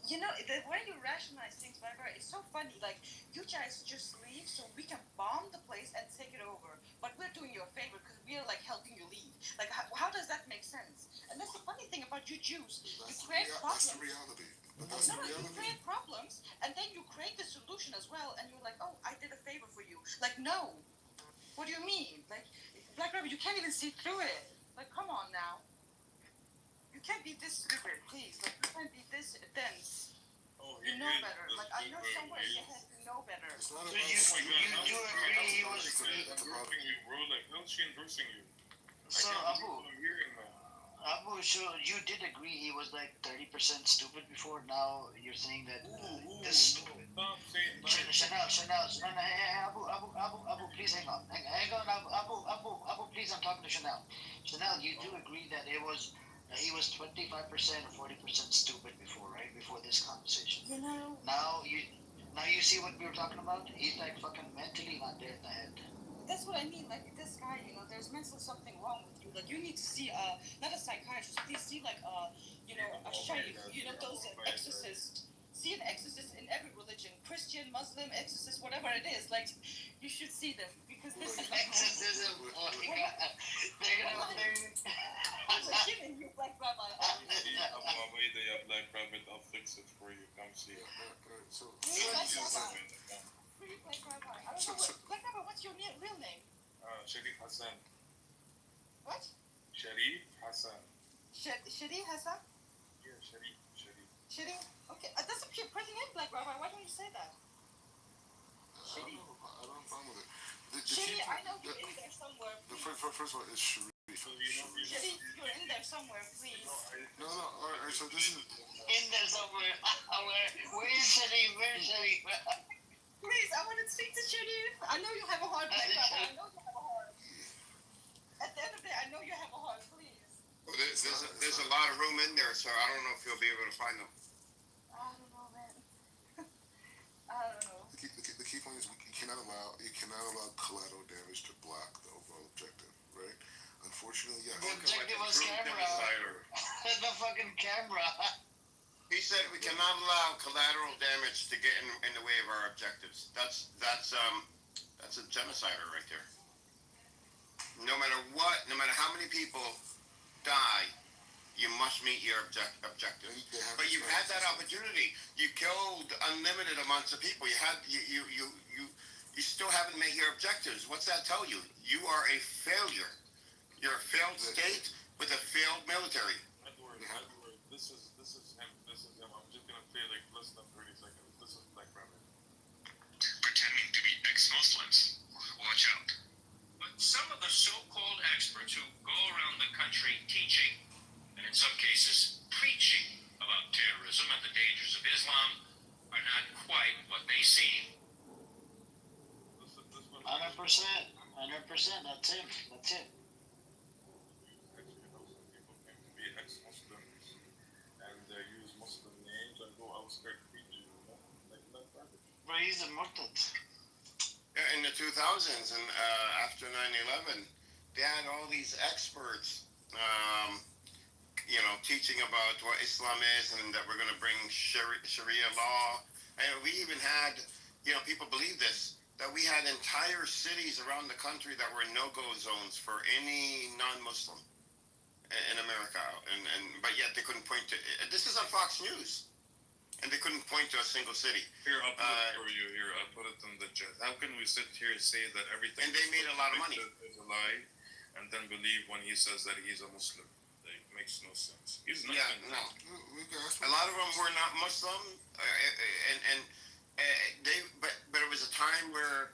The way you rationalize things, whatever, it's so funny. Like, you guys just leave so we can bomb the place and take it over. But we're doing you a favor because we're, helping you leave. Like, how does that make sense? And that's the funny thing about you Jews. You create problems. That's the reality. You create problems, and then you create the solution as well, and you're like, oh, I did a favor for you. Like, no. What do you mean? Like, Black Rabbit, you can't even see through it. Like, come on now. You can't be this stupid, please. Like, you can't be this dense. You know better. Like, I know somewhere in your head you know better. So you do agree he was... Endorsing you, bro. Like, how's she endorsing you? So, Abu, so you did agree he was 30% stupid before. Now you're saying that this stupid. Stop saying Chanel, hey, Abu, please hang on, Abu, please, I'm talking to Chanel. Chanel, you do agree that he was 25% or 40% stupid before, right? Before this conversation. You know. Now you see what we were talking about. He's like fucking mentally not there in the head. That's what I mean. Like this guy, there's mentally something wrong with you. Like you need to see not a psychiatrist. Please see like a shaykh. Those exorcists. See an exorcist in every religion, Christian, Muslim, exorcist, whatever it is. Like you should see them because this is exorcism. I'm kidding you, Black Rabbi. I'm waiting, Black Rabbit. I'll fix it for you. Come see it. So, Black Rabbi. I don't know Black Rabbi, what's your real name? Sharif Hassan. What? Sharif Hassan. Sharif Hassan? Yeah, Sharif. Sharif? Okay, that's a pretty name, Black Rabbi. Why don't you say that? Sharif. I don't know with it. Sharif, I know you're in there somewhere. First of all, it's Sharif. Sharif, you're in there somewhere, please. No. All right. So this is in there somewhere. Where is Sharif? Where is Sharif? Please, I want to speak to Sharif. I know you have a heart, Black Rabbi. I know you have a heart. At the end of the day, I know you have a heart. Please. Well, there's a lot of room in there, so I don't know if you'll be able to find them. I don't know, man. I don't know. The key point is you cannot allow collateral damage to block the overall objective, right? Unfortunately, yes. The objective was camera. The fucking camera. He said we cannot allow collateral damage to get in the way of our objectives. That's a genocider right there. No matter what, no matter how many people die, you must meet your objective. But you've had that opportunity. You killed unlimited amounts of people. You still haven't met your objectives. What's that tell you? You are a failure. You're a failed state with a failed military. Edward, this is him. I'm just gonna play like less than 30 seconds. This is Black Rabbit. Pretending to be ex-Muslims. Watch out. But some of the so-called experts who go around the country teaching, and in some cases preaching, about terrorism and the dangers of Islam are not quite what they seem. 100%. That's him. Be ex-Muslims and use Muslim names and go out there preaching, like Black Rabbit. Bro, he's a murtad. In the 2000s and after 9/11, they had all these experts, teaching about what Islam is and that we're going to bring Sharia law. And we even had, people believe this, that we had entire cities around the country that were no-go zones for any non-Muslim in America. But yet they couldn't point to it. This is on Fox News. And they couldn't point to a single city. Here, I'll put it for you. Here, I'll put it in the chat. How can we sit here and say that everything and they made a lot of money is a lie, and then believe when he says that he's a Muslim? It makes no sense. He's not. Yeah, no. A lot of them were not Muslim, but it was a time where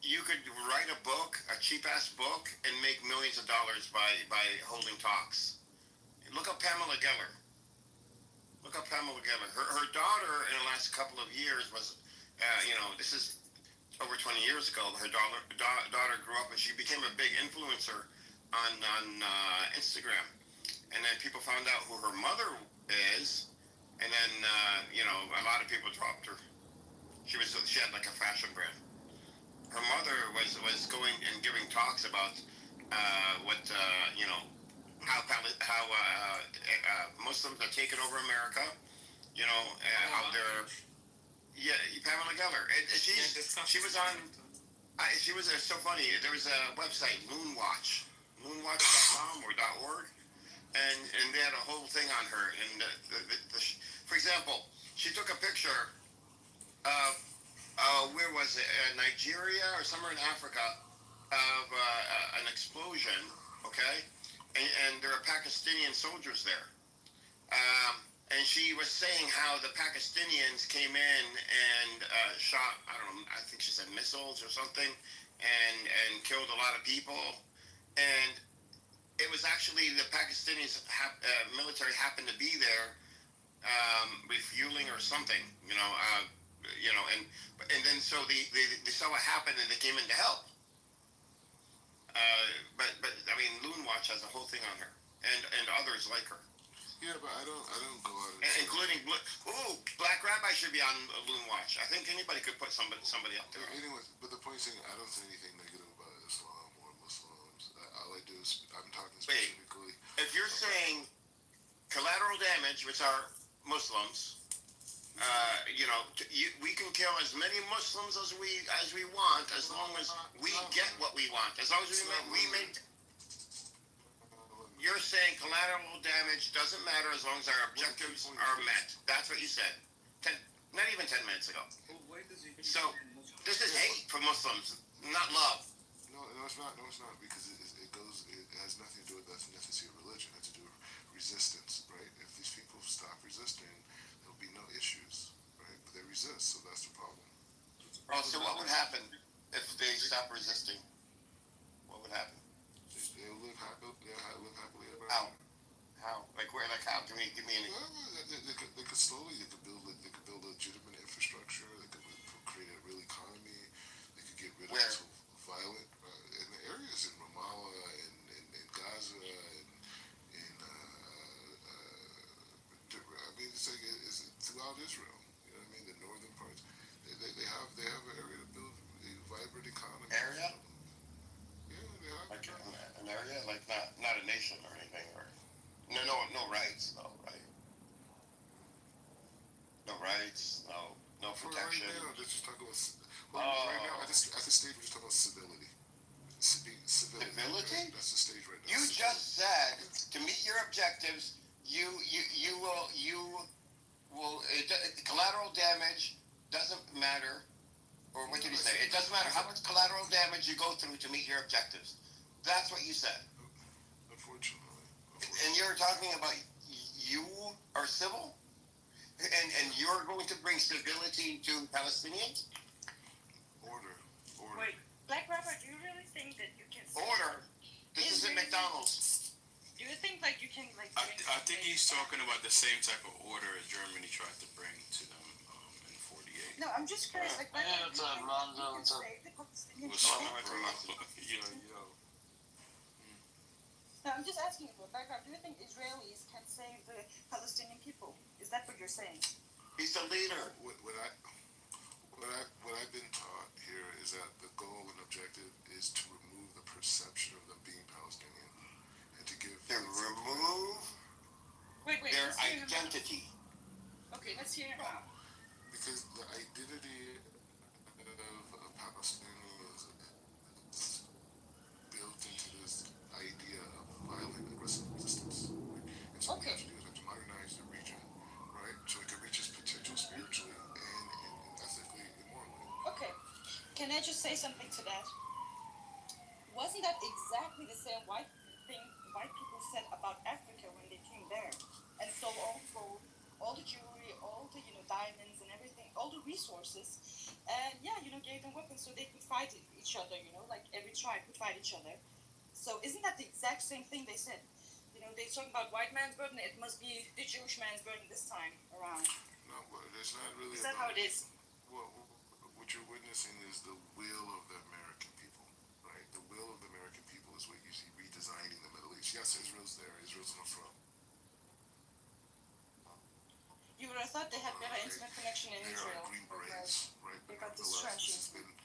you could write a book, a cheap ass book, and make millions of dollars by holding talks. Look up Pamela Geller. Her daughter in the last couple of years was, this is over 20 years ago. Her daughter grew up and she became a big influencer on Instagram. And then people found out who her mother is. And then, a lot of people dropped her. She had like a fashion brand. Her mother was going and giving talks about how Muslims are taking over America, how they're Pamela Geller. She was on. She was so funny. There was a website, moonwatch.com or .org, and they had a whole thing on her. And for example, she took a picture of where was it? Nigeria or somewhere in Africa of an explosion. Okay. And there are Pakistani soldiers there. And she was saying how the Pakistanians came in and shot, I don't know, I think she said missiles or something, and killed a lot of people. And it was actually the Pakistani military happened to be there refueling or something, you know, and then so they saw what happened and they came in to help. But I mean, Loon Watch has a whole thing on her, and others like her. Yeah, but I don't go out and including Black Rabbi should be on Loon Watch. I think anybody could put somebody up there. Anyway, but the point is, I don't say anything negative about Islam or Muslims. All I do is I'm talking specifically. If you're saying collateral damage, which are Muslims, you know, we can kill as many Muslims as we want, as long as we get what we want. As long as we make. You're saying collateral damage doesn't matter as long as our objectives are met. That's what you said. Not even 10 minutes ago. So this is hate for Muslims, not love. No, it's not. No, it's not, because it has nothing to do with ethnicity or religion. It has to do with resistance, right? If these people stop resisting, there'll be no issues, right? But they resist, so that's the problem. Oh, so what would happen if they stop resisting? What would happen? They'll live happily ever after. How? Like where? Like how? Give me any. They could slowly. They could build legitimate infrastructure. They could create a real economy. They could get rid of this violent in the areas in Ramallah and Gaza and I mean it's like it's throughout Israel. You know what I mean? The northern parts. They have an area to build a vibrant economy. Area? Yeah, they have. Like an area, like not a nation or anything, or no rights, no right. No rights, no protection. Right now, let's just talk about. Right now, at this stage, we're just talking about civility. Civility. Right? That's the stage right now. You just said to meet your objectives, you will collateral damage doesn't matter, or what did you say? It doesn't matter how much collateral damage you go through to meet your objectives. That's what you said. Unfortunately. And you're talking about you are civil? And you're going to bring stability to Palestinians? Order. Wait, Black Rabbi, do you really think that you can... Order? This isn't McDonald's. Do you think like you can like... I think he's talking about the same type of order as Germany tried to bring to them in 48. No, I'm just curious. Like, what's up, Lonzo? What's up? No, I'm just asking you, Black Rabbi, do you think Israelis can save the Palestinian people? Is that what you're saying? He's the leader. What I've been taught here is that the goal and objective is to remove the perception of them being Palestinian and to give them remove their identity. Okay, let's hear it out. Because the identity of a Palestinian is built into this idea of violent aggressive resistance. And so what we have to do is to modernize the region, right? So it can reach its potential spiritually and ethically and morally. Okay. Can I just say something to that? Wasn't that exactly the same white thing white people said about Africa when they came there? And so also all the jewelry, all the diamonds and everything, all the resources, and gave them weapons so they could fight each other. Like every tribe could fight each other. So isn't that the exact same thing they said? They're talking about white man's burden. It must be the Jewish man's burden this time around. No, but it's not really. Is that how it is? Well, what you're witnessing is the will of the American people, right? The will of the American people is what you see redesigning the Middle East. Yes, Israel's there. Israel's on the front. You would have thought they had better internet connection in Israel. Green berets, right? They got this trashy internet.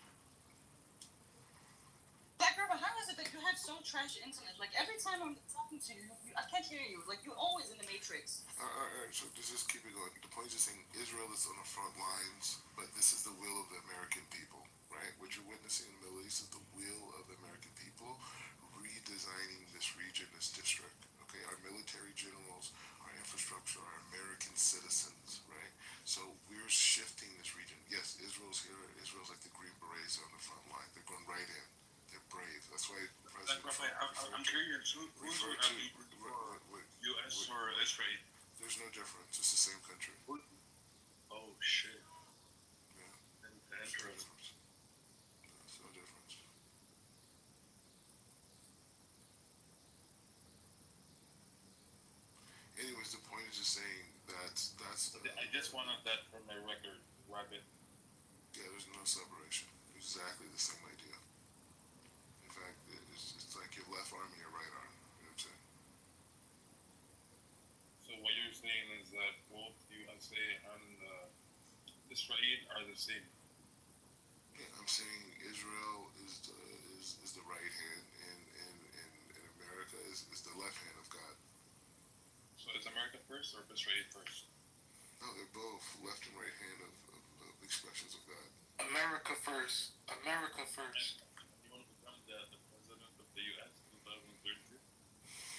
Black Rabbi, how is it that you have so trashy internet? Like every time I'm talking to you, I can't hear you. Like you're always in the matrix. All right, so just keep it going. The point is saying Israel is on the front lines, but this is the will of the American people, right? What you're witnessing in the Middle East is the will of the American people redesigning this region, this district. Okay, our military generals, our infrastructure, our American citizens, right? So we're shifting this region. Yes, Israel's here. Israel's like the Green Berets on the front line. They're going right in. They're brave. That's why President Trump I'm curious. Who's going to be U.S. or Israel? There's no difference. It's the same country. Oh, shit. Yeah. Interesting. There's no difference. Anyways, the point is just saying that's. I just wanted that from the record, Rabbit. There's no separation. Exactly the same idea. In fact, it's like your left arm and your right arm. You know what I'm saying? So what you're saying is that both USA and Israel are the same. Yeah, I'm saying Israel is the right hand, and America is the left hand of God. So is America first or Israel first? No, they're both left and right hand of expressions of God. America first. America first. You want to become the president of the U.S. in 2032?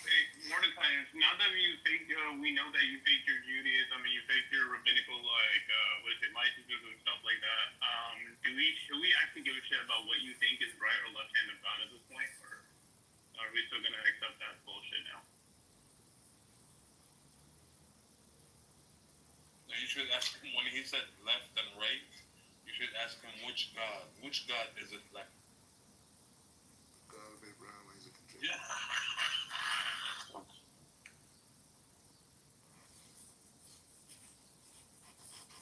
Hey, Mordecai, now that you think we know that you think your Judaism and you think your rabbinical, like, what is it, licenses and stuff like that, should we actually give a shit about what you think is right or left hand of God at this point, or are we still gonna accept that bullshit now? Now you should ask him when he said left and right. You should ask him which God. Which God is it left? God of Abraham, Isaac, and Jacob. Yeah.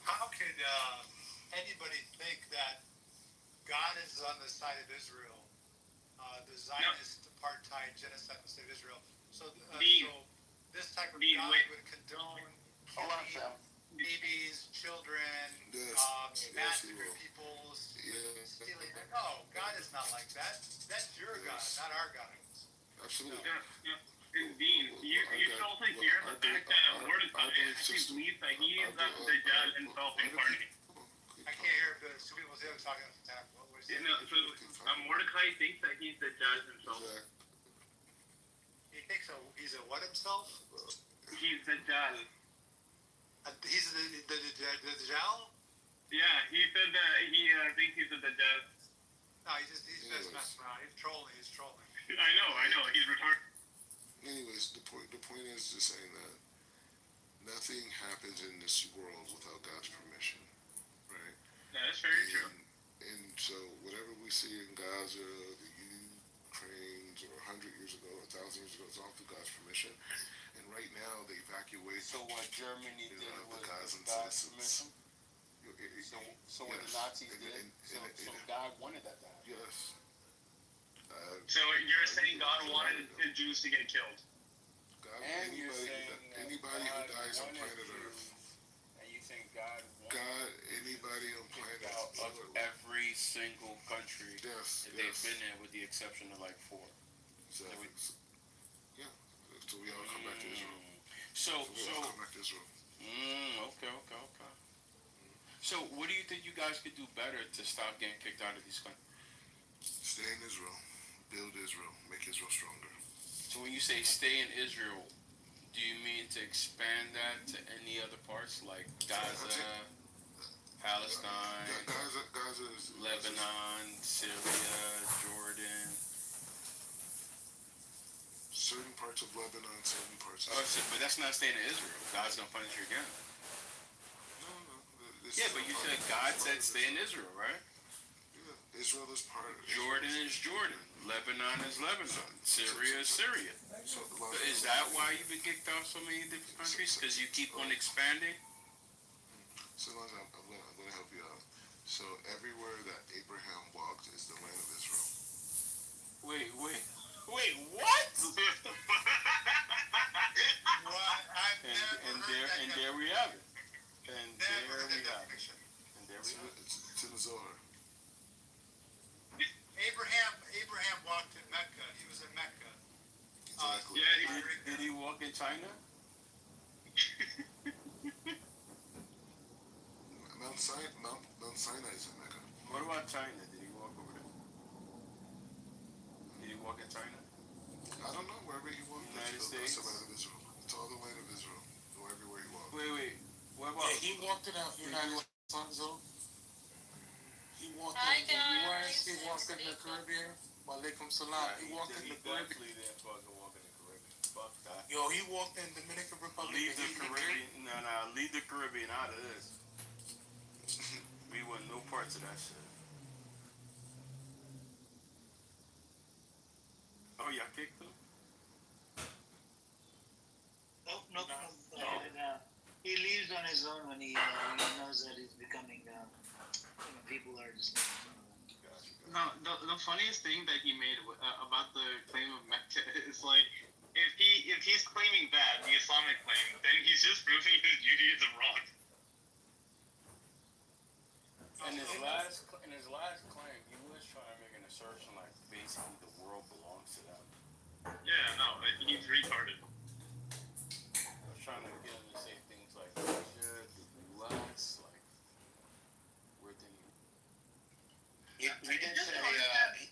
How could anybody think that God is on the side of Israel, the Zionist apartheid genocide on the state of Israel? So this type of God would condone babies, children, massacre people, stealing. No, God is not like that. That's your God, not our God. Absolutely. Dean, you still think you're the fact that Mordecai actually believes that he is the judge himself incarnate. I can't hear the two people talking at the time. What was it? No, so Mordecai thinks that he's the judge himself. He thinks he's a what himself? He's the judge. He's the Jal? Yeah, he said that he thinks he's the judge. No, he's just messing around. He's trolling. I know. He's retarded. Anyways, the point is just saying that nothing happens in this world without God's permission, right? Yeah, that's very true. And so whatever we see in Gaza, the Ukraine, or 100 years ago, 1,000 years ago, it's all through God's permission. And right now, they evacuate. So what Germany did the was Gazan God's citizens. permission? So what the Nazis did, so God wanted that to happen. Yes. So you're saying God wanted the Jews to get killed? God, And you're anybody saying who dies on planet Earth. And you think God anybody on planet of every single country yes, that they've been in, with the exception of like 4. Exactly. Yeah. So we all come back to Israel. So we all come back to Israel. Okay. So what do you think you guys could do better to stop getting kicked out of these countries? Stay in Israel. Build Israel. Make Israel stronger. So when you say stay in Israel, do you mean to expand that to any other parts like Gaza, Palestine, Gaza is Lebanon, Syria, Jordan? Certain parts of Lebanon, certain parts of but that's not staying in Israel. God's going to punish you again. No. Yeah, but you said God said stay in Israel, right? Yeah, Israel is part of Jordan is Jordan. Lebanon is Lebanon. Syria is Syria. So is that why you've been kicked out so many different countries? Because you keep on expanding? So I'm going to help you out. So everywhere that Abraham walked is the land of Israel. Wait, what? And there we have it. It's in the Zohar. Abraham walked in Mecca. He was in Mecca. Exactly. Did he walk in China? Mount Sinai is in Mecca. What about China? Did he walk over there? Did he walk in China? I don't know. Wherever he walked, United States. That's the land of Israel. It's all the land of Israel. Go everywhere he walked. Wait. What about? Yeah, he walked in the United States. He walked in the U.S. He walked in the Caribbean. Walaikum salam. He walked in the Caribbean. Definitely didn't fucking walk in the Caribbean. Fuck that. Yo, he walked in Dominican Republic. Leave the Caribbean. No, leave the Caribbean out of this. We want no parts of that shit. Oh, y'all kicked him? No. He leaves on his own when he knows that he's becoming people are just making fun of him. No, the funniest thing that he made about the claim of Mecca is like, if he's claiming that, the Islamic claim, then he's just proving his Judaism wrong. In his last claim, he was trying to make an assertion like basically the world belongs to them. Yeah, no, he's retarded. I was trying to get him to say things like Asia, the U.S., like where they. He did say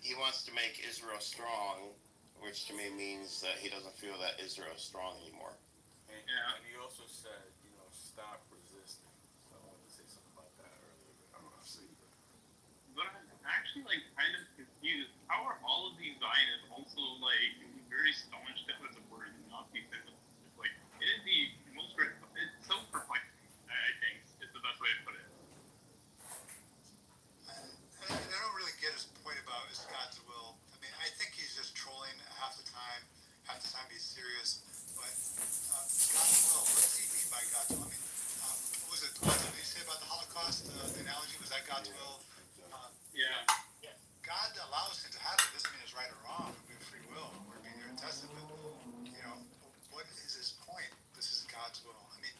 he wants to make Israel strong, which to me means that he doesn't feel that Israel is strong anymore. And he also said, stop resisting. So I wanted to say something about that earlier, but I don't know if I it. But I'm actually kind of confused. How are all of these Zionists also very staunch to the word Nazism? It is the most. It's so perplexing. I think is the best way to put it. I don't really get his point about it's God's will. I mean, I think he's just trolling half the time. Half the time he's serious. But God's will, what does he mean by God's will? I mean, what was it? What did he say about the Holocaust? The analogy, was that God's will? Yeah. God allows things to happen. Doesn't mean it's right or wrong. We have free will. We're being tested. But, what is his point? This is God's will. I mean,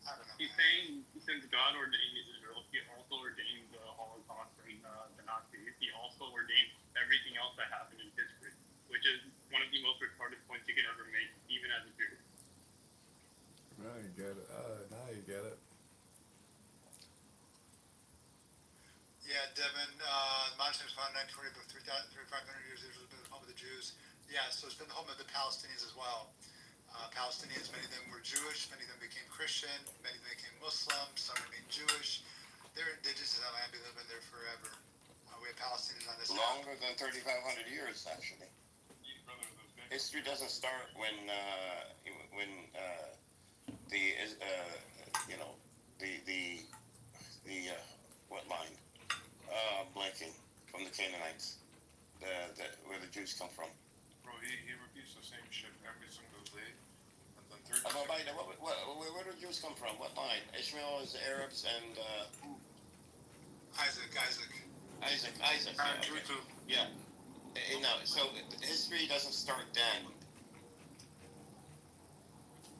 I don't know. He's saying since God ordained Israel, he also ordained the Holocaust and the Nazis. He also ordained everything else that happened in history, which is one of the most retarded points you can ever make, even as a Jew. Now you get it. Yeah, Devin, Mountain was founded in 1940, but 3,500 years Israel has been the home of the Jews. Yeah, so it's been the home of the Palestinians as well. Palestinians, many of them were Jewish, many of them became Christian, many of them became Muslim, some remained Jewish. They're indigenous to that land, been living there forever. We have Palestinians on this Longer than 3,500 years, actually. History doesn't start when what line? Blanking from the Canaanites, where the Jews come from. Bro, he repeats the same shit every single day. And then Where do Jews come from? What line? Ishmael is the Arabs and Isaac. Isaac. Yeah. No, so history doesn't start then.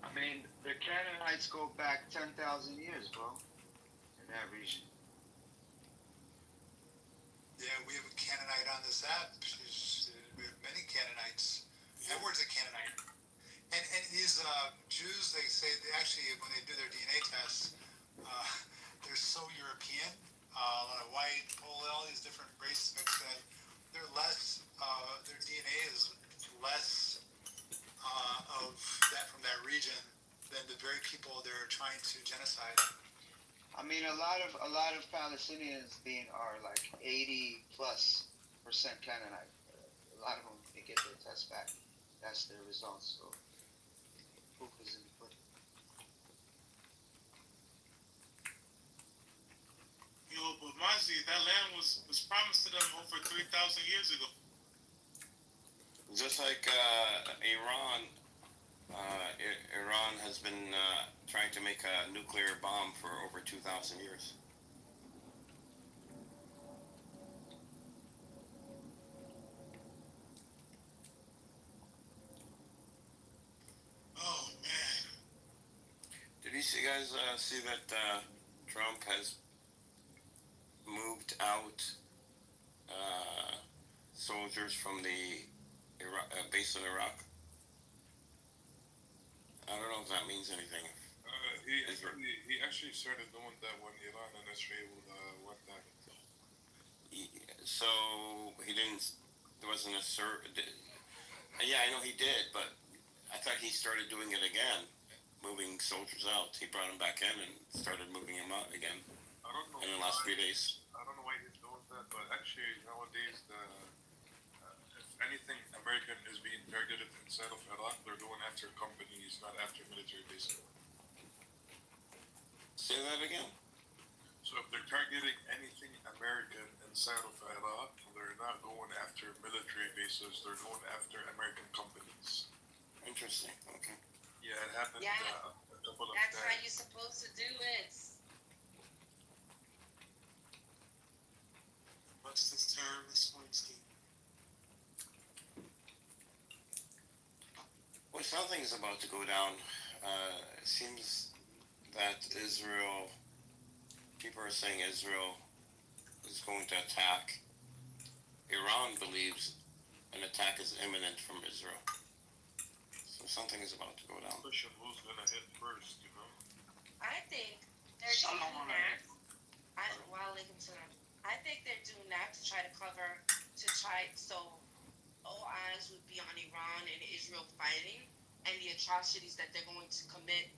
I mean, the Canaanites go back 10,000 years, bro, in that region. Yeah, we have a Canaanite on this app. We have many Canaanites. Edward's a Canaanite. And these Jews, they say, when they do their DNA tests, they're so European. A lot of white, Polish, all these different races mixed in. They're less, their DNA is less of that from that region than the very people they're trying to genocide. I mean, a lot of Palestinians are like 80+% Canaanite. A lot of them, they get their tests back. That's their results. So, proof is in the pudding. But Mazi, that land was promised to them over 3,000 years ago. Just like Iran. Iran has been trying to make a nuclear bomb for over 2,000 years. Oh man! Did you guys see that Trump has moved out soldiers from the base in Iraq? I don't know if that means anything. He actually started doing that when Iran and Israel went down. So he didn't. There wasn't a Yeah, I know he did, but I thought he started doing it again, moving soldiers out. He brought them back in and started moving them out again. I don't know. In the last few days. I don't know why he's doing that, but actually nowadays if anything American is being targeted inside of Iraq, they're going after companies, not after military bases. Say that again. So if they're targeting anything American inside of Iraq, they're not going after military bases, they're going after American companies. Interesting, okay. Yeah, it happened Yeah, a couple of that's times. how you're supposed to do it. Weinstein. Well, something is about to go down. It seems that people are saying Israel is going to attack. Iran believes an attack is imminent from Israel. So something is about to go down. Question: who's gonna hit first? You know. I think they're doing that. I think they're doing that to try so all eyes would be on Iran and Israel fighting and the atrocities that they're going to commit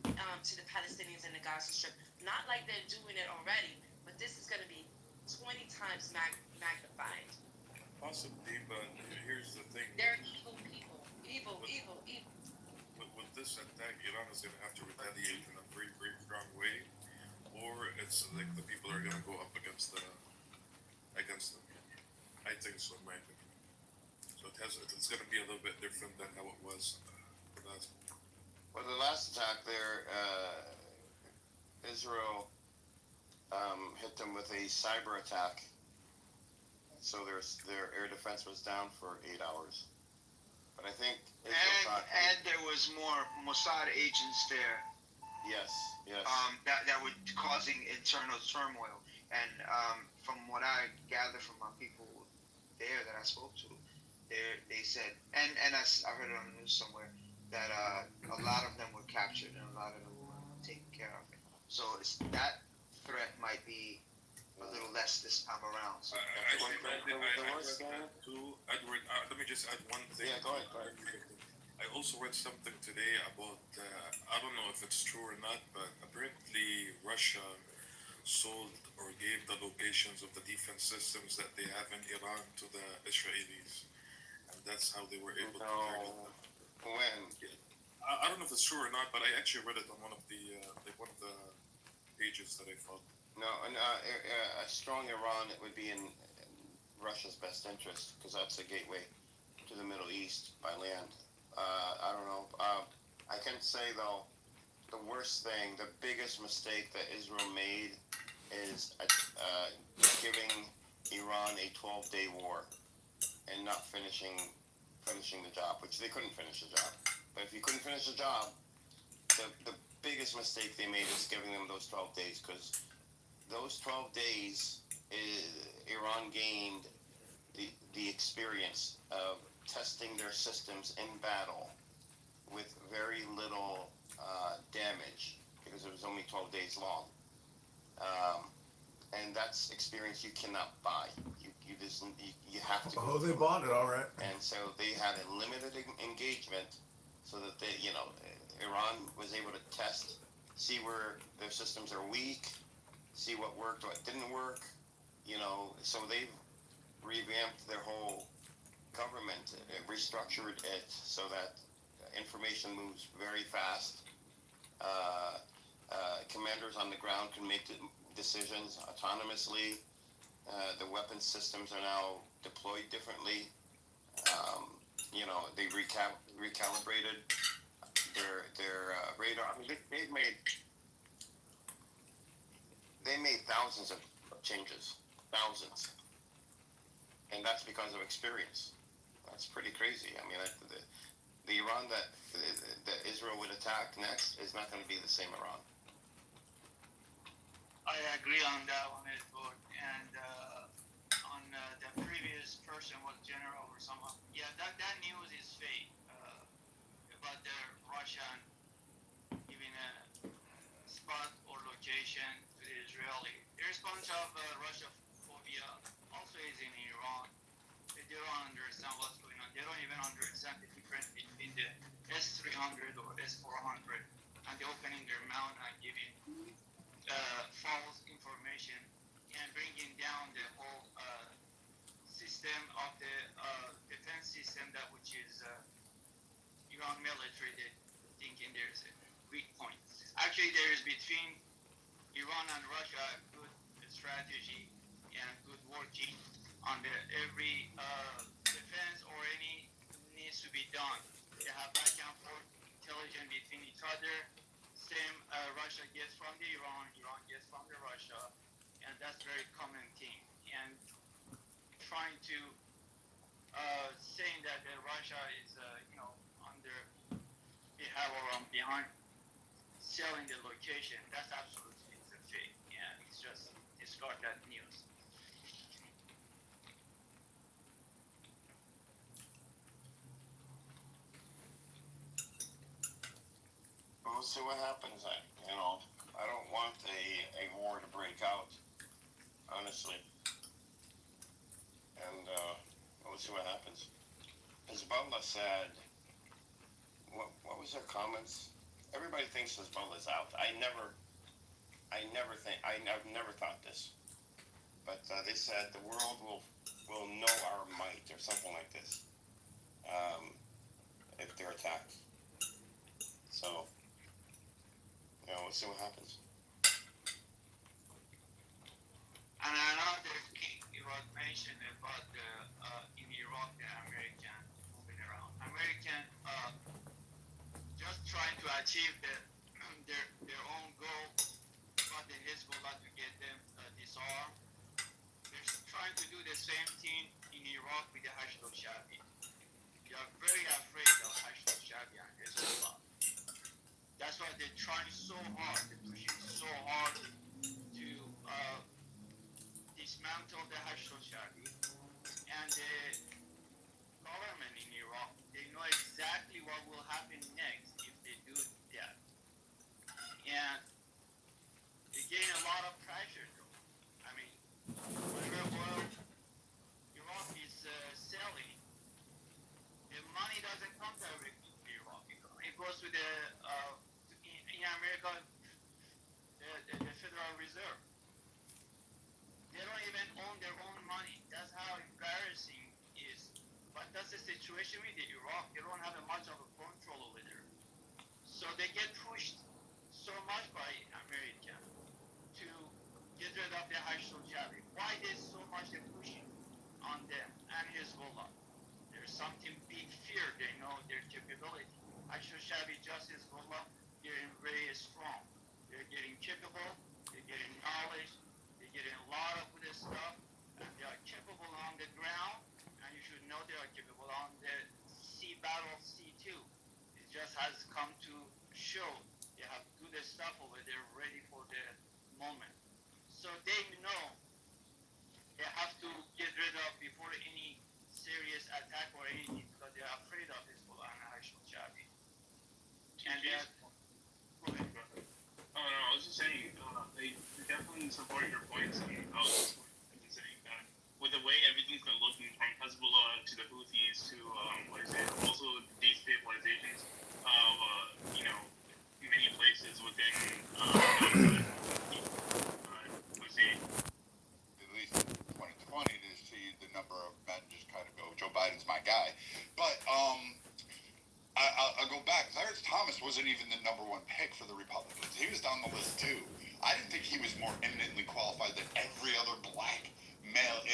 to the Palestinians in the Gaza Strip. Not like they're doing it already, but this is going to be 20 times magnified. Possibly, but here's the thing. They're evil people. Evil. With this attack, Iran is going to have to retaliate in a very, very strong way, or it's like the people are going to go up against them. I think so, in my opinion. So it's going to be a little bit different than how it was last. Well, the last attack there, Israel hit them with a cyber attack. So their air defense was down for 8 hours. But I think and there was more Mossad agents there. Yes. That were causing internal turmoil. And from what I gather from my people there that I spoke to, they said, and I heard it on the news somewhere, that a lot of them were captured and a lot of them were taken care of. So that threat might be a little less this time around. So too. Edward, let me just add one thing. Yeah, go ahead. I also read something today about, I don't know if it's true or not, but apparently Russia sold or gave the locations of the defense systems that they have in Iran to the Israelis. And that's how they were able to target them. When? I don't know if it's true or not, but I actually read it on one of the pages that I found. No, a strong Iran, it would be in Russia's best interest, because that's a gateway to the Middle East by land. I don't know. I can say, though, the worst thing, the biggest mistake that Israel made is giving Iran a 12-day war and not finishing the job, which they couldn't finish the job. But if you couldn't finish the job, the biggest mistake they made is giving them those 12 days, because those 12 days, Iran gained the experience of testing their systems in battle with very little damage, because it was only 12 days long. And that's experience you cannot buy. You have to. Oh, they bought it, all right. And so they had a limited engagement, so that Iran was able to test, see where their systems are weak, see what worked, what didn't work. So they've revamped their whole government, restructured it so that information moves very fast. Commanders on the ground can make decisions autonomously. The weapon systems are now deployed differently. They recalibrated their radar. I mean, they made thousands of changes, thousands, and that's because of experience. That's pretty crazy. I mean, the Iran that Israel would attack next is not going to be the same Iran. I agree on that one, Edward. And on the previous person was General or someone. Yeah, that news is fake about the Russian giving a spot or location to the Israeli. There's a bunch of Russia phobia also is in Iran. They don't understand what's going on. They don't even understand the difference between the S-300 or S-400, and they're opening their mouth and giving false information and bringing down the whole system of the defense system, that which is Iran military. They thinking there's a weak point. Actually, there is between Iran and Russia a good strategy and good working on every defense or any needs to be done. They have back and forth intelligence between each other. Same Russia gets from the Iran gets from the Russia, and that's very common thing. And trying to saying that Russia is, under behalf or behind selling the location. That's absolutely it's a fake. Yeah, it's just discard that news. We'll see what happens. I don't want a war to break out, honestly. And we'll see what happens. Hezbollah said, what was their comments? Everybody thinks Hezbollah's out. I've never thought this. But they said the world will know our might or something like this if they're attacked. So, we'll see what happens. And another thing you was mentioned about in Iraq, the American moving around. American just trying to achieve their own goal, but the Hezbollah to get them disarmed. They're trying to do the same thing in Iraq with the Hashd al-Shaabi. They are very afraid of Hashd al-Shaabi and Hezbollah. That's why they're trying so hard, they're pushing so hard to dismantle the Hashd al-Shaabi. And the government in Iraq, they know exactly what will happen next if they do that. And they gain a lot of pressure though. I mean, whatever oil Iraq is selling, the money doesn't come directly to Iraq. It goes to the in America, the Federal Reserve. They don't even own their own money. That's how embarrassing it is. But that's the situation with Iraq. They don't have much of a control over there. So they get pushed so much by America to get rid of the Hashd al-Shaabi. Why there's so much pushing on them and Hezbollah? There's something big fear. They know their capability. Hashd al-Shaabi, just Hezbollah, they're very strong. They're getting capable. They're getting knowledge. They're getting a lot of good stuff. And they are capable on the ground. And you should know they are capable on the sea battle, sea too. It just has come to show they have good stuff over there ready for the moment. So they know they have to get rid of before any serious attack or anything because they are afraid of Hezbollah and Hashd al-Shaabi. And go ahead, brother. Oh, no, I was just saying, they definitely support your points, and I was just saying that with the way everything's been looking from Hezbollah to the Houthis to, also destabilizations of, many places within, let's see. At least 2020 to see the number of men just kind of go, Joe Biden's my guy. But, I'll go back. Clarence Thomas wasn't even the number one pick for the Republicans. He was down the list too. I didn't think he was more eminently qualified than every other black male.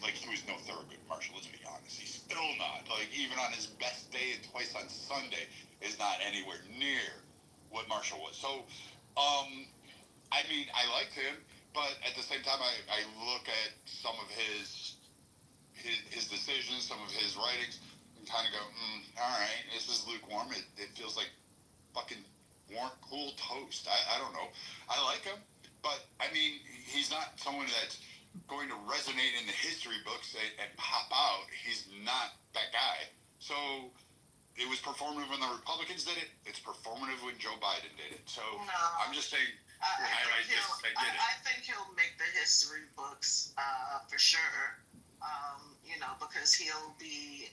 Like, he was no Thurgood Marshall, let's be honest. He's still not. Like, even on his best day and twice on Sunday is not anywhere near what Marshall was. So, I mean, I liked him, but at the same time, I look at some of his decisions, some of his writings, and kind of go, all right, this is lukewarm. It feels like fucking warm, cool toast. I don't know. I like him, but I mean, he's not someone that's going to resonate in the history books and pop out. He's not that guy. So it was performative when the Republicans did it. It's performative when Joe Biden did it. So No. I'm just saying. I think he'll make the history books for sure. Because he'll be,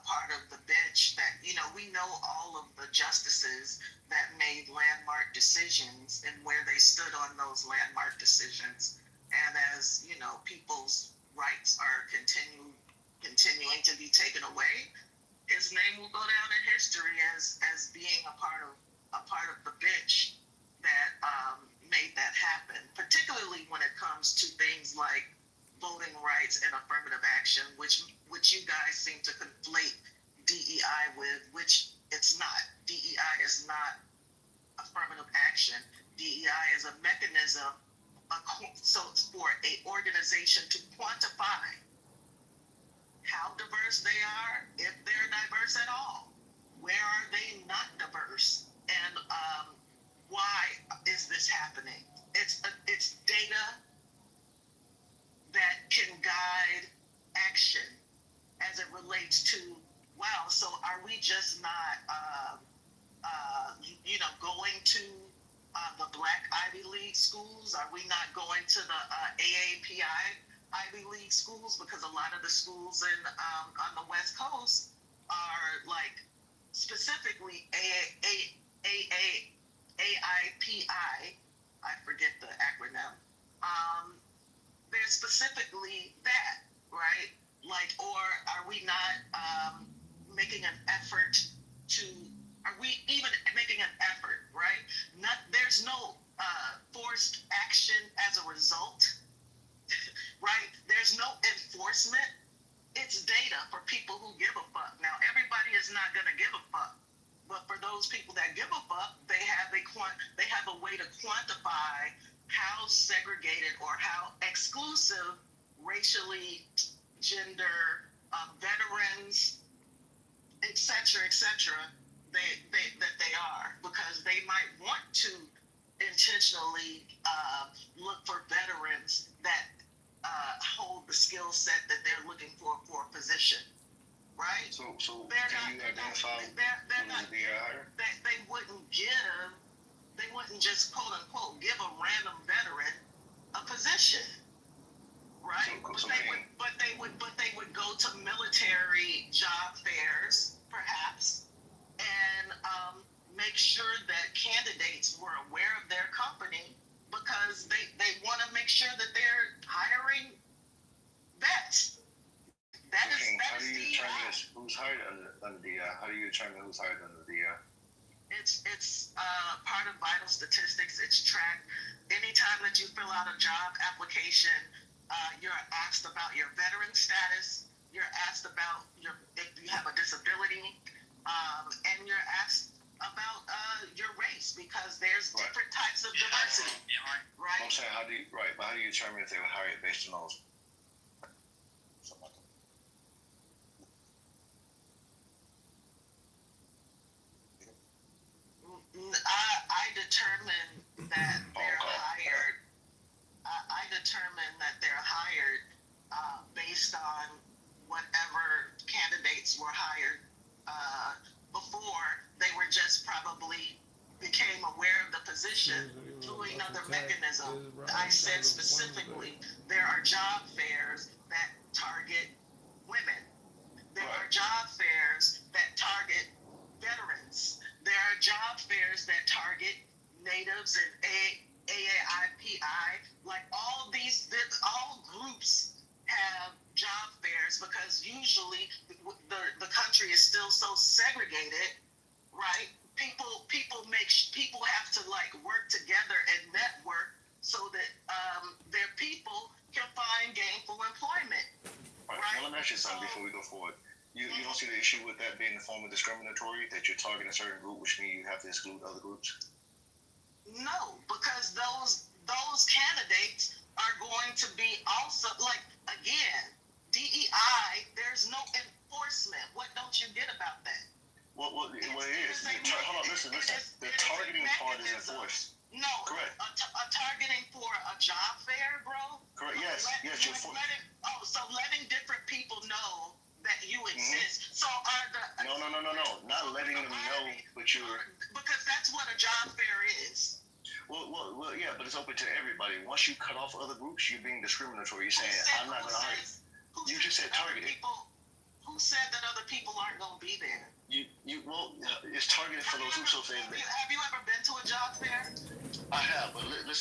part of the bench that, we know all of the justices that made landmark decisions and where they stood on those landmark decisions. And as, people's rights are continuing to be taken away, his name will go down in history as being a part of the bench that made that happen, particularly when it comes to things like voting rights and affirmative action, which you guys seem to conflate DEI with, which it's not. DEI is not affirmative action. DEI is a mechanism for a organization to quantify how diverse they are, if they're diverse at all. Where are they not diverse? And why is this happening? It's data that can guide action as it relates to, wow, so are we just not, going to the Black Ivy League schools? Are we not going to the AAPI Ivy League schools? Because a lot of the schools on the West Coast are like specifically AIPI. I forget the acronym. They're specifically that, right? Like, or are we not making an effort to? Are we even making an effort, right? There's no forced action as a result, right? There's no enforcement. It's data for people who give a fuck. Now, everybody is not going to give a fuck, but for those people that give a fuck, they have a way to quantify how segregated or how exclusive racially, gender, veterans, etc., that they are, because they might want to intentionally look for veterans that hold the skill set that they're looking for a position, right? So can you identify who they are? They wouldn't just quote unquote give a random veteran a position, right? But they would go to military job fairs, perhaps, and make sure that candidates were aware of their company, because they want to make sure that they're hiring vets. How do you determine who's hired under the? How do you determine who's hired under the? It's part of vital statistics. It's tracked. Anytime that you fill out a job application, you're asked about your veteran status. You're asked about if you have a disability, and you're asked about your race, because there's different types of diversity, right? I'm saying how do you determine if they were hired based on those? I determine that they're hired. I determine that they're hired based on whatever candidates were hired before. They were just probably became aware of the position through another mechanism. I said specifically, there are job fairs that target women. There are job fairs that target veterans. There are job fairs that target natives and AAIPI. Like all groups have job fairs, because usually the country is still so segregated, right? People have to like work together and network so that their people can find gainful employment. Right. Now let me ask you something before we go forward. You don't see the issue with that being a form of discriminatory, that you're targeting a certain group, which means you have to exclude other groups? No, because those candidates are going to be also, like, again, DEI, there's no enforcement. What don't you get about that? Well, it is. Hold on, listen. The targeting part is enforced. No, correct. A targeting for a job fair, bro? Correct, yes. So letting different people know that you exist. So are the... No. Not letting them know, but you're... Because that's what a job fair is. Well, yeah, but it's open to everybody. Once you cut off other groups, you're being discriminatory. You're saying, I'm not going to hire you. You just said targeting. Who said that other people aren't going to be there? Well, it's targeted for those who so say... Have you ever been to a job fair? I have, but listen.